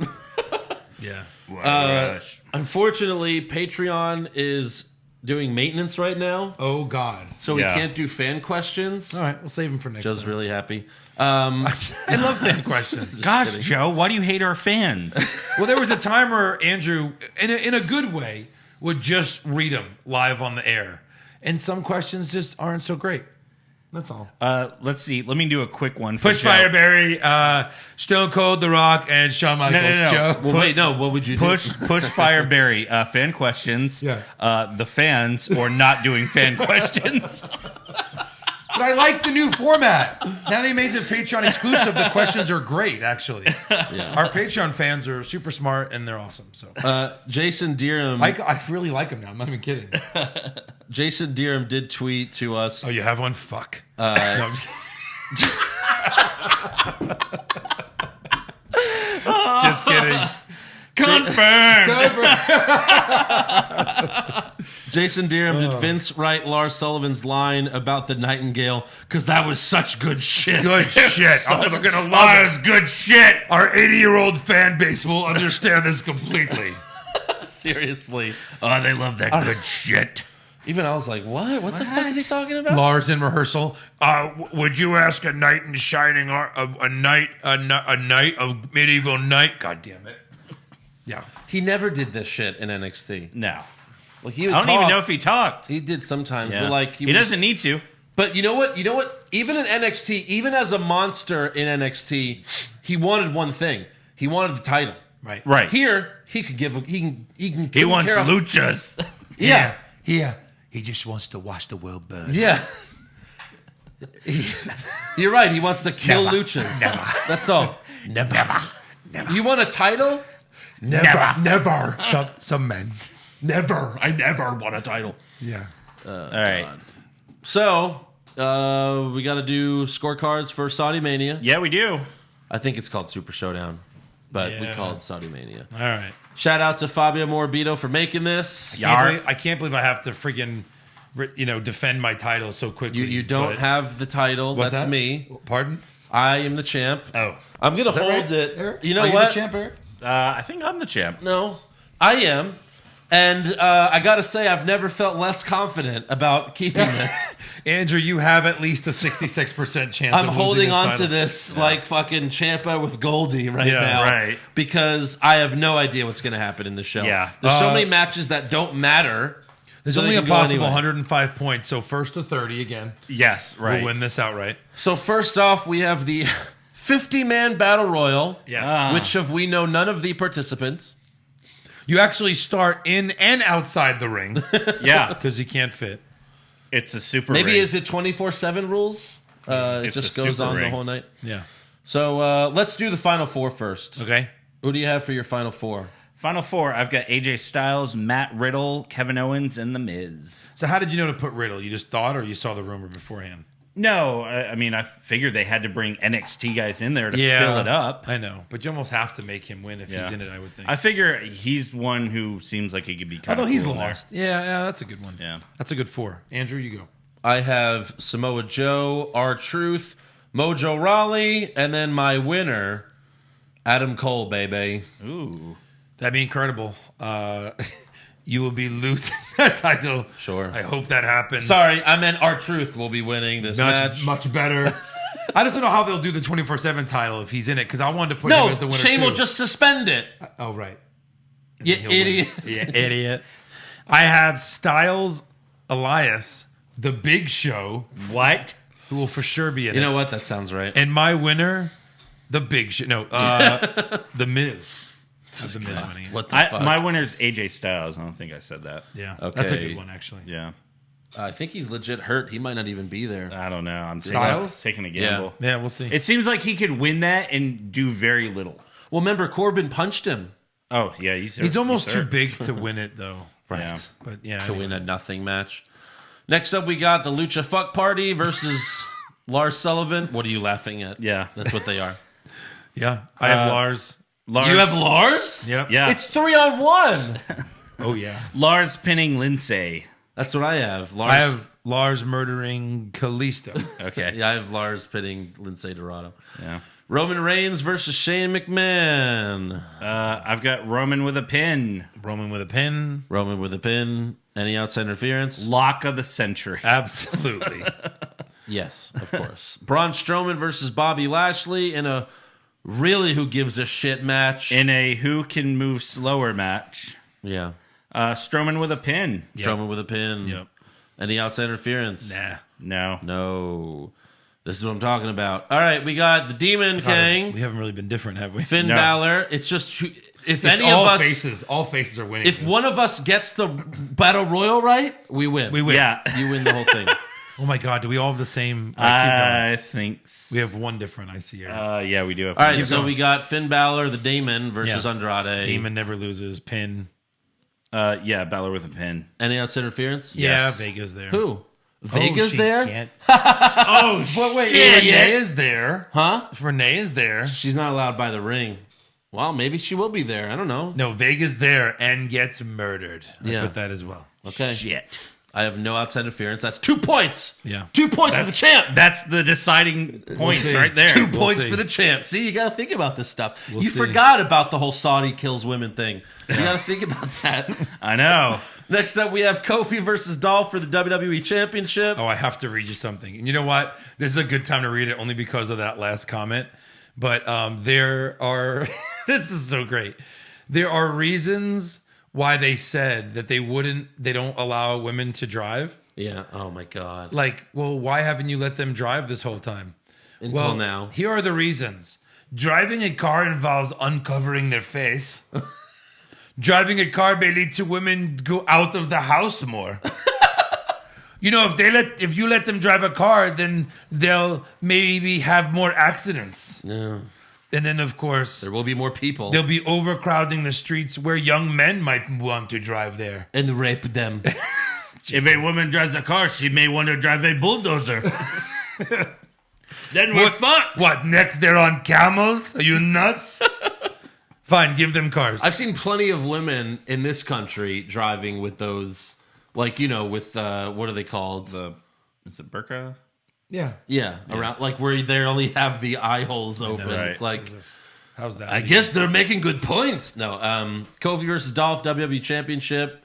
Yeah. Unfortunately, Patreon is doing maintenance right now, Oh, God. so we can't do fan questions. All right, we'll save him for next Joe's time. really happy. I love fan questions. Gosh, Joe, why do you hate our fans? Well, there was a time where Andrew, in a good way, would just read them live on the air. And some questions just aren't so great. That's all. Let's see. Let me do a quick one. For Push Joe. Fire Barry, Stone Cold, The Rock, and Shawn Michaels. No. Joe. Well, wait, no. What would you do? Push Fire Barry. Fan questions. Yeah. The fans or not doing fan questions. But I like the new format. Now they made it Patreon exclusive. The questions are great, actually. Yeah. Our Patreon fans are super smart and they're awesome. So Jason Deerham. I really like them now. I'm not even kidding. Jason Deerham did tweet to us. Oh, you have one? Fuck. No, I'm just kidding. Just kidding. Confirmed. Jason Deerham, did Vince write Lars Sullivan's line about the Nightingale? Because that was such good shit. Good shit. I'm going to lie. That was good shit. Our 80-year-old fan base will understand this completely. Seriously. Oh, they love that good shit. Even I was like, what? What the fuck is he talking about? Lars in rehearsal. Would you ask a knight in shining a knight of medieval knight? God damn it. Yeah. He never did this shit in NXT. No. Like he would I don't even know if he talked. He did sometimes, Yeah. but like he doesn't need to. But you know what? Even in NXT, even as a monster in NXT, he wanted one thing. He wanted the title. Right. Right. Here, he could give. He can. He wants luchas. Yeah. He just wants to watch the world burn. Yeah. You're right. He wants to kill luchas. Never. That's all. Never. You want a title? Never. Some men. Never. I never want a title. Yeah. All right. So, we got to do scorecards for Saudi Mania. Yeah, we do. I think it's called Super Showdown, but we Yeah. call it Saudi Mania. All right. Shout out to Fabio Morbido for making this. I can't believe I have to freaking, defend my title so quickly. You don't have the title. What's That's that? me. Pardon? I am the champ. Oh. I'm going to Is that hold right, it. Eric? You know Are what? the champ, Eric? I think I'm the champ. No, I am. And I got to say, I've never felt less confident about keeping this. Andrew, you have at least a 66% chance I'm of holding losing on this to title. this like fucking Ciampa with Goldie right Yeah, now. right. Because I have no idea what's going to happen in the show. Yeah. There's so many matches that don't matter. There's so only they a can go possible anyway. 105 points, so first to 30 again. Yes, right. We'll win this outright. So first off, we have the 50-man battle royal, Yeah. which of we know none of the participants. You actually start in and outside the ring Yeah. because you can't fit. It's a super Maybe ring. is it 24/7 rules? It It's just a goes super on the ring. whole night. Yeah. So let's do the final four first. Okay. Who do you have for your final four? Final four, I've got AJ Styles, Matt Riddle, Kevin Owens, and The Miz. So how did you know to put Riddle? You just thought, or you saw the rumor beforehand? No, I mean, I figured they had to bring NXT guys in there to fill it up. I know, but you almost have to make him win if he's in it, I would think. I figure he's one who seems like he could be kind Although of he's cool in there. lost. Yeah, that's a good one. Yeah. That's a good four. Andrew, you go. I have Samoa Joe, R-Truth, Mojo Rawley, and then my winner, Adam Cole, baby. Ooh. That'd be incredible. You will be losing that title. Sure. I hope that happens. Sorry, I meant R-Truth will be winning this match. Much better. I just don't know how they'll do the 24/7 title if he's in it, because I wanted to put him No, as the winner Shane too. will just suspend it. Oh, right. You He'll win. idiot. Yeah, idiot. I have Styles, Elias, The Big Show, What? who will for sure be in You it. know what? That sounds right. And my winner, The Big Show. No, The Miz. The Miz winning it. What the fuck? My winner's AJ Styles. I don't think I said that. Yeah, Okay. that's a good one, actually. Yeah. I think he's legit hurt. He might not even be there. I don't know. I'm Styles? taking a gamble. Yeah, we'll see. It seems like he could win that and do very little. Well, remember, Corbin punched him. Oh, yeah. He's almost too big to win it, though. Right. Yeah. But yeah. To win a nothing match. Next up, we got the Lucha Fuck Party versus Lars Sullivan. What are you laughing at? Yeah. That's what they are. Yeah. I have Lars. You have Lars? Yep. Yeah. It's 3-on-1. Oh, yeah. Lars pinning Lindsay. That's what I have. Lars. I have Lars murdering Kalisto. Okay. Yeah, I have Lars pitting Lindsay Dorado. Yeah. Roman Reigns versus Shane McMahon. I've got Roman with a pin. Roman with a pin. Roman with a pin. Any outside interference? Lock of the century. Absolutely. Yes, of course. Braun Strowman versus Bobby Lashley in a really who gives a shit match. In a who can move slower match. Yeah. Strowman with a pin. Strowman with a pin. Yep. Any outside interference? Nah. No. No. This is what I'm talking about. All right, we got the Demon King. We haven't really been different, have we? Finn No. Balor. It's just if It's any all of us faces. All faces are winning. if one of us gets the battle royal right, we win. We win. Yeah. You win the whole thing. Oh my God, do we all have the same? I think. We have one different. I see here. Yeah, we do have. All right, Keep so going. we got Finn Balor, the Demon, versus Yeah. Andrade. Demon never loses. Pin. Yeah, Balor with a pin. Any outside interference? Yeah, Yes. Vega's there. Who? Vega's she there? Can't. Oh, Wait, shit. Renee is there. Huh? Renee is there. She's not allowed by the ring. Well, maybe she will be there. I don't know. No, Vega's there and gets murdered. I Yeah. put that as well. Okay. Shit. I have no outside interference. That's 2 points. Yeah. 2 points for the champ. That's the deciding points see. right there. 2 We'll points see. for the champ. See, you got to think about this stuff. We'll you see. forgot about the whole Saudi kills women thing. You got to think about that. I know. Next up, we have Kofi versus Dolph for the WWE Championship. Oh, I have to read you something. And you know what? This is a good time to read it only because of that last comment. But there are, this is so great. There are reasons why they said that they don't allow women to drive. Yeah. Oh, my God. Like, well, why haven't you let them drive this whole time? Until now. Here are the reasons. Driving a car involves uncovering their face. Driving a car may lead to women go out of the house more. You know, if you let them drive a car, then they'll maybe have more accidents. No. And then, of course, There will be more people. they'll be overcrowding the streets where young men might want to drive there. And rape them. If a woman drives a car, she may want to drive a bulldozer. Then we're fucked. What, next they're on camels? Are you nuts? Fine, give them cars. I've seen plenty of women in this country driving with those, like, you know, with, what are they called? Is it burqa? yeah. Yeah, around, like, where they only have the eye holes open. Right. It's like, Jesus. How's that? I guess they're making good points. No, Kofi versus Dolph, WWE Championship.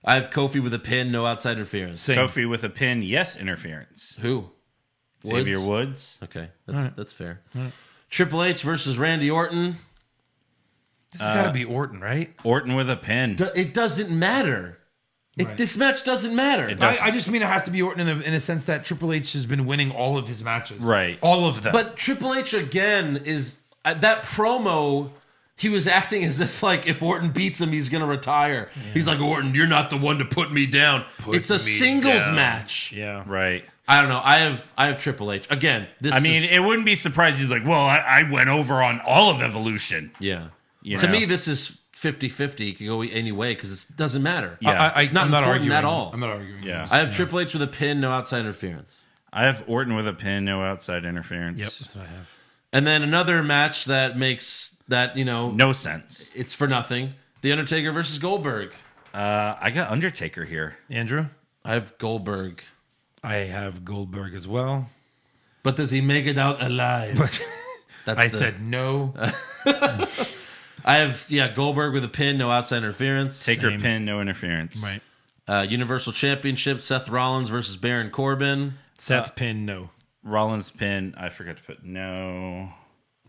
I have Kofi with a pin, no outside interference. Same. Kofi with a pin, yes interference. Who? Xavier Woods. Okay, that's fair. Triple H versus Randy Orton. This has got to be Orton, right? Orton with a pin. It doesn't matter. Right. This match doesn't matter. I just mean it has to be Orton in a sense that Triple H has been winning all of his matches. Right. All of them. But Triple H again is that promo. He was acting as if like if Orton beats him, he's gonna retire. Yeah. He's like, Orton, you're not the one to put me down. It's a singles match. Yeah. Right. I don't know. I have Triple H again. It wouldn't be surprised. He's like, well, I went over on all of Evolution. Yeah. You To know? me, this is 50-50. It can go any way because it doesn't matter. Yeah. It's not I'm not important arguing at all. I'm not arguing. Yeah. I have Triple H with a pin, no outside interference. I have Orton with a pin, no outside interference. Yep, that's what I have. And then another match that makes that, you know, No sense. it's for nothing. The Undertaker versus Goldberg. I got Undertaker here. Andrew? I have Goldberg. I have Goldberg as well. But does he make it out alive? But That's said no. I have, Goldberg with a pin, no outside interference. Taker Same. pin, no interference. Right. Universal Championship, Seth Rollins versus Baron Corbin. Seth pin, no. Rollins pin, I forgot to put no.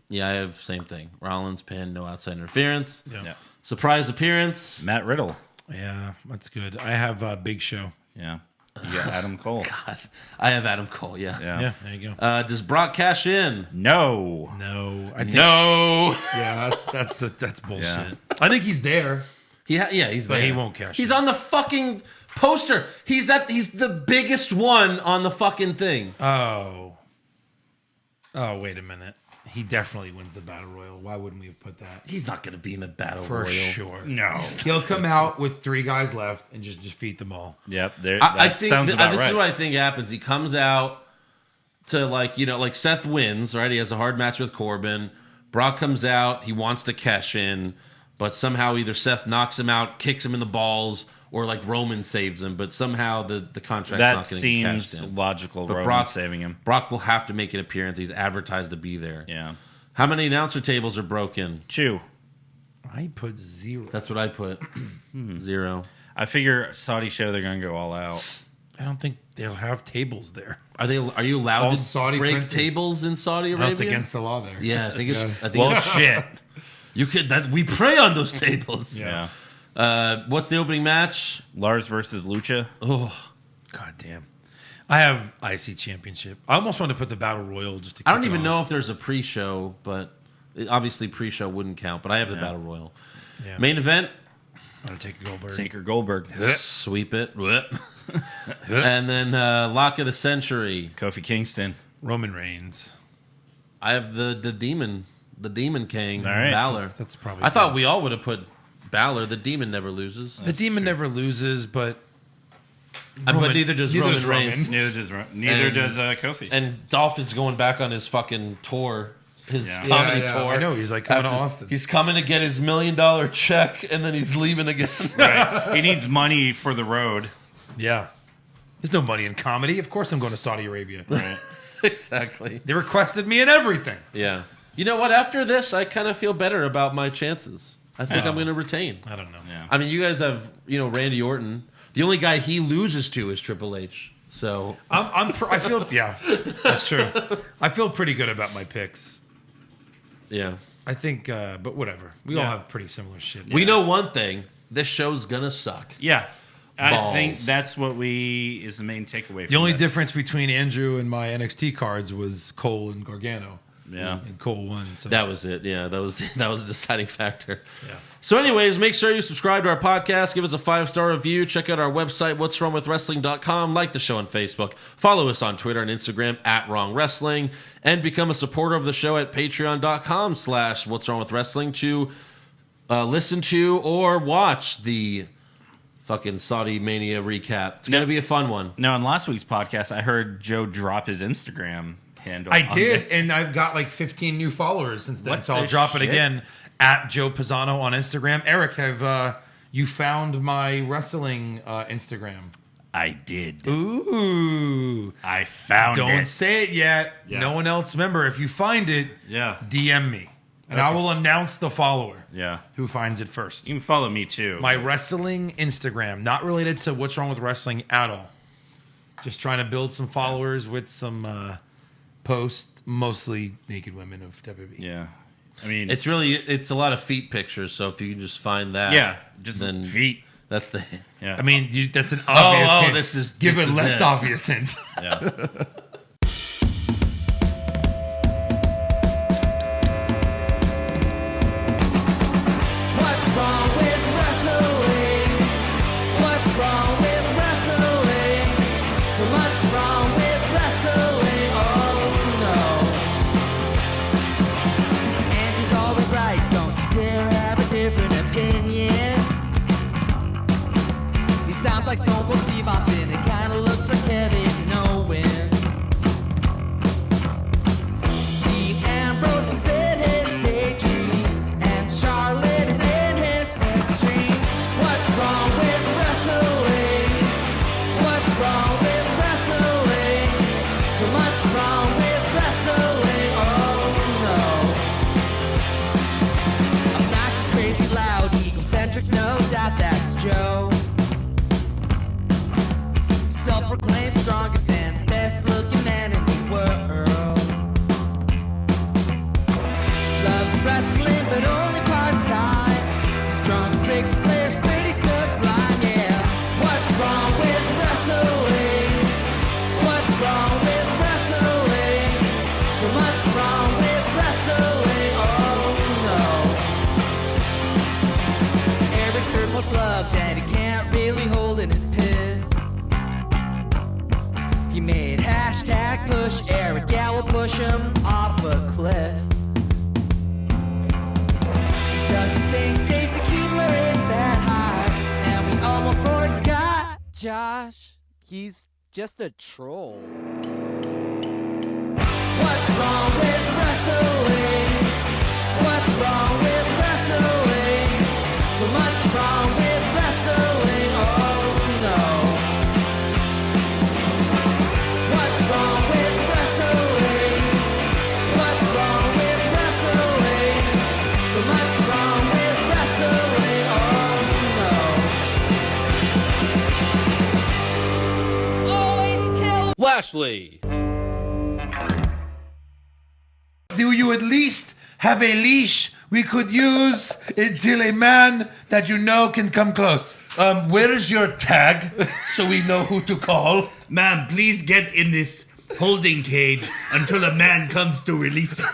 Yeah, I have same thing. Rollins pin, no outside interference. Yeah. Surprise appearance. Matt Riddle. Yeah, that's good. I have Big Show. Yeah. You got Adam Cole. God, I have Adam Cole, yeah. Yeah, there you go. Does Brock cash in? No. No. I think, No. Yeah, that's bullshit. Yeah. I think he's there. He's there. But he won't cash He's in. on the fucking poster. He's the biggest one on the fucking thing. Oh, wait a minute. He definitely wins the Battle Royal. Why wouldn't we have put that? He's not going to be in the Battle For Royal. sure. No. He'll come out with 3 guys left and just defeat them all. Yep. I think sounds about this right. is what I think happens. He comes out to like Seth wins, right? He has a hard match with Corbin. Brock comes out. He wants to cash in, but somehow either Seth knocks him out, kicks him in the balls, or like Roman saves him. But somehow the contract's that not going to get cashed seems in. logical. But Roman saving him. Brock will have to make an appearance. He's advertised to be there. Yeah. How many announcer tables are broken? 2. I put 0. That's what I put. 0. I figure Saudi show they're gonna go all out. I don't think they'll have tables there. Are you allowed All to Saudi break princes. tables in Saudi Arabia? No, it's against the law there. Yeah, I think it's. I think Well, it's, shit. you could. We prey on those tables. Yeah. What's the opening match? Lars versus Lucha. Oh, God damn. I have IC Championship. I almost want to put the Battle Royal just to I don't kick it even off. know if there's a pre-show, but obviously pre-show wouldn't count. But I have the Battle Royal. Yeah. Main event. Undertaker Goldberg. Taker Goldberg. Sweep it. And then Lock of the Century. Kofi Kingston. Roman Reigns. I have the Demon King. All right. Balor. That's probably I thought good. we all would have put Balor. The Demon never loses. The Demon never loses, but But neither does Roman Reigns. Neither does Kofi. And Dolph is going back on his fucking tour, his Yeah. comedy Yeah, tour. I know, he's like coming to After- Austin. He's coming to get his $1 million check, and then he's leaving again. Right. He needs money for the road. yeah. There's no money in comedy. Of course I'm going to Saudi Arabia. Right. Exactly. They requested me in everything. Yeah. You know what? After this, I kind of feel better about my chances. I think I'm going to retain. I don't know. Yeah. I mean, you guys have, Randy Orton. The only guy he loses to is Triple H. So I feel, yeah, that's true. I feel pretty good about my picks. yeah. I think, but whatever. We all have pretty similar shit. We know one thing. This show's going to suck. Yeah. I Balls. think that's what is the main takeaway. The only difference between Andrew and my NXT cards was Cole and Gargano. Yeah. And Cole won. So. That was it. Yeah, that was the deciding factor. Yeah. So anyways, make sure you subscribe to our podcast, give us a 5-star review, check out our website, what'swrongwithwrestling.com, like the show on Facebook, follow us on Twitter and Instagram @WrongWrestling, and become a supporter of the show at patreon.com/what'swrongwithwrestling to listen to or watch the fucking Saudi Mania recap. It's going to be a fun one. Now, in last week's podcast, I heard Joe drop his Instagram handle. I on did, the- and I've got like 15 new followers since then. What So I'll the drop it shit? again at Joe Pisano on Instagram. Eric, have you found my wrestling Instagram? I did. Ooh. I found Don't it. say it yet. Yeah. No one else. Remember, if you find it, Yeah. DM me. And I will announce the follower Yeah. who finds it first. You can follow me too. My wrestling Instagram, not related to What's Wrong with Wrestling at all. Just trying to build some followers with some posts, mostly naked women of WWE. Yeah. I mean, It's a lot of feet pictures, so if you can just find that. yeah, just then feet. That's the hint. Yeah. I mean, that's an obvious hint. this is Give this it is less it. obvious hint. Yeah. What's wrong with wrestling? What's wrong with wrestling? So much wrong with wrestling. Oh no. And she's always right. Don't you dare have a different opinion. He sounds like Stone Cold Steve Austin. It kinda looks like Kevin Owens. Dean Ambrose is in his daydreams, and Charlotte is in his sex dream. What's wrong with wrestling? What's wrong with wrestling? So much wrong with wrestling. Oh no. Obnoxious, crazy, loud, egocentric, no doubt that's Joe. Self-proclaimed strongest and best-looking man in the world. Loves wrestling, but only part-time. Strong, big Flair's pretty sublime, yeah. What's wrong with wrestling? What's wrong with wrestling? So much wrong with wrestling, oh no. Eric's third most loved, and he can't really hold in his piss. Rocky made hashtag push Eric, yeah, we'll push him off a cliff. Doesn't think Stacy Kubler is that high, and we almost forgot Josh. He's just a troll. What's wrong with wrestling? What's wrong with wrestling? So much wrong with wrestling, oh no. What's wrong with wrestling? What's wrong with wrestling? So much wrong with wrestling, oh no. Always kill Lashley. Do you at least have a leash we could use until a man that you know can come close? Where is your tag so we know who to call? Ma'am, please get in this holding cage until a man comes to release you.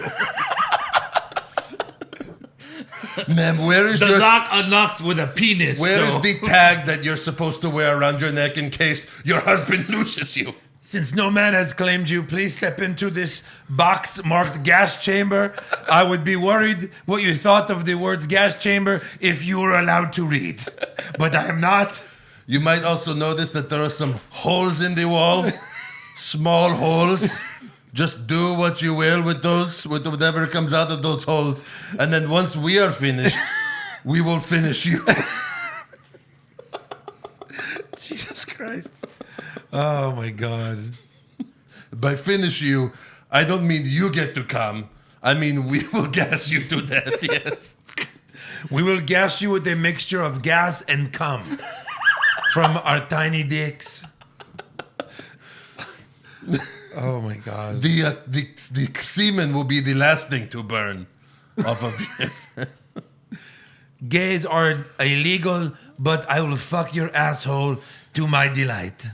Ma'am, where is The your... lock unlocks with a penis. Where is so- the tag that you're supposed to wear around your neck in case your husband loses you? Since no man has claimed you, please step into this box marked gas chamber. I would be worried what you thought of the words gas chamber if you were allowed to read. But I am not. You might also notice that there are some holes in the wall. Small holes. Just do what you will with those, with whatever comes out of those holes. And then once we are finished, we will finish you. Jesus Christ. Oh my God. By finish you, I don't mean you get to come. I mean we will gas you to death, yes. We will gas you with a mixture of gas and cum from our tiny dicks. Oh my God. The semen will be the last thing to burn off of you. Gays are illegal, but I will fuck your asshole to my delight.